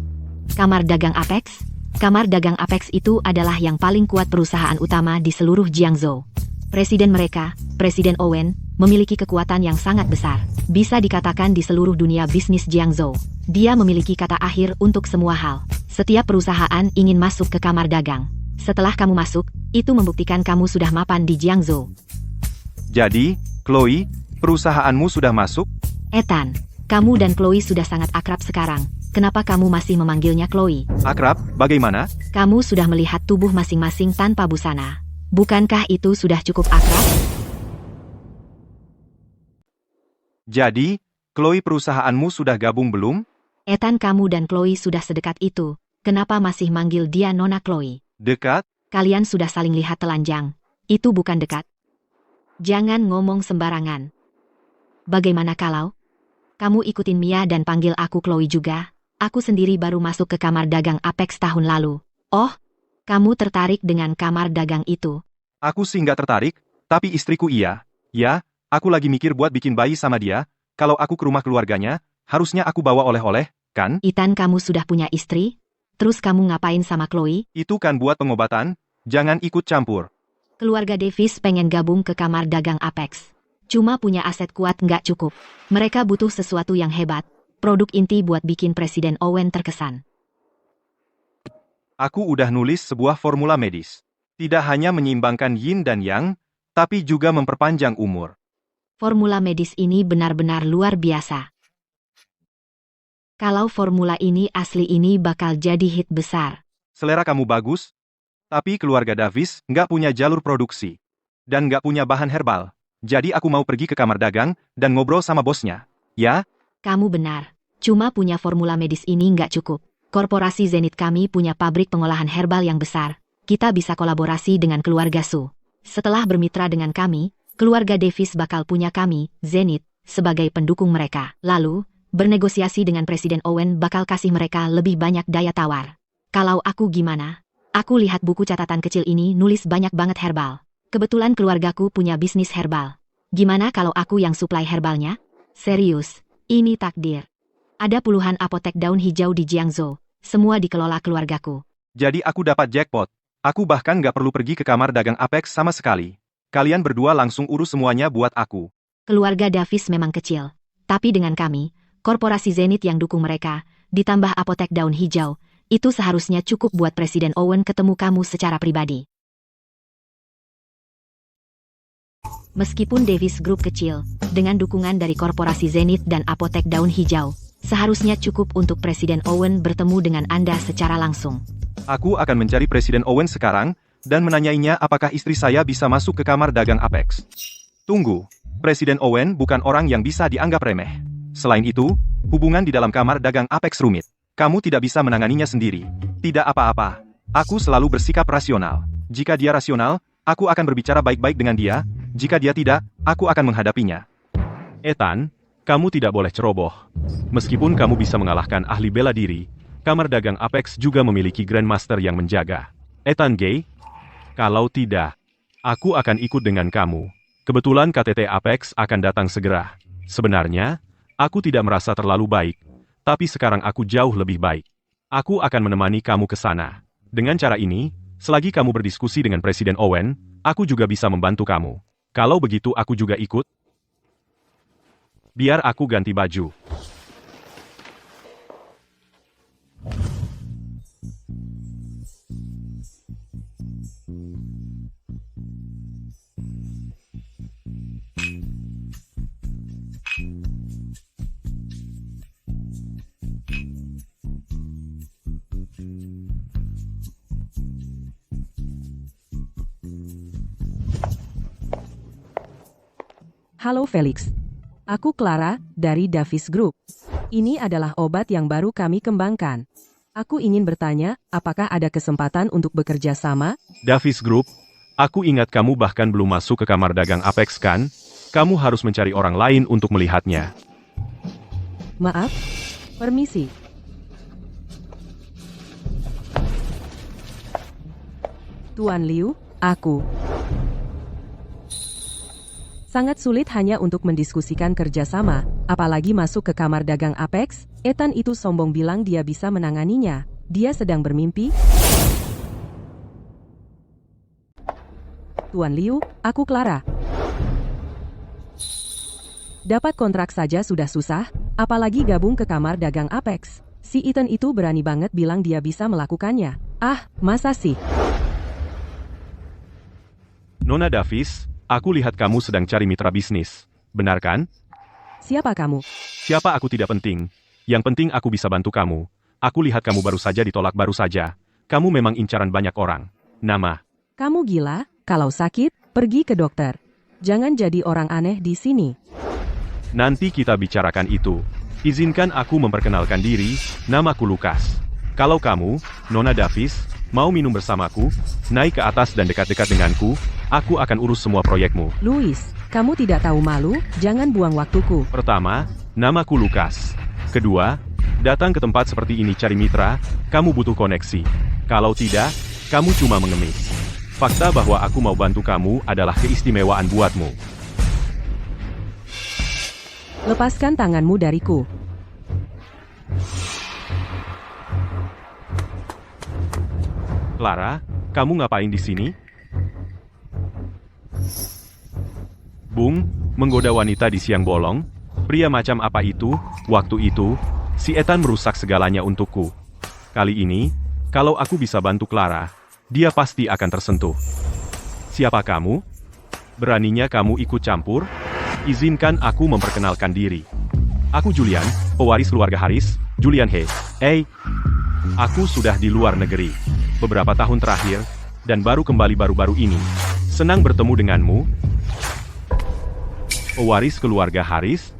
Kamar dagang Apex? Kamar dagang Apex itu adalah yang paling kuat perusahaan utama di seluruh Jiangzhou. Presiden mereka, Presiden Owen, memiliki kekuatan yang sangat besar. Bisa dikatakan di seluruh dunia bisnis Jiangzhou. Dia memiliki kata akhir untuk semua hal. Setiap perusahaan ingin masuk ke kamar dagang. Setelah kamu masuk, itu membuktikan kamu sudah mapan di Jiangzhou. Jadi, Chloe, perusahaanmu sudah masuk? Ethan, kamu dan Chloe sudah sangat akrab sekarang. Kenapa kamu masih memanggilnya Chloe? Akrab, bagaimana? Kamu sudah melihat tubuh masing-masing tanpa busana. Bukankah itu sudah cukup akrab? Jadi, Chloe perusahaanmu sudah gabung belum? Ethan, kamu dan Chloe sudah sedekat itu. Kenapa masih manggil dia Nona Chloe? Dekat? Kalian sudah saling lihat telanjang. Itu bukan dekat. Jangan ngomong sembarangan. Bagaimana kalau kamu ikutin Mia dan panggil aku Chloe juga? Aku sendiri baru masuk ke kamar dagang Apex tahun lalu. Oh, kamu tertarik dengan kamar dagang itu? Aku sih nggak tertarik, tapi istriku iya. Ya, aku lagi mikir buat bikin bayi sama dia. Kalau aku ke rumah keluarganya, harusnya aku bawa oleh-oleh, kan? Ethan, kamu sudah punya istri? Terus kamu ngapain sama Chloe? Itu kan buat pengobatan, jangan ikut campur. Keluarga Davis pengen gabung ke kamar dagang Apex. Cuma punya aset kuat nggak cukup. Mereka butuh sesuatu yang hebat. Produk inti buat bikin Presiden Owen terkesan. Aku udah nulis sebuah formula medis. Tidak hanya menyeimbangkan yin dan yang, tapi juga memperpanjang umur. Formula medis ini benar-benar luar biasa. Kalau formula ini asli, ini bakal jadi hit besar. Selera kamu bagus, tapi keluarga Davis nggak punya jalur produksi. Dan nggak punya bahan herbal. Jadi aku mau pergi ke kamar dagang dan ngobrol sama bosnya. Ya? Kamu benar. Cuma punya formula medis ini nggak cukup. Korporasi Zenith kami punya pabrik pengolahan herbal yang besar. Kita bisa kolaborasi dengan keluarga Su. Setelah bermitra dengan kami, keluarga Davis bakal punya kami, Zenith, sebagai pendukung mereka. Lalu, bernegosiasi dengan Presiden Owen bakal kasih mereka lebih banyak daya tawar. Kalau aku gimana? Aku lihat buku catatan kecil ini nulis banyak banget herbal. Kebetulan keluargaku punya bisnis herbal. Gimana kalau aku yang suplai herbalnya? Serius, ini takdir. Ada puluhan apotek daun hijau di Jiangzhou. Semua dikelola keluargaku. Jadi aku dapat jackpot. Aku bahkan nggak perlu pergi ke kamar dagang Apex sama sekali. Kalian berdua langsung urus semuanya buat aku. Keluarga Davis memang kecil. Tapi dengan kami, korporasi Zenith yang dukung mereka, ditambah apotek daun hijau, itu seharusnya cukup buat Presiden Owen ketemu kamu secara pribadi. Meskipun Davis Group kecil, dengan dukungan dari korporasi Zenith dan apotek daun hijau, seharusnya cukup untuk Presiden Owen bertemu dengan Anda secara langsung. Aku akan mencari Presiden Owen sekarang, dan menanyainya apakah istri saya bisa masuk ke kamar dagang Apex. Tunggu, Presiden Owen bukan orang yang bisa dianggap remeh. Selain itu, hubungan di dalam kamar dagang Apex rumit. Kamu tidak bisa menanganinya sendiri. Tidak apa-apa. Aku selalu bersikap rasional. Jika dia rasional, aku akan berbicara baik-baik dengan dia. Jika dia tidak, aku akan menghadapinya. Ethan, kamu tidak boleh ceroboh. Meskipun kamu bisa mengalahkan ahli bela diri, kamar dagang Apex juga memiliki Grandmaster yang menjaga. Ethan Gay? Kalau tidak, aku akan ikut dengan kamu. Kebetulan KTT Apex akan datang segera. Sebenarnya, aku tidak merasa terlalu baik, tapi sekarang aku jauh lebih baik. Aku akan menemani kamu ke sana. Dengan cara ini, selagi kamu berdiskusi dengan Presiden Owen, aku juga bisa membantu kamu. Kalau begitu aku juga ikut. Biar aku ganti baju. Halo Felix. Aku Clara, dari Davis Group. Ini adalah obat yang baru kami kembangkan. Aku ingin bertanya, apakah ada kesempatan untuk bekerja sama? Davis Group, aku ingat kamu bahkan belum masuk ke kamar dagang Apex kan? Kamu harus mencari orang lain untuk melihatnya. Maaf, permisi. Tuan Liu, aku. Sangat sulit hanya untuk mendiskusikan kerjasama, apalagi masuk ke kamar dagang Apex. Ethan itu sombong bilang dia bisa menanganinya. Dia sedang bermimpi. Tuan Liu, aku Clara. Dapat kontrak saja sudah susah, apalagi gabung ke kamar dagang Apex. Si Ethan itu berani banget bilang dia bisa melakukannya. Ah, masa sih? Nona Davis, aku lihat kamu sedang cari mitra bisnis. Benar kan? Siapa kamu? Siapa aku tidak penting. Yang penting aku bisa bantu kamu. Aku lihat kamu baru saja ditolak baru saja. Kamu memang incaran banyak orang. Nama. Kamu gila? Kalau sakit, pergi ke dokter. Jangan jadi orang aneh di sini. Nanti kita bicarakan itu. Izinkan aku memperkenalkan diri, namaku Lukas. Kalau kamu, Nona Davis, mau minum bersamaku, naik ke atas dan dekat-dekat denganku, aku akan urus semua proyekmu. Louis, kamu tidak tahu malu? Jangan buang waktuku. Pertama, namaku Lukas. Kedua, datang ke tempat seperti ini cari mitra, kamu butuh koneksi. Kalau tidak, kamu cuma mengemis. Fakta bahwa aku mau bantu kamu adalah keistimewaan buatmu. Lepaskan tanganmu dariku. Clara, kamu ngapain di sini? Bung, menggoda wanita di siang bolong? Pria macam apa itu? Waktu itu, si Ethan merusak segalanya untukku. Kali ini, kalau aku bisa bantu Clara, dia pasti akan tersentuh. Siapa kamu? Beraninya kamu ikut campur? Izinkan aku memperkenalkan diri. Aku Julian, pewaris keluarga Haris, Julian He. Aku sudah di luar negeri beberapa tahun terakhir, dan baru kembali baru-baru ini. Senang bertemu denganmu. Pewaris keluarga Haris?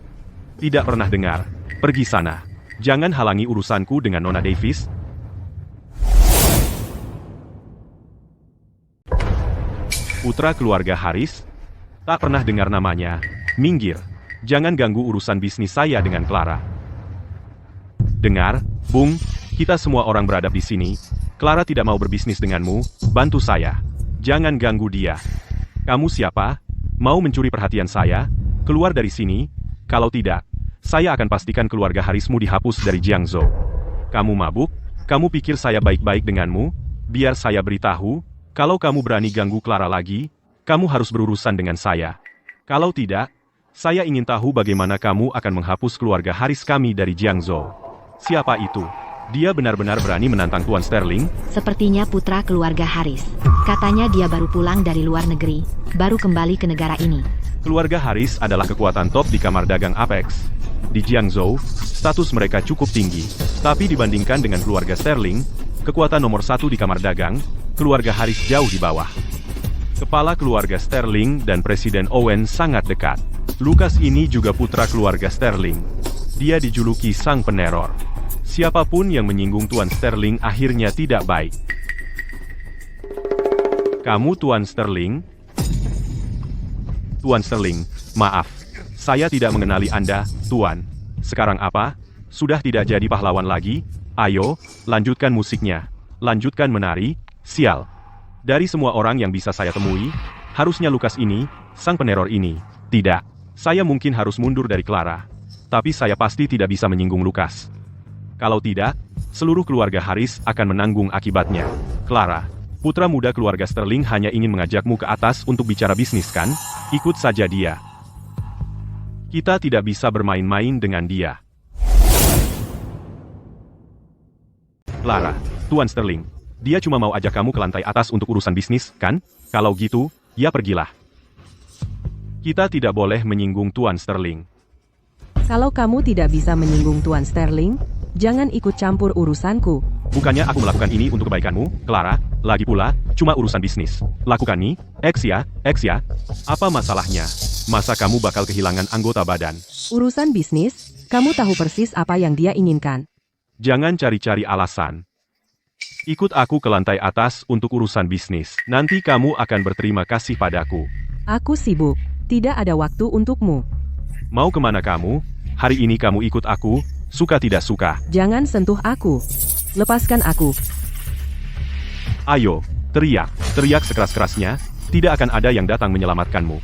Tidak pernah dengar. Pergi sana. Jangan halangi urusanku dengan Nona Davis. Putra keluarga Haris? Tak pernah dengar namanya. Minggir. Jangan ganggu urusan bisnis saya dengan Clara. Dengar, Bung, kita semua orang beradab di sini. Clara tidak mau berbisnis denganmu, bantu saya. Jangan ganggu dia. Kamu siapa? Mau mencuri perhatian saya? Keluar dari sini. Kalau tidak, saya akan pastikan keluarga Harismu dihapus dari Jiangzhou. Kamu mabuk? Kamu pikir saya baik-baik denganmu? Biar saya beritahu, kalau kamu berani ganggu Clara lagi, kamu harus berurusan dengan saya. Kalau tidak, saya ingin tahu bagaimana kamu akan menghapus keluarga Haris kami dari Jiangzhou. Siapa itu? Dia benar-benar berani menantang Tuan Sterling? Sepertinya putra keluarga Haris. Katanya dia baru pulang dari luar negeri, baru kembali ke negara ini. Keluarga Haris adalah kekuatan top di kamar dagang Apex. Di Jiangzhou, status mereka cukup tinggi. Tapi dibandingkan dengan keluarga Sterling, kekuatan nomor 1 di kamar dagang, keluarga Haris jauh di bawah. Kepala keluarga Sterling dan Presiden Owen sangat dekat. Lukas ini juga putra keluarga Sterling. Dia dijuluki sang peneror. Siapapun yang menyinggung Tuan Sterling akhirnya tidak baik. Kamu Tuan Sterling? Tuan Sterling, maaf. Saya tidak mengenali Anda, Tuan. Sekarang apa? Sudah tidak jadi pahlawan lagi? Ayo, lanjutkan musiknya. Lanjutkan menari, sial. Dari semua orang yang bisa saya temui, harusnya Lukas ini, sang peneror ini. Tidak. Saya mungkin harus mundur dari Clara. Tapi saya pasti tidak bisa menyinggung Lukas. Kalau tidak, seluruh keluarga Haris akan menanggung akibatnya. Clara, putra muda keluarga Sterling hanya ingin mengajakmu ke atas untuk bicara bisnis kan? Ikut saja dia. Kita tidak bisa bermain-main dengan dia. Clara, Tuan Sterling, dia cuma mau ajak kamu ke lantai atas untuk urusan bisnis, kan? Kalau gitu, ya pergilah. Kita tidak boleh menyinggung Tuan Sterling. Kalau kamu tidak bisa menyinggung Tuan Sterling, jangan ikut campur urusanku. Bukannya aku melakukan ini untuk kebaikanmu, Clara. Lagi pula, cuma urusan bisnis. Lakukan nih, X ya. Apa masalahnya? Masa kamu bakal kehilangan anggota badan? Urusan bisnis, kamu tahu persis apa yang dia inginkan. Jangan cari-cari alasan. Ikut aku ke lantai atas untuk urusan bisnis. Nanti kamu akan berterima kasih padaku. Aku sibuk. Tidak ada waktu untukmu. Mau kemana kamu? Hari ini kamu ikut aku, suka tidak suka. Jangan sentuh aku. Lepaskan aku. Ayo, teriak, teriak sekeras-kerasnya, tidak akan ada yang datang menyelamatkanmu.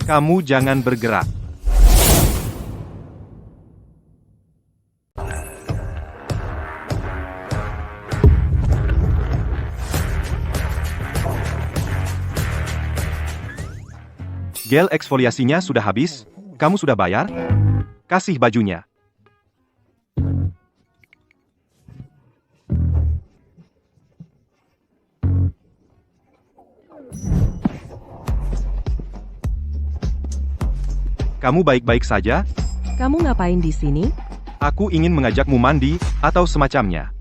Kamu jangan bergerak. Gel eksfoliasinya sudah habis? Kamu sudah bayar? Kasih bajunya. Kamu baik-baik saja? Kamu ngapain di sini? Aku ingin mengajakmu mandi, atau semacamnya.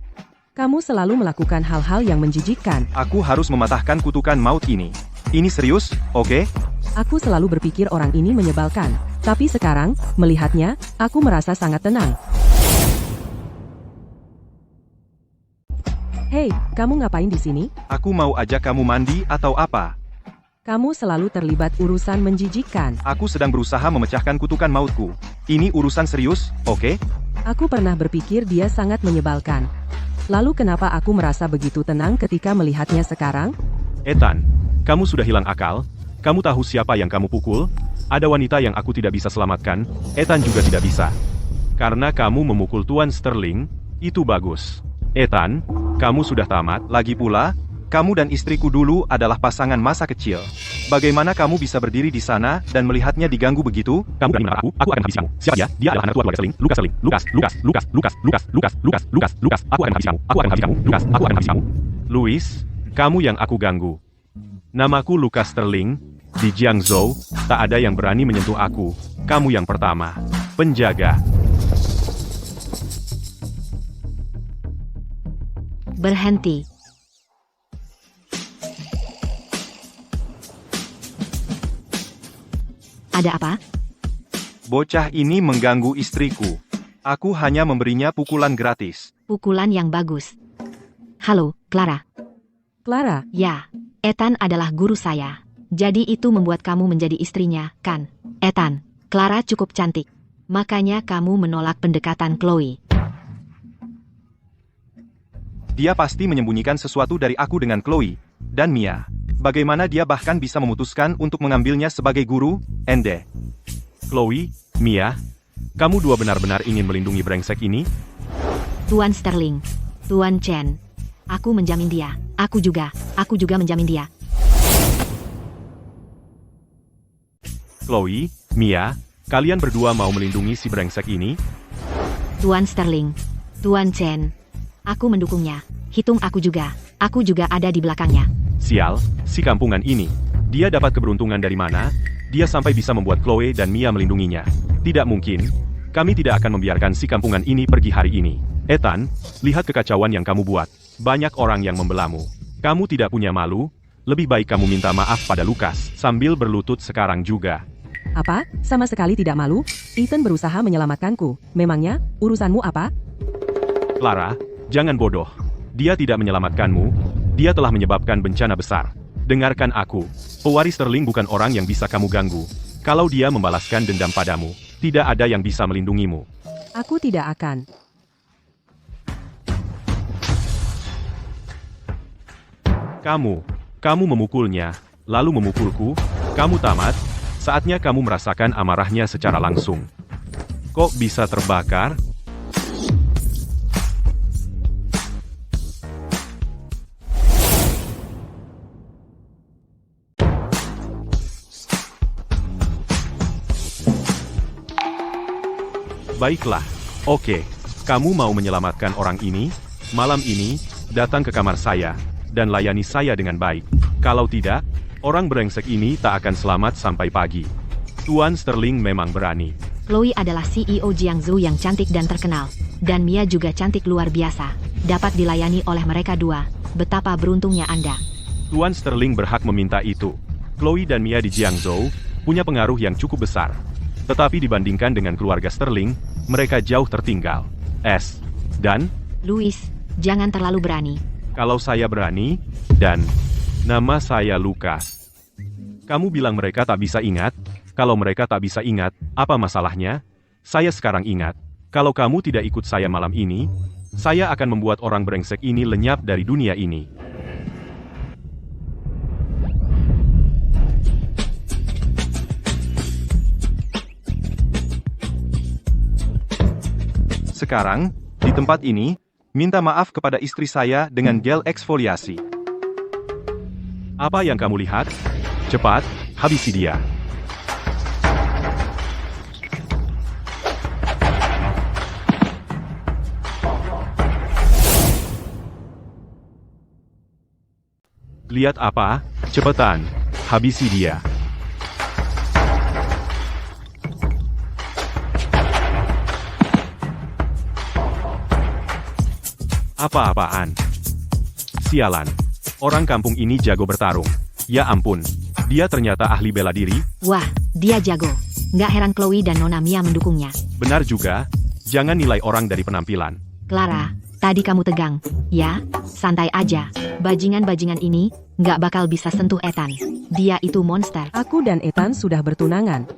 Kamu selalu melakukan hal-hal yang menjijikkan. Aku harus mematahkan kutukan maut ini. Ini serius, oke? Aku selalu berpikir orang ini menyebalkan. Tapi sekarang, melihatnya, aku merasa sangat tenang. Hei, kamu ngapain di sini? Aku mau ajak kamu mandi atau apa? Kamu selalu terlibat urusan menjijikkan. Aku sedang berusaha memecahkan kutukan mautku. Ini urusan serius, oke? Aku pernah berpikir dia sangat menyebalkan. Lalu kenapa aku merasa begitu tenang ketika melihatnya sekarang? Ethan, kamu sudah hilang akal? Kamu tahu siapa yang kamu pukul? Ada wanita yang aku tidak bisa selamatkan, Ethan juga tidak bisa. Karena kamu memukul Tuan Sterling, itu bagus. Ethan, kamu sudah tamat. Lagi pula, kamu dan istriku dulu adalah pasangan masa kecil. Bagaimana kamu bisa berdiri di sana dan melihatnya diganggu begitu? Kamu berani menolak aku akan habisi kamu. Siapa dia? Dia adalah anak tua keluarga Sterling. Lukas Sterling. Lukas. Aku akan habisi kamu. Aku akan habisi kamu. Lukas, aku akan habisi kamu. Louis, kamu yang aku ganggu. Namaku Lukas Sterling. Di Jiangzhou, tak ada yang berani menyentuh aku. Kamu yang pertama. Penjaga. Berhenti. Ada apa? Bocah ini mengganggu istriku. Aku hanya memberinya pukulan gratis. Pukulan yang bagus. Halo, Clara. Clara, Ya, Ethan adalah guru saya. Jadi itu membuat kamu menjadi istrinya, kan? Ethan, Clara cukup cantik. Makanya kamu menolak pendekatan Chloe. Dia pasti menyembunyikan sesuatu dari aku dengan Chloe dan Mia. Bagaimana dia bahkan bisa memutuskan untuk mengambilnya sebagai guru, Ende? Chloe, Mia, kamu dua benar-benar ingin melindungi brengsek ini? Tuan Sterling, Tuan Chen. Aku menjamin dia. Aku juga menjamin dia. Chloe, Mia, kalian berdua mau melindungi si brengsek ini? Tuan Sterling, Tuan Chen. Aku mendukungnya. Hitung aku juga ada di belakangnya. Sial, si kampungan ini. Dia dapat keberuntungan dari mana? Dia sampai bisa membuat Chloe dan Mia melindunginya. Tidak mungkin. Kami tidak akan membiarkan si kampungan ini pergi hari ini. Ethan, lihat kekacauan yang kamu buat. Banyak orang yang membelamu. Kamu tidak punya malu? Lebih baik kamu minta maaf pada Lukas sambil berlutut sekarang juga. apa? Sama sekali tidak malu? Ethan berusaha menyelamatkanku. Memangnya, urusanmu apa? Clara, jangan bodoh. Dia tidak menyelamatkanmu. Dia telah menyebabkan bencana besar. Dengarkan aku. Pewaris Sterling bukan orang yang bisa kamu ganggu. Kalau dia membalaskan dendam padamu, tidak ada yang bisa melindungimu. Aku tidak akan. Kamu memukulnya, lalu memukulku. Kamu tamat. Saatnya kamu merasakan amarahnya secara langsung. Kok bisa terbakar? Baiklah, oke. Kamu mau menyelamatkan orang ini? Malam ini, datang ke kamar saya, dan layani saya dengan baik. Kalau tidak, orang brengsek ini tak akan selamat sampai pagi. Tuan Sterling memang berani. Chloe adalah CEO Jiangzhou yang cantik dan terkenal. Dan Mia juga cantik luar biasa. Dapat dilayani oleh mereka dua. Betapa beruntungnya Anda. Tuan Sterling berhak meminta itu. Chloe dan Mia di Jiangzhou punya pengaruh yang cukup besar. Tetapi dibandingkan dengan keluarga Sterling, mereka jauh tertinggal. Dan, Louis, jangan terlalu berani. kalau saya berani, dan Nama saya Lukas. Kamu bilang mereka tak bisa ingat? Kalau mereka tak bisa ingat, apa masalahnya? Saya sekarang ingat. Kalau kamu tidak ikut saya malam ini, saya akan membuat orang brengsek ini lenyap dari dunia ini. Sekarang, di tempat ini, minta maaf kepada istri saya dengan gel eksfoliasi. Apa yang kamu lihat? Cepat, habisi dia. Lihat apa? Cepetan, habisi dia. Apa-apaan? Sialan. Orang kampung ini jago bertarung. Ya ampun, dia ternyata ahli bela diri. Wah, dia jago. Nggak heran Chloe dan Nona Mia mendukungnya. Benar juga, jangan nilai orang dari penampilan. Clara, tadi kamu tegang. Ya, santai aja. Bajingan-bajingan ini nggak bakal bisa sentuh Ethan. Dia itu monster. Aku dan Ethan sudah bertunangan.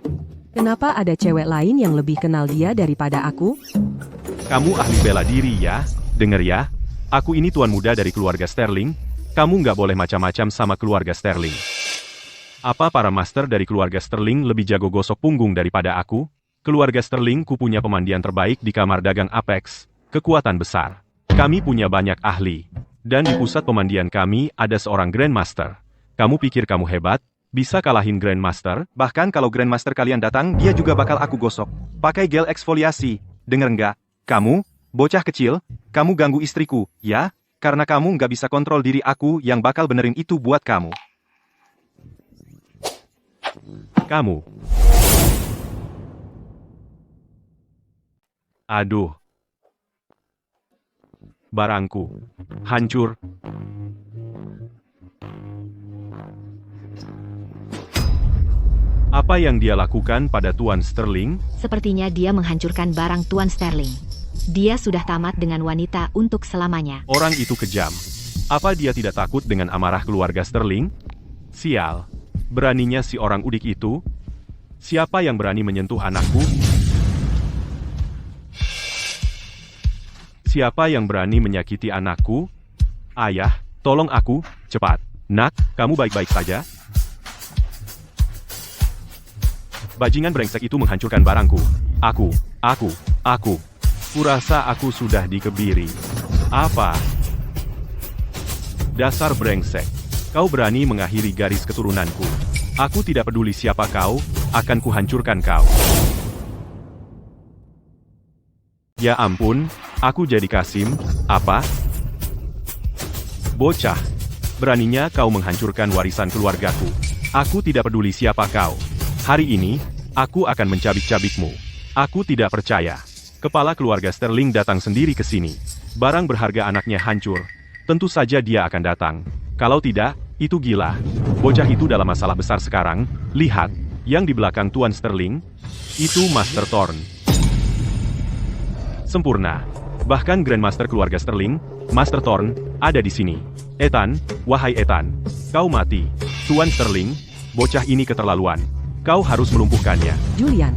Kenapa ada cewek lain yang lebih kenal dia daripada aku? Kamu ahli bela diri ya? Dengar ya, aku ini tuan muda dari keluarga Sterling. Kamu nggak boleh macam-macam sama keluarga Sterling. Apa para master dari keluarga Sterling lebih jago gosok punggung daripada aku? Keluarga Sterling ku punya pemandian terbaik di kamar dagang Apex. Kekuatan besar. Kami punya banyak ahli. Dan di pusat pemandian kami ada seorang Grandmaster. Kamu pikir kamu hebat? Bisa kalahin Grandmaster? Bahkan kalau Grandmaster kalian datang, dia juga bakal aku gosok. Pakai gel eksfoliasi. Dengar nggak? Kamu, bocah kecil, kamu ganggu istriku, ya? Karena kamu nggak bisa kontrol diri aku yang bakal benerin itu buat kamu. Kamu. Aduh. Barangku. Hancur. Apa yang dia lakukan pada Tuan Sterling? Sepertinya dia menghancurkan barang Tuan Sterling. Dia sudah tamat dengan wanita untuk selamanya. Orang itu kejam. Apa dia tidak takut dengan amarah keluarga Sterling? Sial. Beraninya si orang udik itu? Siapa yang berani menyentuh anakku? Siapa yang berani menyakiti anakku? Ayah, tolong aku, cepat. Nak, kamu baik-baik saja? Bajingan brengsek itu menghancurkan barangku. Aku. Kurasa aku sudah dikebiri. Apa? Dasar brengsek. Kau berani mengakhiri garis keturunanku. Aku tidak peduli siapa kau, akan kuhancurkan kau. Ya ampun, aku jadi Kasim, apa? Bocah, beraninya kau menghancurkan warisan keluargaku. Aku tidak peduli siapa kau. Hari ini, aku akan mencabik-cabikmu. Aku tidak percaya. Kepala keluarga Sterling datang sendiri ke sini. Barang berharga anaknya hancur. Tentu saja dia akan datang. Kalau tidak, itu gila. Bocah itu dalam masalah besar sekarang. Lihat, yang di belakang Tuan Sterling, itu Master Thorn. Sempurna. Bahkan Grandmaster keluarga Sterling, Master Thorn, ada di sini. Ethan, wahai Ethan, kau mati. Tuan Sterling, bocah ini keterlaluan. Kau harus melumpuhkannya. Julian,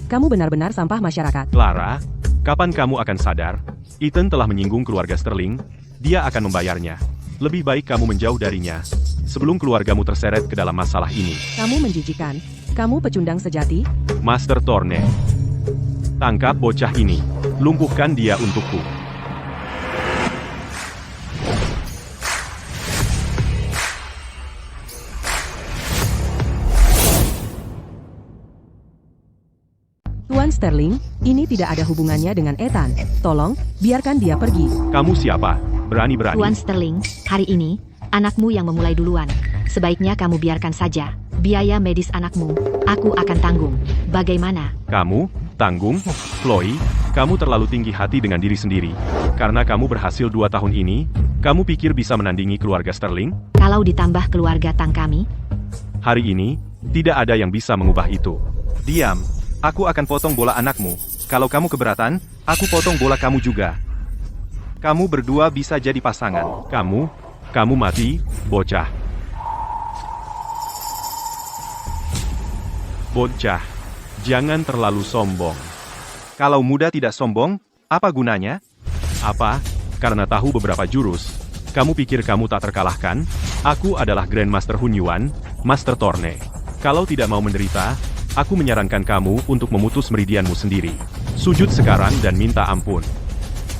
kamu benar-benar sampah masyarakat. Clara, kapan kamu akan sadar? Ethan telah menyinggung keluarga Sterling, dia akan membayarnya. Lebih baik kamu menjauh darinya, sebelum keluargamu terseret ke dalam masalah ini. Kamu menjijikan. Kamu pecundang sejati. Master Thorne. Tangkap bocah ini. Lumpuhkan dia untukku. Tuan Sterling, ini tidak ada hubungannya dengan Ethan. Tolong, biarkan dia pergi. Kamu siapa? Berani-berani. Tuan Sterling, hari ini, anakmu yang memulai duluan. Sebaiknya kamu biarkan saja. Biaya medis anakmu, aku akan tanggung. Bagaimana? Kamu? Tanggung? Chloe, kamu terlalu tinggi hati dengan diri sendiri. Karena kamu berhasil 2 tahun ini, kamu pikir bisa menandingi keluarga Sterling? Kalau ditambah keluarga Tang kami, Hari ini, tidak ada yang bisa mengubah itu. Diam. Aku akan potong bola anakmu. Kalau kamu keberatan, aku potong bola kamu juga. Kamu berdua bisa jadi pasangan. Kamu mati, bocah. Bocah, jangan terlalu sombong. Kalau muda tidak sombong, apa gunanya? Apa? Karena tahu beberapa jurus, kamu pikir kamu tak terkalahkan? Aku adalah Grandmaster Hun Yuan, Master Torne. Kalau tidak mau menderita, aku menyarankan kamu untuk memutus meridianmu sendiri. Sujud sekarang dan minta ampun.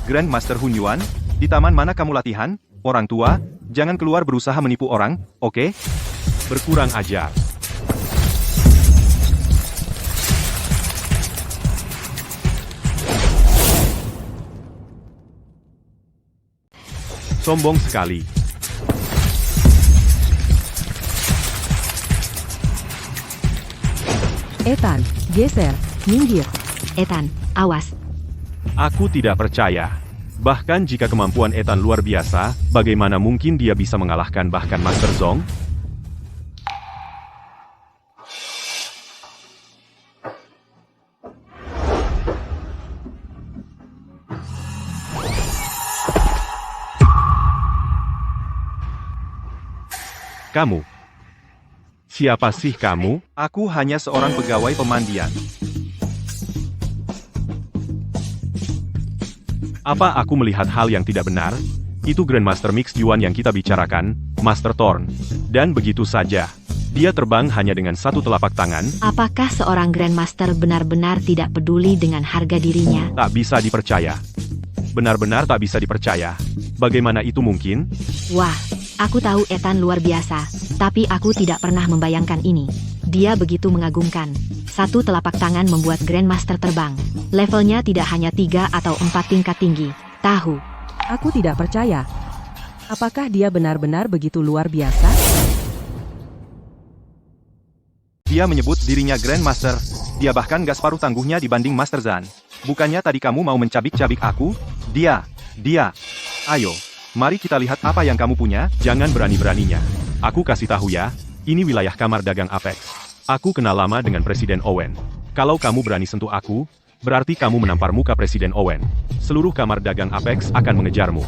Grandmaster Hun Yuan, di taman mana kamu latihan? Orang tua, jangan keluar berusaha menipu orang, oke? Berkurang ajar. Sombong sekali. Ethan, geser, minggir. Ethan, awas. Aku tidak percaya. Bahkan jika kemampuan Ethan luar biasa, bagaimana mungkin dia bisa mengalahkan bahkan Master Zong? Kamu? Siapa sih kamu? Aku hanya seorang pegawai pemandian. Apa aku melihat hal yang tidak benar? Itu Grandmaster Mix Yuan yang kita bicarakan, Master Thorn. Dan begitu saja. Dia terbang hanya dengan satu telapak tangan. Apakah seorang Grandmaster benar-benar tidak peduli dengan harga dirinya? Tak bisa dipercaya. Benar-benar tak bisa dipercaya. Bagaimana itu mungkin? Wah, aku tahu Ethan luar biasa, tapi aku tidak pernah membayangkan ini. Dia begitu mengagumkan. Satu telapak tangan membuat Grandmaster terbang. Levelnya tidak hanya 3 atau 4 tingkat tinggi. Tahu. Aku tidak percaya. Apakah dia benar-benar begitu luar biasa? Dia menyebut dirinya Grandmaster. Dia bahkan gak separuh tangguhnya dibanding Master Zan. Bukannya tadi kamu mau mencabik-cabik aku? Dia. Ayo, mari kita lihat apa yang kamu punya. Jangan berani-beraninya. Aku kasih tahu ya, ini wilayah kamar dagang Apex. Aku kenal lama dengan Presiden Owen. Kalau kamu berani sentuh aku, berarti kamu menampar muka Presiden Owen. Seluruh kamar dagang Apex akan mengejarmu.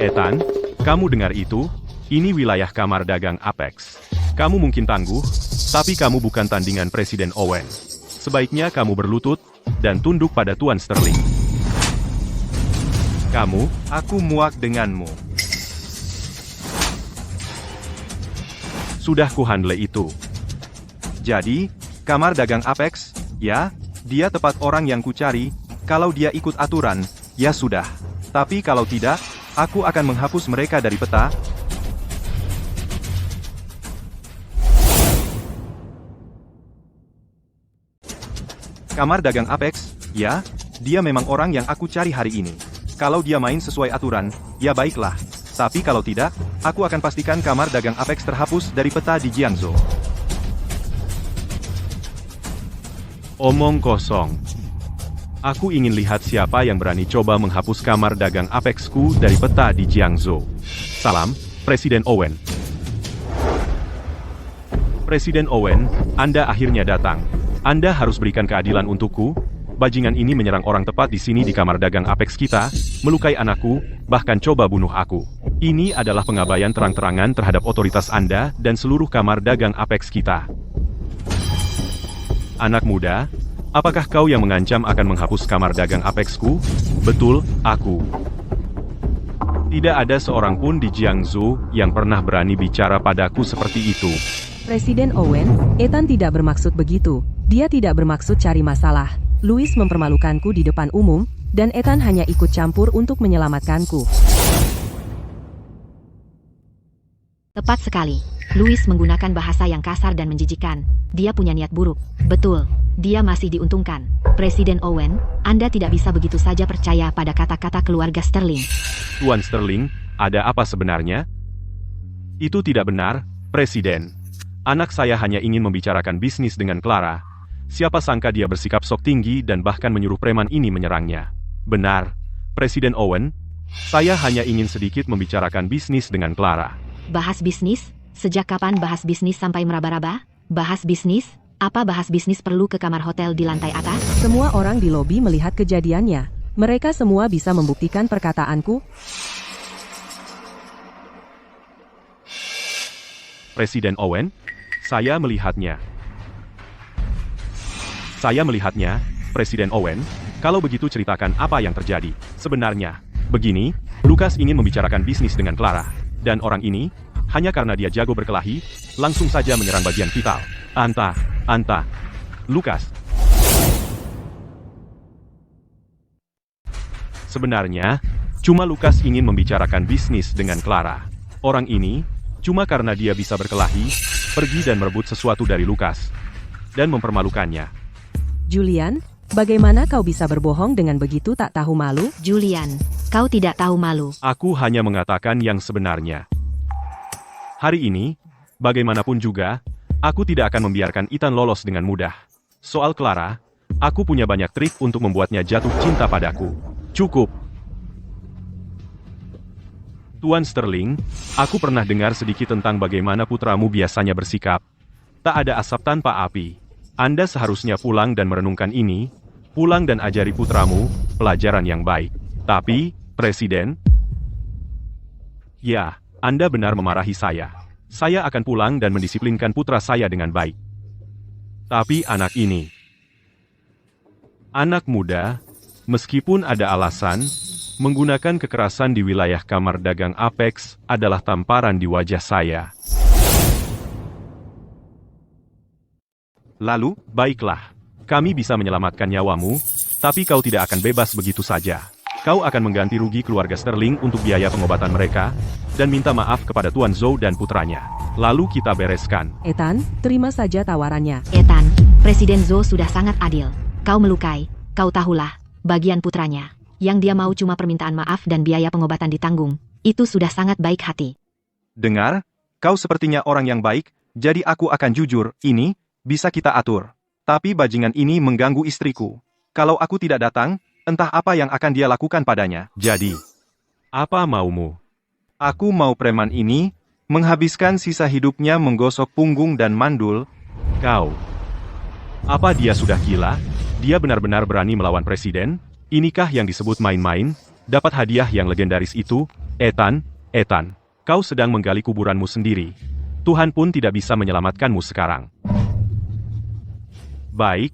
Ethan, kamu dengar itu? Ini wilayah kamar dagang Apex. Kamu mungkin tangguh, tapi kamu bukan tandingan Presiden Owen. Sebaiknya kamu berlutut dan tunduk pada Tuan Sterling. Aku muak denganmu. Sudah kuhandle itu. Jadi, kamar dagang Apex, ya, dia tepat orang yang kucari. Kalau dia ikut aturan, ya sudah. Tapi kalau tidak, aku akan menghapus mereka dari peta. Kamar dagang Apex, ya, dia memang orang yang aku cari hari ini. Kalau dia main sesuai aturan, ya baiklah. Tapi kalau tidak, aku akan pastikan kamar dagang Apex terhapus dari peta di Jiangzhou. Omong kosong. Aku ingin lihat siapa yang berani coba menghapus kamar dagang Apexku dari peta di Jiangzhou. Salam, Presiden Owen. Presiden Owen, Anda akhirnya datang. Anda harus berikan keadilan untukku. Bajingan ini menyerang orang tepat di sini di kamar dagang Apex kita, melukai anakku, bahkan coba bunuh aku. Ini adalah pengabaian terang-terangan terhadap otoritas Anda dan seluruh kamar dagang Apex kita. Anak muda, apakah kau yang mengancam akan menghapus kamar dagang Apexku? Betul, aku. Tidak ada seorang pun di Jiangzhou yang pernah berani bicara padaku seperti itu. Presiden Owen, Ethan tidak bermaksud begitu. Dia tidak bermaksud cari masalah. Louis mempermalukanku di depan umum, dan Ethan hanya ikut campur untuk menyelamatkanku. Tepat sekali. Louis menggunakan bahasa yang kasar dan menjijikan. Dia punya niat buruk. Betul. Dia masih diuntungkan. Presiden Owen, Anda tidak bisa begitu saja percaya pada kata-kata keluarga Sterling. Tuan Sterling, ada apa sebenarnya? Itu tidak benar, Presiden. Anak saya hanya ingin membicarakan bisnis dengan Clara. Siapa sangka dia bersikap sok tinggi dan bahkan menyuruh preman ini menyerangnya. Benar, Presiden Owen. Saya hanya ingin sedikit membicarakan bisnis dengan Clara. Bahas bisnis? Sejak kapan bahas bisnis sampai meraba-raba? Bahas bisnis? Apa bahas bisnis perlu ke kamar hotel di lantai atas? Semua orang di lobi melihat kejadiannya. Mereka semua bisa membuktikan perkataanku. Presiden Owen, saya melihatnya. Saya melihatnya, Presiden Owen. Kalau begitu ceritakan apa yang terjadi. Sebenarnya, begini, Lukas ingin membicarakan bisnis dengan Clara. Dan orang ini, hanya karena dia jago berkelahi, langsung saja menyerang bagian vital. Anta, Lukas. Sebenarnya, cuma Lukas ingin membicarakan bisnis dengan Clara. Orang ini, cuma karena dia bisa berkelahi, pergi dan merebut sesuatu dari Lukas. Dan mempermalukannya. Julian, bagaimana kau bisa berbohong dengan begitu tak tahu malu? Julian, kau tidak tahu malu. Aku hanya mengatakan yang sebenarnya. Hari ini, bagaimanapun juga, aku tidak akan membiarkan Ethan lolos dengan mudah. Soal Clara, aku punya banyak trik untuk membuatnya jatuh cinta padaku. Cukup. Tuan Sterling, aku pernah dengar sedikit tentang bagaimana putramu biasanya bersikap. Tak ada asap tanpa api. Anda seharusnya pulang dan merenungkan ini, pulang dan ajari putramu pelajaran yang baik. Tapi, Presiden, ya, Anda benar memarahi saya. Saya akan pulang dan mendisiplinkan putra saya dengan baik. Tapi anak ini, anak muda, meskipun ada alasan, menggunakan kekerasan di wilayah kamar dagang Apex adalah tamparan di wajah saya. Lalu, baiklah, kami bisa menyelamatkan nyawamu, tapi kau tidak akan bebas begitu saja. Kau akan mengganti rugi keluarga Sterling untuk biaya pengobatan mereka, dan minta maaf kepada Tuan Zhou dan putranya. Lalu kita bereskan. Ethan, terima saja tawarannya. Ethan, Presiden Zhou sudah sangat adil. Kau melukai, kau tahulah, bagian putranya. Yang dia mau cuma permintaan maaf dan biaya pengobatan ditanggung. Itu sudah sangat baik hati. Dengar, kau sepertinya orang yang baik, jadi aku akan jujur, ini, bisa kita atur. Tapi bajingan ini mengganggu istriku. Kalau aku tidak datang, entah apa yang akan dia lakukan padanya. Jadi, apa maumu? Aku mau preman ini, menghabiskan sisa hidupnya menggosok punggung dan mandul. Kau. Apa dia sudah gila? Dia benar-benar berani melawan presiden? Inikah yang disebut main-main? Dapat hadiah yang legendaris itu? Ethan, kau sedang menggali kuburanmu sendiri. Tuhan pun tidak bisa menyelamatkanmu sekarang. Baik,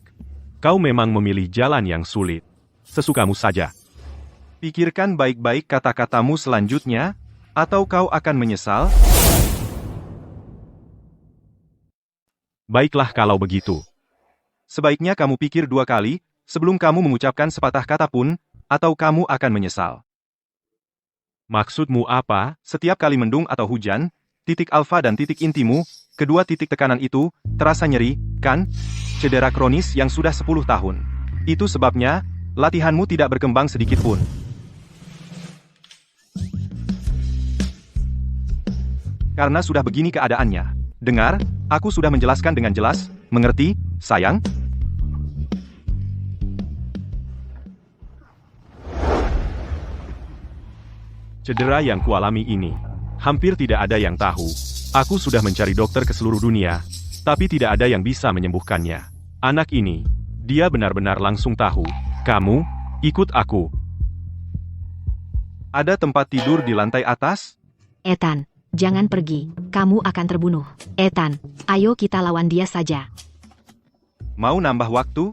kau memang memilih jalan yang sulit. Sesukamu saja. Pikirkan baik-baik kata-katamu selanjutnya, atau kau akan menyesal. Baiklah kalau begitu. Sebaiknya kamu pikir 2 kali, sebelum kamu mengucapkan sepatah kata pun, atau kamu akan menyesal. Maksudmu apa? Setiap kali mendung atau hujan, titik alfa dan titik intimu, kedua titik tekanan itu, terasa nyeri, kan? Cedera kronis yang sudah 10 tahun. Itu sebabnya, latihanmu tidak berkembang sedikit pun. Karena sudah begini keadaannya. Dengar, aku sudah menjelaskan dengan jelas, mengerti, sayang? Cedera yang kualami ini, hampir tidak ada yang tahu. Aku sudah mencari dokter ke seluruh dunia, tapi tidak ada yang bisa menyembuhkannya. Anak ini, dia benar-benar langsung tahu. Kamu, ikut aku. Ada tempat tidur di lantai atas? Ethan, jangan pergi, kamu akan terbunuh. Ethan, ayo kita lawan dia saja. Mau nambah waktu?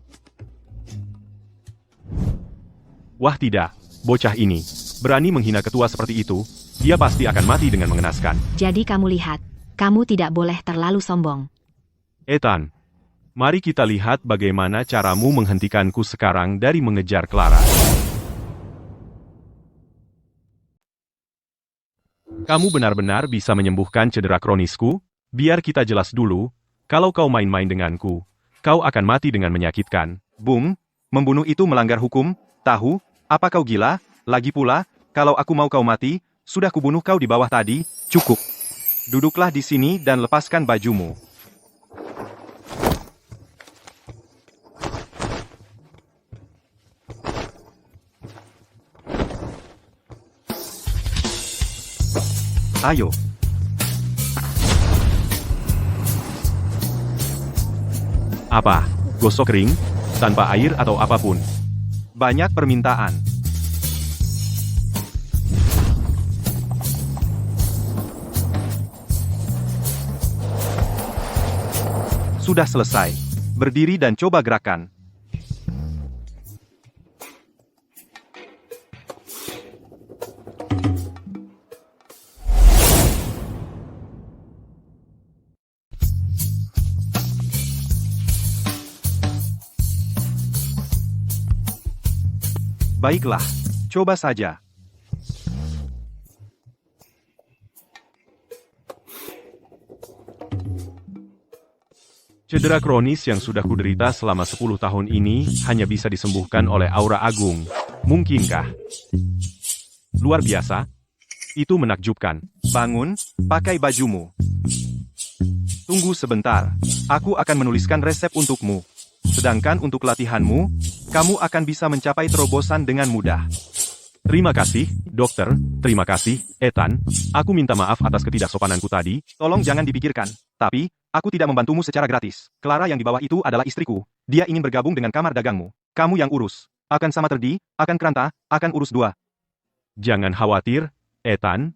Wah tidak, bocah ini, berani menghina ketua seperti itu, dia pasti akan mati dengan mengenaskan. Jadi kamu lihat, kamu tidak boleh terlalu sombong. Ethan, mari kita lihat bagaimana caramu menghentikanku sekarang dari mengejar Clara. Kamu benar-benar bisa menyembuhkan cedera kronisku? Biar kita jelas dulu, kalau kau main-main denganku, kau akan mati dengan menyakitkan. Boom, membunuh itu melanggar hukum, tahu? Apa kau gila? Lagi pula, kalau aku mau kau mati, sudah kubunuh kau di bawah tadi, cukup. Duduklah di sini dan lepaskan bajumu. Ayo. Apa? Gosok kering? Tanpa air atau apapun? Banyak permintaan. Sudah selesai. Berdiri dan coba gerakan. Baiklah, coba saja. Cedera kronis yang sudah kuderita selama 10 tahun ini hanya bisa disembuhkan oleh aura agung. Mungkinkah? Luar biasa. Itu menakjubkan. Bangun, pakai bajumu. Tunggu sebentar. Aku akan menuliskan resep untukmu. Sedangkan untuk latihanmu, kamu akan bisa mencapai terobosan dengan mudah. Terima kasih, dokter. Terima kasih, Ethan. Aku minta maaf atas ketidaksopananku tadi. Tolong jangan dipikirkan. Tapi, aku tidak membantumu secara gratis. Clara yang di bawah itu adalah istriku. Dia ingin bergabung dengan kamar dagangmu. Kamu yang urus. Akan sama terdi, akan keranta, akan urus dua. Jangan khawatir, Ethan.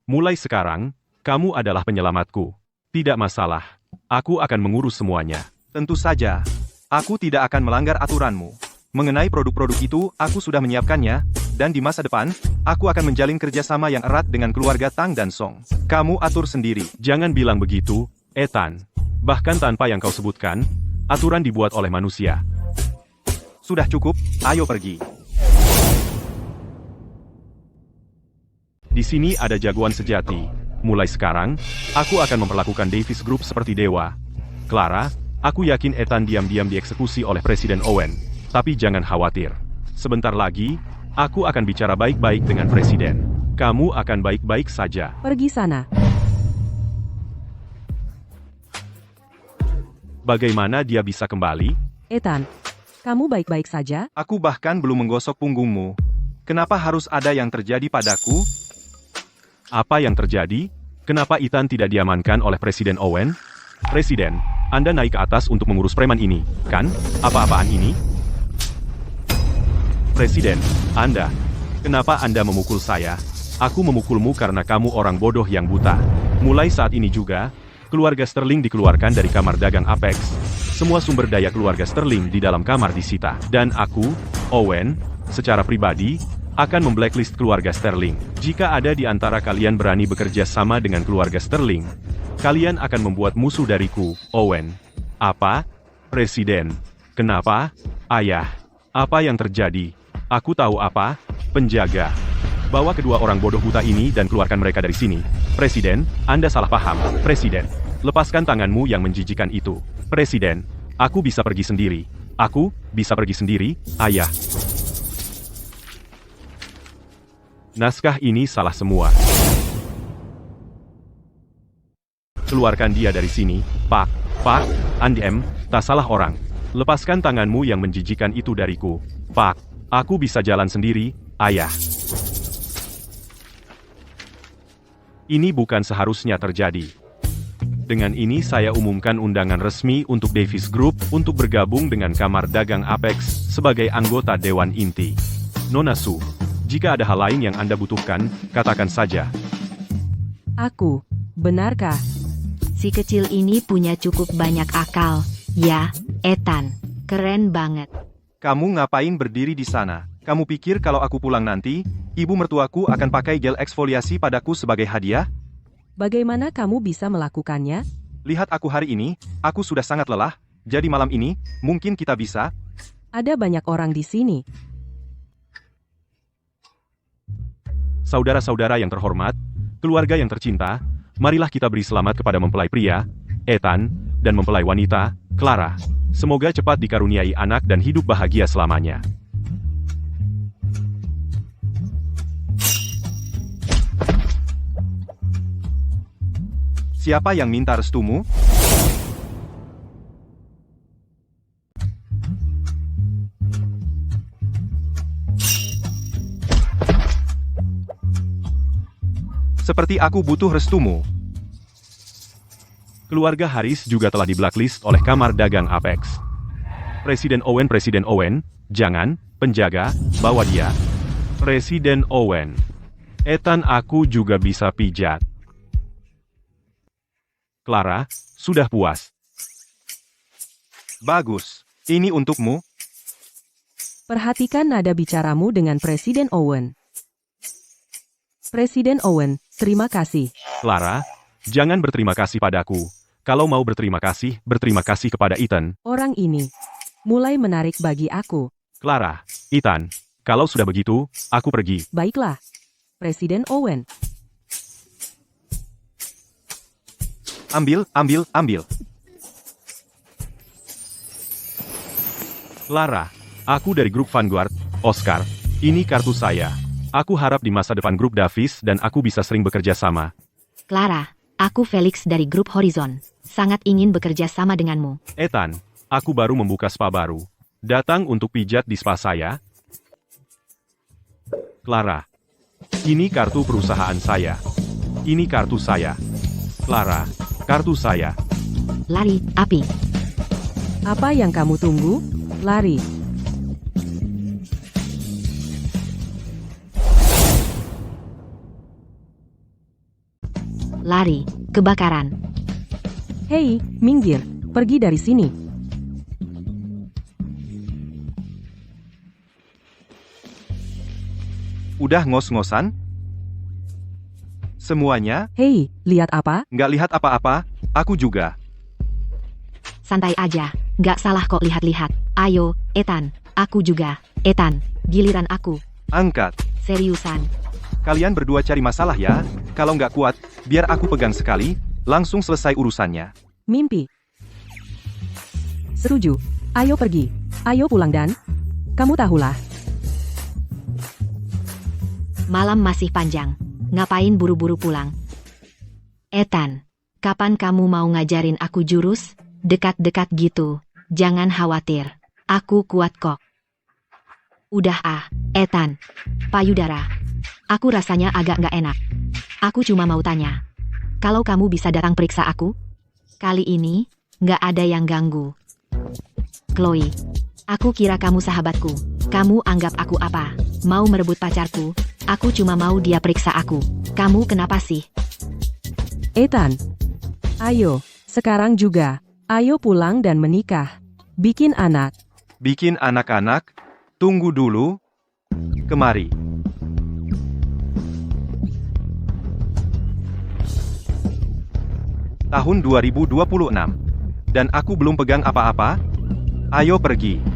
Mulai sekarang, kamu adalah penyelamatku. Tidak masalah. Aku akan mengurus semuanya. Tentu saja. Aku tidak akan melanggar aturanmu. Mengenai produk-produk itu, aku sudah menyiapkannya, dan di masa depan, aku akan menjalin kerjasama yang erat dengan keluarga Tang dan Song. Kamu atur sendiri. Jangan bilang begitu, Ethan. Bahkan tanpa yang kau sebutkan, aturan dibuat oleh manusia. Sudah cukup, ayo pergi. Di sini ada jagoan sejati. Mulai sekarang, aku akan memperlakukan Davis Group seperti dewa. Clara, aku yakin Ethan diam-diam dieksekusi oleh Presiden Owen. Tapi jangan khawatir. Sebentar lagi, aku akan bicara baik-baik dengan Presiden. Kamu akan baik-baik saja. Pergi sana. Bagaimana dia bisa kembali? Ethan, kamu baik-baik saja? Aku bahkan belum menggosok punggungmu. Kenapa harus ada yang terjadi padaku? Apa yang terjadi? Kenapa Ethan tidak diamankan oleh Presiden Owen? Presiden, Anda naik ke atas untuk mengurus preman ini, kan? Apa-apaan ini? Presiden, Anda. Kenapa Anda memukul saya? Aku memukulmu karena kamu orang bodoh yang buta. Mulai saat ini juga, keluarga Sterling dikeluarkan dari kamar dagang Apex. Semua sumber daya keluarga Sterling di dalam kamar disita. Dan aku, Owen, secara pribadi, akan memblacklist keluarga Sterling. Jika ada di antara kalian berani bekerja sama dengan keluarga Sterling, kalian akan membuat musuh dariku, Owen. Apa? Presiden. Kenapa? Ayah. Apa yang terjadi? Aku tahu apa. Penjaga. Bawa kedua orang bodoh buta ini dan keluarkan mereka dari sini. Presiden, Anda salah paham. Presiden. Lepaskan tanganmu yang menjijikan itu. Presiden. Aku bisa pergi sendiri. Aku bisa pergi sendiri, Ayah. Naskah ini salah semua. Keluarkan dia dari sini, Pak. Pak, Andi M, tak salah orang. Lepaskan tanganmu yang menjijikan itu dariku. Pak, aku bisa jalan sendiri, Ayah. Ini bukan seharusnya terjadi. Dengan ini saya umumkan undangan resmi untuk Davis Group untuk bergabung dengan Kamar Dagang Apex sebagai anggota Dewan Inti. Nona Su, jika ada hal lain yang Anda butuhkan, katakan saja. Aku, benarkah? Si kecil ini punya cukup banyak akal. Ya, Ethan. Keren banget. Kamu ngapain berdiri di sana? Kamu pikir kalau aku pulang nanti, ibu mertuaku akan pakai gel eksfoliasi padaku sebagai hadiah? Bagaimana kamu bisa melakukannya? Lihat aku hari ini, aku sudah sangat lelah, jadi malam ini, mungkin kita bisa. Ada banyak orang di sini. Saudara-saudara yang terhormat, keluarga yang tercinta, marilah kita beri selamat kepada mempelai pria, Ethan, dan mempelai wanita, Clara. Semoga cepat dikaruniai anak dan hidup bahagia selamanya. Siapa yang minta restumu? Seperti aku butuh restumu. Keluarga Harris juga telah di-blacklist oleh Kamar Dagang Apex. Presiden Owen, jangan, penjaga, bawa dia. Presiden Owen. Ethan aku juga bisa pijat. Clara, sudah puas. Bagus. Ini untukmu. Perhatikan nada bicaramu dengan Presiden Owen. Presiden Owen, terima kasih. Clara, jangan berterima kasih padaku. Kalau mau berterima kasih kepada Ethan. Orang ini mulai menarik bagi aku. Clara, Ethan, Kalau sudah begitu, aku pergi. Baiklah. Presiden Owen. Ambil, ambil, ambil. Lara, aku dari grup Vanguard. Oscar, ini kartu saya. Aku harap di masa depan grup Davis dan aku bisa sering bekerja sama. Clara, aku Felix dari grup Horizon. Sangat ingin bekerja sama denganmu. Ethan, aku baru membuka spa baru. Datang untuk pijat di spa saya? Clara, ini kartu perusahaan saya. Ini kartu saya. Clara, kartu saya. Lari, api. Apa yang kamu tunggu? Lari. Lari, kebakaran. Hei, minggir. Pergi dari sini. Udah ngos-ngosan? Semuanya? Hei, lihat apa? Nggak lihat apa-apa, aku juga. Santai aja, nggak salah kok lihat-lihat. Ayo, Ethan, aku juga. Ethan, giliran aku. Angkat. Seriusan. Kalian berdua cari masalah ya. Kalau nggak kuat, biar aku pegang sekali, langsung selesai urusannya. Mimpi. Setuju. Ayo pergi. Ayo pulang dan... Kamu tahulah. Malam masih panjang. Ngapain buru-buru pulang? Ethan, kapan kamu mau ngajarin aku jurus? Dekat-dekat gitu. Jangan khawatir. Aku kuat kok. Udah Ethan. Payudara. Aku rasanya agak nggak enak. Aku cuma mau tanya. Kalau kamu bisa datang periksa aku? Kali ini, nggak ada yang ganggu. Chloe. Aku kira kamu sahabatku. Kamu anggap aku apa? Mau merebut pacarku? Aku cuma mau dia periksa aku. Kamu kenapa sih? Ethan. Ayo, sekarang juga. Ayo pulang dan menikah. Bikin anak. Bikin anak-anak? Tunggu dulu. Kemari. Tahun 2026. Dan aku belum pegang apa-apa? Ayo pergi.